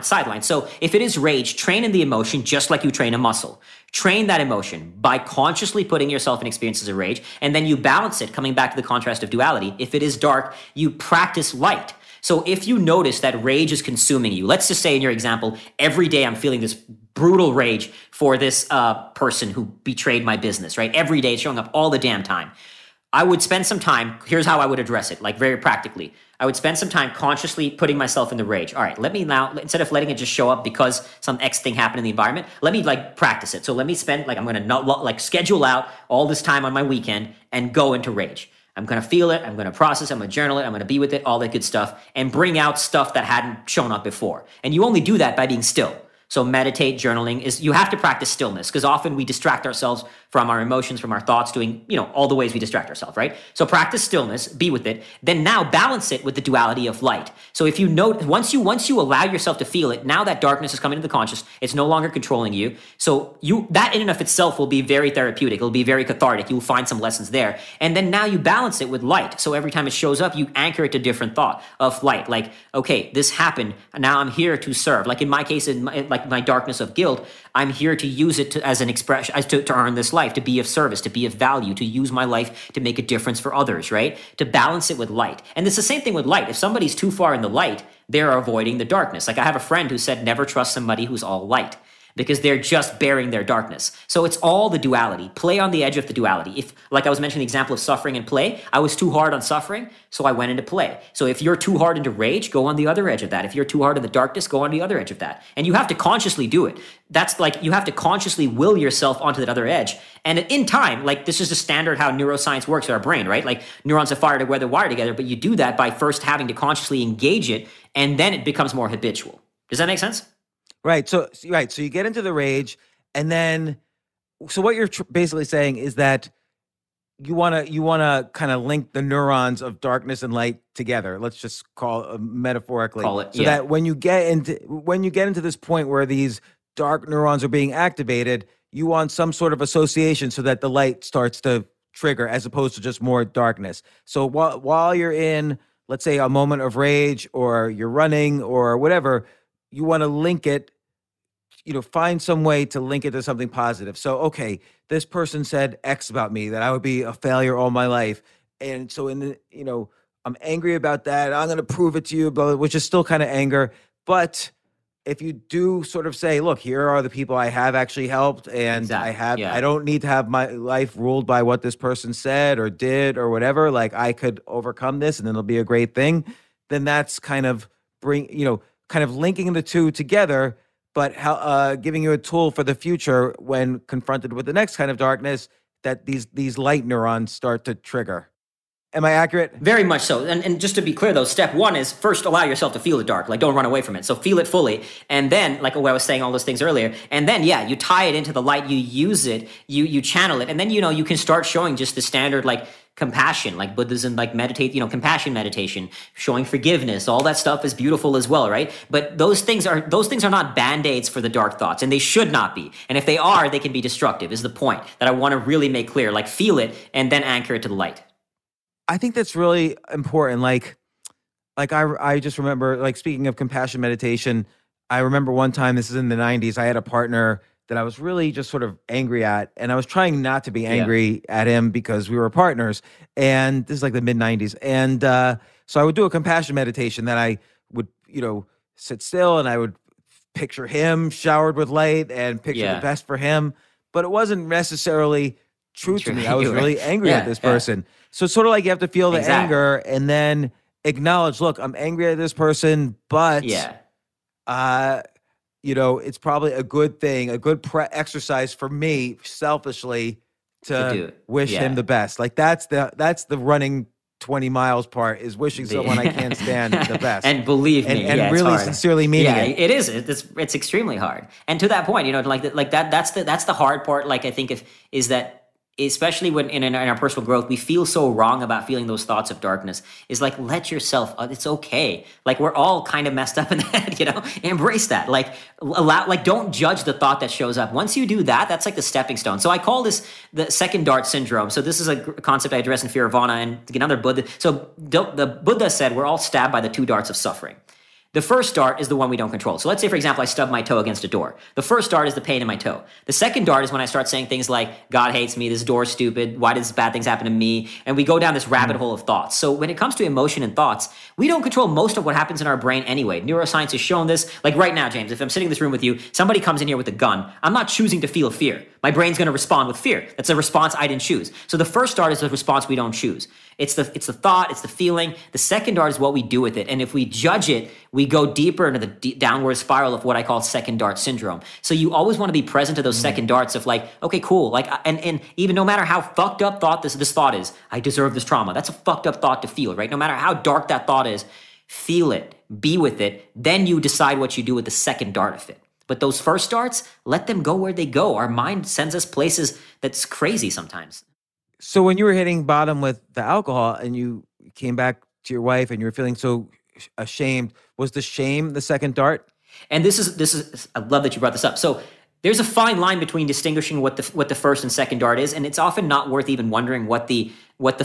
sidelined. So if it is rage, train in the emotion just like you train a muscle. Train that emotion by consciously putting yourself in experiences of rage, and then you balance it, coming back to the contrast of duality. If it is dark, you practice light. So if you notice that rage is consuming you, let's just say in your example, every day I'm feeling this brutal rage for this person who betrayed my business, right? Every day it's showing up all the damn time. I would spend some time, here's how I would address it, like very practically. I would spend some time consciously putting myself in the rage. All right, let me now, instead of letting it just show up because some X thing happened in the environment, let me like practice it. So let me spend, like I'm going to like schedule out all this time on my weekend and go into rage. I'm going to feel it. I'm going to process it. I'm going to journal it. I'm going to be with it, all that good stuff, and bring out stuff that hadn't shown up before. And you only do that by being still. So meditate, journaling is, you have to practice stillness because often we distract ourselves from our emotions, from our thoughts, doing, all the ways we distract ourselves, right? So practice stillness, be with it, then now balance it with the duality of light. So if you note, once you allow yourself to feel it, now that darkness is coming into the conscious, it's no longer controlling you. So that in and of itself will be very therapeutic. It'll be very cathartic. You'll find some lessons there. And then now you balance it with light. So every time it shows up, you anchor it to different thought of light. Like, okay, this happened. Now I'm here to serve. Like in my case, like my darkness of guilt, I'm here to use it as an expression, to earn this life, to be of service, to be of value, to use my life to make a difference for others, right? To balance it with light. And it's the same thing with light. If somebody's too far in the light, they're avoiding the darkness. Like I have a friend who said, never trust somebody who's all light, because they're just bearing their darkness. So it's all the duality. Play on the edge of the duality. If, like I was mentioning the example of suffering and play, I was too hard on suffering, so I went into play. So if you're too hard into rage, go on the other edge of that. If you're too hard in the darkness, go on the other edge of that. And you have to consciously do it. That's like, you have to consciously will yourself onto that other edge. And in time, like this is the standard how neuroscience works with our brain, right? Like neurons are fired where they're wired together, but you do that by first having to consciously engage it, and then it becomes more habitual. Does that make sense? Right. So you get into the rage, and then, so what you're basically saying is that you want to kind of link the neurons of darkness and light together. Let's just metaphorically call it, so that when you get into this point where these dark neurons are being activated, you want some sort of association so that the light starts to trigger as opposed to just more darkness. So while you're in, let's say, a moment of rage, or you're running or whatever, you want to link it, find some way to link it to something positive. So, okay, this person said X about me, that I would be a failure all my life. And so I'm angry about that. I'm going to prove it to you, which is still kind of anger. But if you do sort of say, look, here are the people I have actually helped, and exactly. I don't need to have my life ruled by what this person said or did or whatever. Like I could overcome this and then it'll be a great thing. Then that's kind of kind of linking the two together, but giving you a tool for the future when confronted with the next kind of darkness, that these light neurons start to trigger. Am I accurate? Very much so. And just to be clear, though, step one is first allow yourself to feel the dark. Like, don't run away from it. So feel it fully. And then, like what I was saying, all those things earlier. And then, yeah, you tie it into the light. You use it. You channel it. And then, you can start showing just the standard, like, compassion, like Buddhism, like meditate, compassion meditation, showing forgiveness. All that stuff is beautiful as well, right? But those things are not band-aids for the dark thoughts, and they should not be. And if they are, they can be destructive, is the point that I want to really make clear. Like, feel it and then anchor it to the light. I think that's really important. Like I just remember, like, speaking of compassion meditation, I remember one time, this is in the 90s, I had a partner that I was really just sort of angry at, and I was trying not to be angry at him because we were partners, and this is like the mid-90s. And so I would do a compassion meditation that I would, sit still, and I would picture him showered with light and picture the best for him, but it wasn't necessarily true to me. I was really angry at this person. So it's sort of like you have to feel the anger and then acknowledge, look, I'm angry at this person, but it's probably a good thing, a good exercise for me, selfishly, to wish him the best. Like, that's the running 20 miles part, is wishing someone I can't stand the best. And believe me, and really sincerely meaning it. It is. It's extremely hard. And to that point, that's the hard part. Like, I think is that, especially when in our personal growth, we feel so wrong about feeling those thoughts of darkness, is like, let yourself, it's okay. Like, we're all kind of messed up in the head, embrace that. Like, don't judge the thought that shows up. Once you do that, that's like the stepping stone. So I call this the second dart syndrome. So this is a concept I address in Fearvana and another Buddha. So the Buddha said, we're all stabbed by the two darts of suffering. The first dart is the one we don't control. So let's say, for example, I stub my toe against a door. The first dart is the pain in my toe. The second dart is when I start saying things like, God hates me, this door's stupid, why does bad things happen to me? And we go down this rabbit hole of thoughts. So when it comes to emotion and thoughts, we don't control most of what happens in our brain anyway. Neuroscience has shown this. Like right now, James, if I'm sitting in this room with you, somebody comes in here with a gun, I'm not choosing to feel fear. My brain's going to respond with fear. That's a response I didn't choose. So the first dart is the response we don't choose. It's the thought, it's the feeling. The second dart is what we do with it. And if we judge it, we go deeper into the downward spiral of what I call second dart syndrome. So you always want to be present to those second darts of like, okay, cool. Like, and even no matter how fucked up thought this thought is, I deserve this trauma. That's a fucked up thought to feel, right? No matter how dark that thought is, feel it, be with it. Then you decide what you do with the second dart of it. But those first darts, let them go where they go. Our mind sends us places that's crazy sometimes. So when you were hitting bottom with the alcohol and you came back to your wife and you were feeling so ashamed, was the shame the second dart? And this is I love that you brought this up. So there's a fine line between distinguishing what the first and second dart is, and it's often not worth even wondering what the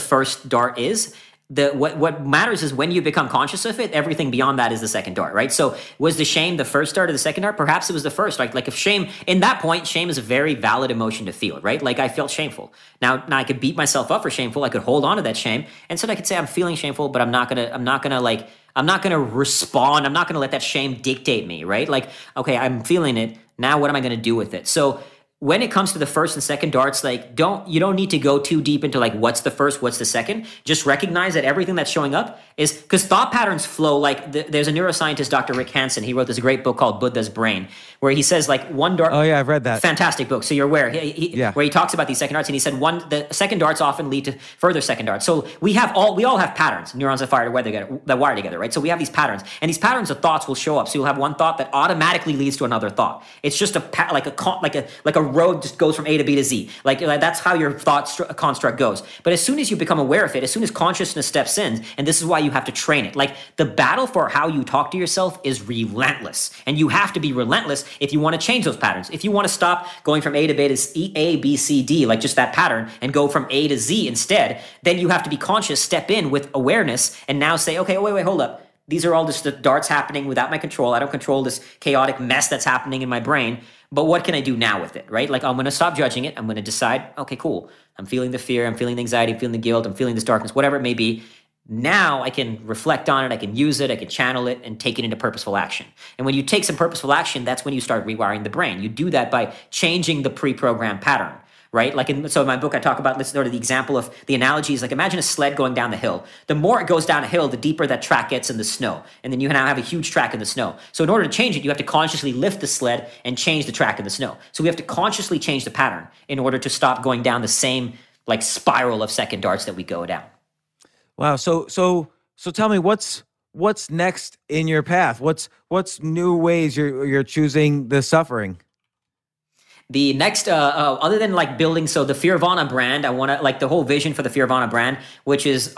first dart is. What matters is when you become conscious of it, everything beyond that is the second dart, right? So was the shame the first dart or the second dart? Perhaps it was the first. Like if shame, in that point, shame is a very valid emotion to feel, right? Like I felt shameful. Now I could beat myself up for shameful. I could hold on to that shame. And so I could say I'm feeling shameful, but I'm not gonna respond. I'm not gonna let that shame dictate me, right? Like, okay, I'm feeling it. Now what am I gonna do with it? So when it comes to the first and second darts, like you don't need to go too deep into like what's the first, what's the second. Just recognize that everything that's showing up is because thought patterns flow. Like there's a neuroscientist, Dr. Rick Hansen. He wrote this great book called Buddha's Brain, where he says like one dart. Oh yeah, I've read that. Fantastic book. So you're aware. Where he talks about these second darts, and he said the second darts often lead to further second darts. So we all have patterns. Neurons that wire together, right? So we have these patterns, and these patterns of thoughts will show up. So you'll have one thought that automatically leads to another thought. It's just like a road just goes from A to B to Z. Like that's how your thought construct goes. But as soon as you become aware of it, as soon as consciousness steps in, and this is why you have to train it. Like the battle for how you talk to yourself is relentless, and you have to be relentless if you want to change those patterns. If you want to stop going from A to B to A, B, C, D, like just that pattern, and go from A to Z instead, then you have to be conscious, step in with awareness, and now say, okay, wait, hold up. These are all just the darts happening without my control. I don't control this chaotic mess that's happening in my brain. But what can I do now with it, right? Like I'm going to stop judging it. I'm going to decide, okay, cool. I'm feeling the fear. I'm feeling the anxiety. I'm feeling the guilt. I'm feeling this darkness, whatever it may be. Now I can reflect on it. I can use it. I can channel it and take it into purposeful action. And when you take some purposeful action, that's when you start rewiring the brain. You do that by changing the pre-programmed pattern. Right? So in my book, I talk about, let's go to the example of the analogies. Like imagine a sled going down the hill. The more it goes down a hill, the deeper that track gets in the snow. And then you now have a huge track in the snow. So in order to change it, you have to consciously lift the sled and change the track in the snow. So we have to consciously change the pattern in order to stop going down the same like spiral of second darts that we go down. Wow. So tell me what's next in your path? What's new ways you're choosing the suffering? The next, other than like building, so the Fearvana brand, I want to like the whole vision for the Fearvana brand, which is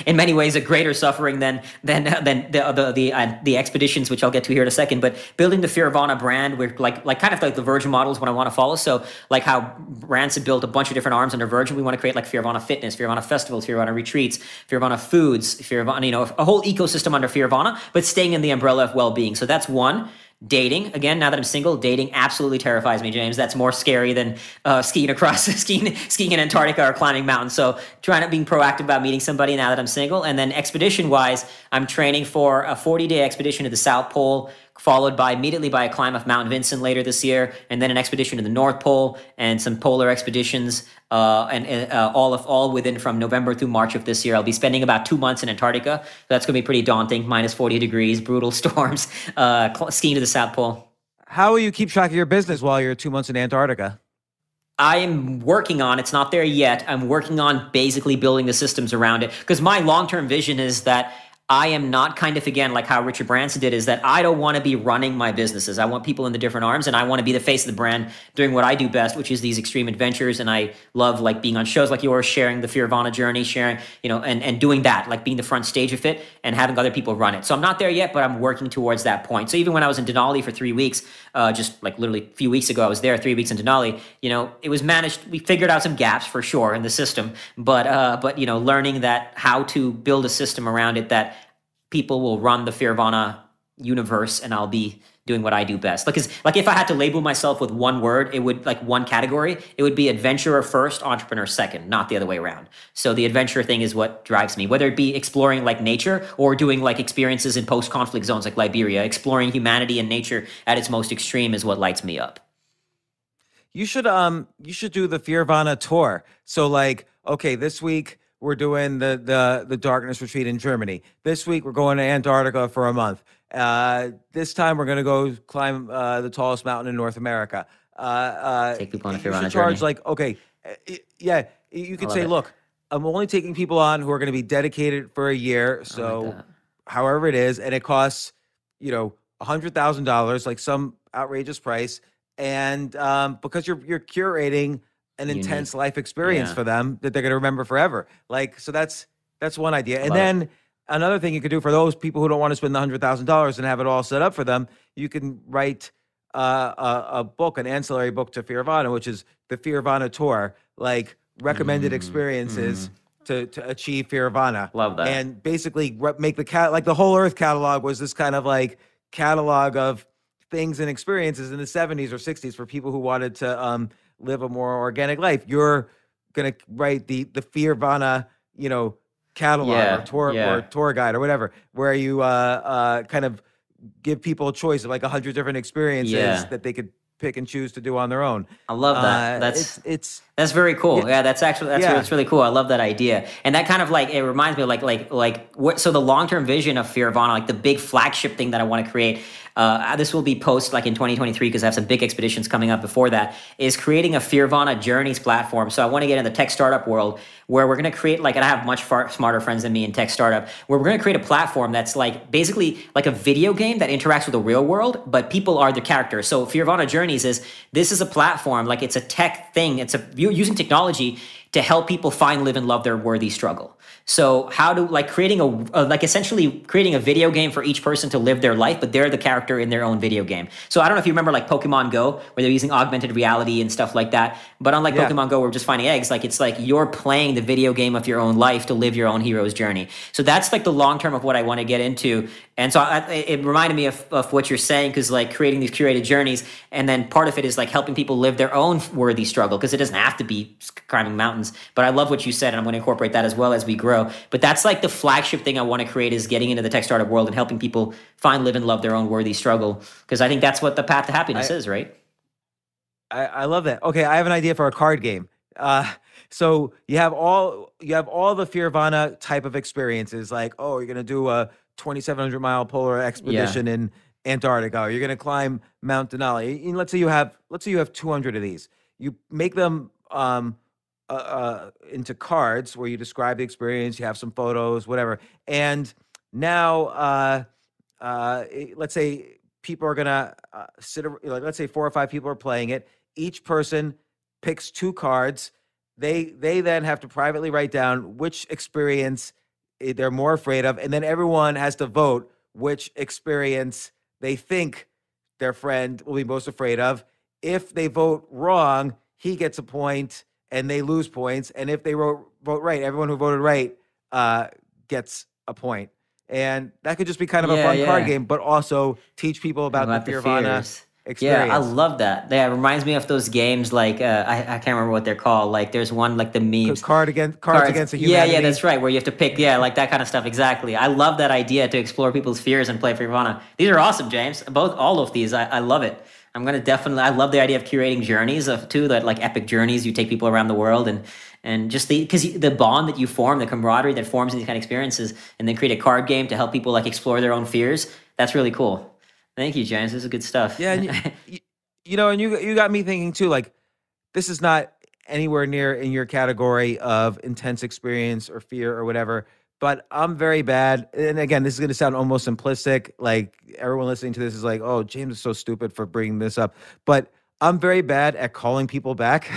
in many ways a greater suffering than the expeditions, which I'll get to here in a second. But building the Fearvana brand, we're like kind of like the Virgin model is what I want to follow. So like how brands have built a bunch of different arms under Virgin, we want to create like Fearvana Fitness, Fearvana Festivals, Fearvana Retreats, Fearvana Foods, Fearvana, a whole ecosystem under Fearvana, but staying in the umbrella of well-being. So that's one. Dating, again, now that I'm single, dating absolutely terrifies me, James. That's more scary than skiing in Antarctica or climbing mountains. So being proactive about meeting somebody now that I'm single. And then expedition-wise, I'm training for a 40-day expedition to the South Pole, followed immediately by a climb of Mount Vincent later this year, and then an expedition to the North Pole and some polar expeditions, all within from November through March of this year. I'll be spending about 2 months in Antarctica. So that's going to be pretty daunting, minus 40 degrees, brutal storms, skiing to the South Pole. How will you keep track of your business while you're 2 months in Antarctica? I am working on, it's not there yet, I'm working on basically building the systems around it. Because my long-term vision is that I am not kind of, again, like how Richard Branson did, is that I don't want to be running my businesses. I want people in the different arms, and I want to be the face of the brand doing what I do best, which is these extreme adventures. And I love like being on shows like yours, sharing the Fearvana journey, sharing, and doing that, like being the front stage of it and having other people run it. So I'm not there yet, but I'm working towards that point. So even when I was in Denali for 3 weeks, just like literally a few weeks ago, I was there 3 weeks in Denali, it was managed. We figured out some gaps for sure in the system, but learning that how to build a system around it that people will run the Fearvana universe, and I'll be doing what I do best. Like if I had to label myself with one word, it would like one category, it would be adventurer first, entrepreneur second, not the other way around. So the adventure thing is what drives me, whether it be exploring like nature or doing like experiences in post-conflict zones like Liberia. Exploring humanity and nature at its most extreme is what lights me up. You should do the Fearvana tour. So like, okay, this week we're doing the Darkness Retreat in Germany. This week, we're going to Antarctica for a month. This time, we're going to go climb the tallest mountain in North America. Take people on a Fearvana journey. Charge like, okay, you could say, look, I'm only taking people on who are going to be dedicated for a year. So however it is, and it costs, $100,000, like some outrageous price. And because you're curating an intense life experience for them that they're going to remember forever. Like, so that's one idea. And then another thing you could do for those people who don't want to spend the $100,000 and have it all set up for them, you can write a book, an ancillary book to Fearvana, which is the Fearvana tour, like recommended experiences to achieve Fearvana. Love that. And basically make the Whole Earth catalog was this kind of like catalog of things and experiences in the 70s or 60s for people who wanted to live a more organic life. You're gonna write the Fearvana, catalog or tour guide or whatever, where you kind of give people a choice of like 100 different experiences that they could pick and choose to do on their own. I love that. That's very cool. That's really cool. I love that idea. And that kind of like, it reminds me of so the long-term vision of Fearvana, like the big flagship thing that I want to create, this will be post like in 2023 because I have some big expeditions coming up before that, is creating a Fearvana Journeys platform. So I want to get in the tech startup world where we're going to create and I have much smarter friends than me in tech startup, where we're going to create a platform that's like basically like a video game that interacts with the real world, but people are the characters. So Fearvana Journeys this is a platform, like it's a tech thing. It's using technology to help people find, live, and love their worthy struggle. So how to essentially creating a video game for each person to live their life, but they're the character in their own video game. So I don't know if you remember like Pokemon Go, where they're using augmented reality and stuff like that. But unlike Pokemon Go, where we're just finding eggs, like it's like you're playing the video game of your own life to live your own hero's journey. So that's like the long term of what I want to get into. And so it reminded me of what you're saying, because like creating these curated journeys, and then part of it is like helping people live their own worthy struggle, because it doesn't have to be climbing mountains. But I love what you said, and I'm going to incorporate that as well as we grow. But that's like the flagship thing I want to create, is getting into the tech startup world and helping people find, live, and love their own worthy struggle, because I think that's what the path to happiness is, right? I love that. Okay, I have an idea for a card game. So you have all the Fearvana type of experiences, like, oh, you're going to do a 2,700 mile polar expedition in Antarctica, or you're going to climb Mount Denali. And let's say you have 200 of these. You make them into cards where you describe the experience, you have some photos, whatever. And now, let's say people are gonna let's say 4 or 5 people are playing it. Each person picks 2 cards. They then have to privately write down which experience they're more afraid of, and then everyone has to vote which experience they think their friend will be most afraid of. If they vote wrong, he gets a point and they lose points. And if they vote right, everyone who voted right gets a point. And that could just be kind of a fun card game, but also teach people about the Fearvana experience. Yeah, I love that. Yeah, it reminds me of those games like I can't remember what they're called. Like there's one like the memes. Cards against the humanity. Yeah, that's right. Where you have to pick, like that kind of stuff. Exactly. I love that idea to explore people's fears and play Fearvana. These are awesome, James. All of these. I love it. I'm gonna I love the idea of curating journeys that like epic journeys. You take people around the world and just because the bond that you form, the camaraderie that forms in these kind of experiences, and then create a card game to help people like explore their own fears. That's really cool. Thank you, James. This is good stuff. Yeah, and you got me thinking too. Like, this is not anywhere near in your category of intense experience or fear or whatever. But I'm very bad. And again, this is going to sound almost simplistic. Like everyone listening to this is like, "Oh, James is so stupid for bringing this up." But I'm very bad at calling people back,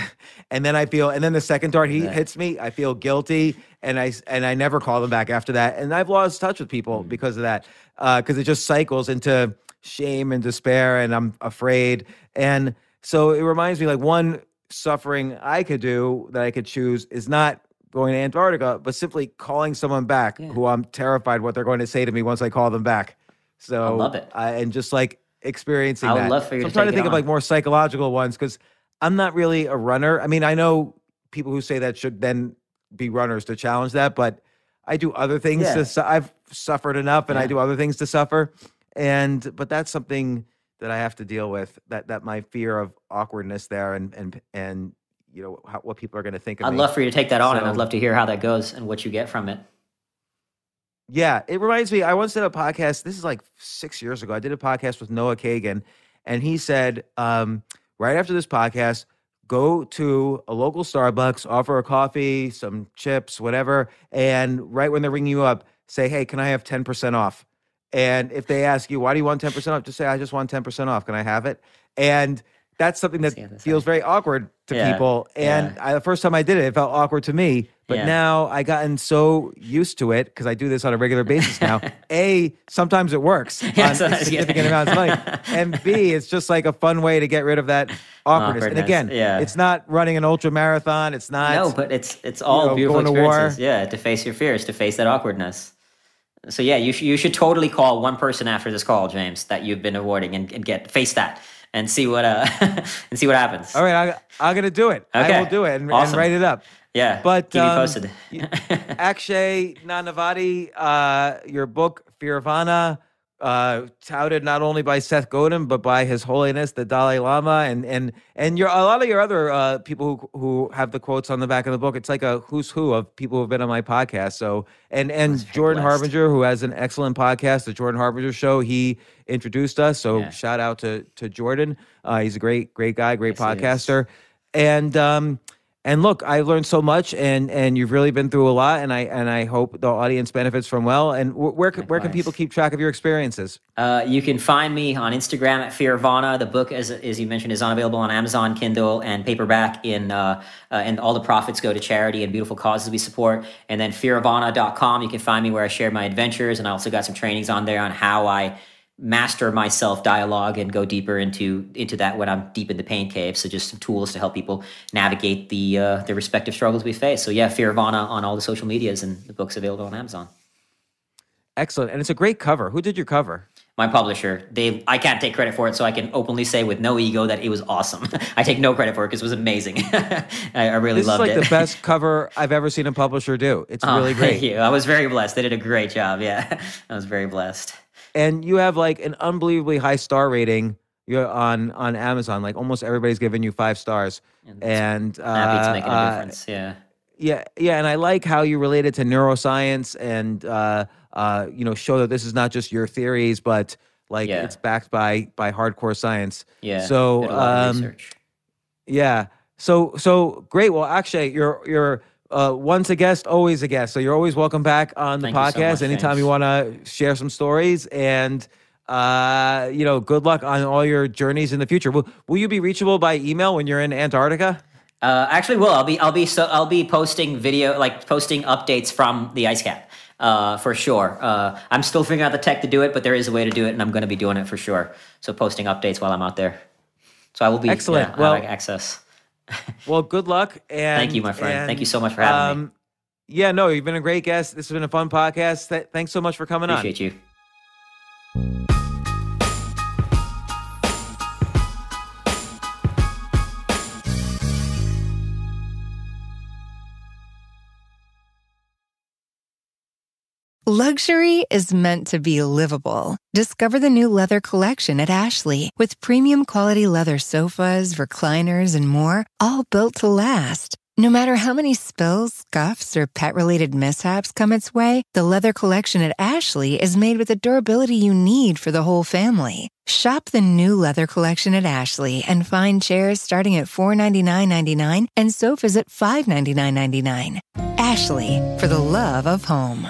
and then the second dart hits me, I feel guilty, and I never call them back after that, and I've lost touch with people because of that, because it just cycles into shame and despair, and I'm afraid. And so it reminds me, like, one suffering I could do that I could choose is not going to Antarctica, but simply calling someone back who I'm terrified what they're going to say to me once I call them back. So I love it. And just like experiencing I that. would love for you So to I'm trying to take think it of like on. more psychological ones, because I'm not really a runner. I mean, I know people who say that should then be runners to challenge that, but I do other things. I've suffered enough, and I do other things to suffer. But that's something that I have to deal with. That my fear of awkwardness there, and what people are going to think of me. I'd love for you to take that on, and I'd love to hear how that goes and what you get from it. Yeah, it reminds me, I once did a podcast, this is like 6 years ago. I did a podcast with Noah Kagan, and he said, right after this podcast, go to a local Starbucks, offer a coffee, some chips, whatever, and right when they're ringing you up, say, "Hey, can I have 10% off?" And if they ask you, "Why do you want 10% off?" just say, "I just want 10% off. Can I have it?" And that's something that feels very awkward to people. And the first time I did it, it felt awkward to me. But now I gotten so used to it, because I do this on a regular basis now. A, sometimes it works on significant amounts of money. And B, it's just like a fun way to get rid of that awkwardness. And again, it's not running an ultra marathon. It's not. No, but it's all beautiful going to experiences. war. Yeah, to face your fears, to face that awkwardness. So yeah, you should totally call one person after this call, James, that you've been avoiding, and face that. And see what and see what happens. All right, I'm gonna do it. Okay. I will do it and write it up. Yeah, but keep me posted. Akshay Nanavati, your book Fearvana, touted not only by Seth Godin but by His Holiness the Dalai Lama, and a lot of your other people who have the quotes on the back of the book. It's like a who's who of people who've been on my podcast. So and Jordan Harbinger, who has an excellent podcast, the Jordan Harbinger Show. He introduced us, so shout out to Jordan. He's a great guy, great podcaster, and look, I learned so much, and you've really been through a lot, and I hope the audience benefits from well. And where can people keep track of your experiences? You can find me on Instagram at Fearvana. The book, as you mentioned, is unavailable on Amazon, Kindle, and paperback. And all the profits go to charity and beautiful causes we support. And then Fearvana.com, you can find me where I share my adventures, and I also got some trainings on there on how I master my self-dialogue and go deeper into that when I'm deep in the pain cave. So just some tools to help people navigate the respective struggles we face. So yeah, Fearvana on all the social medias, and the book's available on Amazon. Excellent. And it's a great cover. Who did your cover? My publisher. I can't take credit for it, so I can openly say with no ego that it was awesome. I take no credit for it because it was amazing. I really loved it. This is like the best cover I've ever seen a publisher do. It's really great. Thank you. I was very blessed. They did a great job. Yeah, I was very blessed. And you have like an unbelievably high star rating. You're on Amazon. Like almost everybody's giving you 5 stars. And happy to make a difference. Yeah. And I like how you relate it to neuroscience and show that this is not just your theories, but like it's backed by hardcore science. Yeah. So did a lot of research. Yeah. So great. Well, Akshay, you're once a guest, always a guest. So you're always welcome back on the Thank you so podcast much, anytime James. you want to share some stories. And good luck on all your journeys in the future. Will you be reachable by email when you're in Antarctica? Actually, I'll be posting posting updates from the ice cap. For sure. I'm still figuring out the tech to do it, but there is a way to do it, and I'm going to be doing it for sure. So posting updates while I'm out there. So I will be excellent. having access. Well, good luck. And thank you, my friend. Thank you so much for having me. Yeah, no, you've been a great guest. This has been a fun podcast. Thanks so much for coming Appreciate you. Luxury is meant to be livable. Discover the new leather collection at Ashley with premium quality leather sofas, recliners, and more, all built to last. No matter how many spills, scuffs, or pet-related mishaps come its way, the leather collection at Ashley is made with the durability you need for the whole family. Shop the new leather collection at Ashley and find chairs starting at $499.99 and sofas at $599.99. Ashley, for the love of home.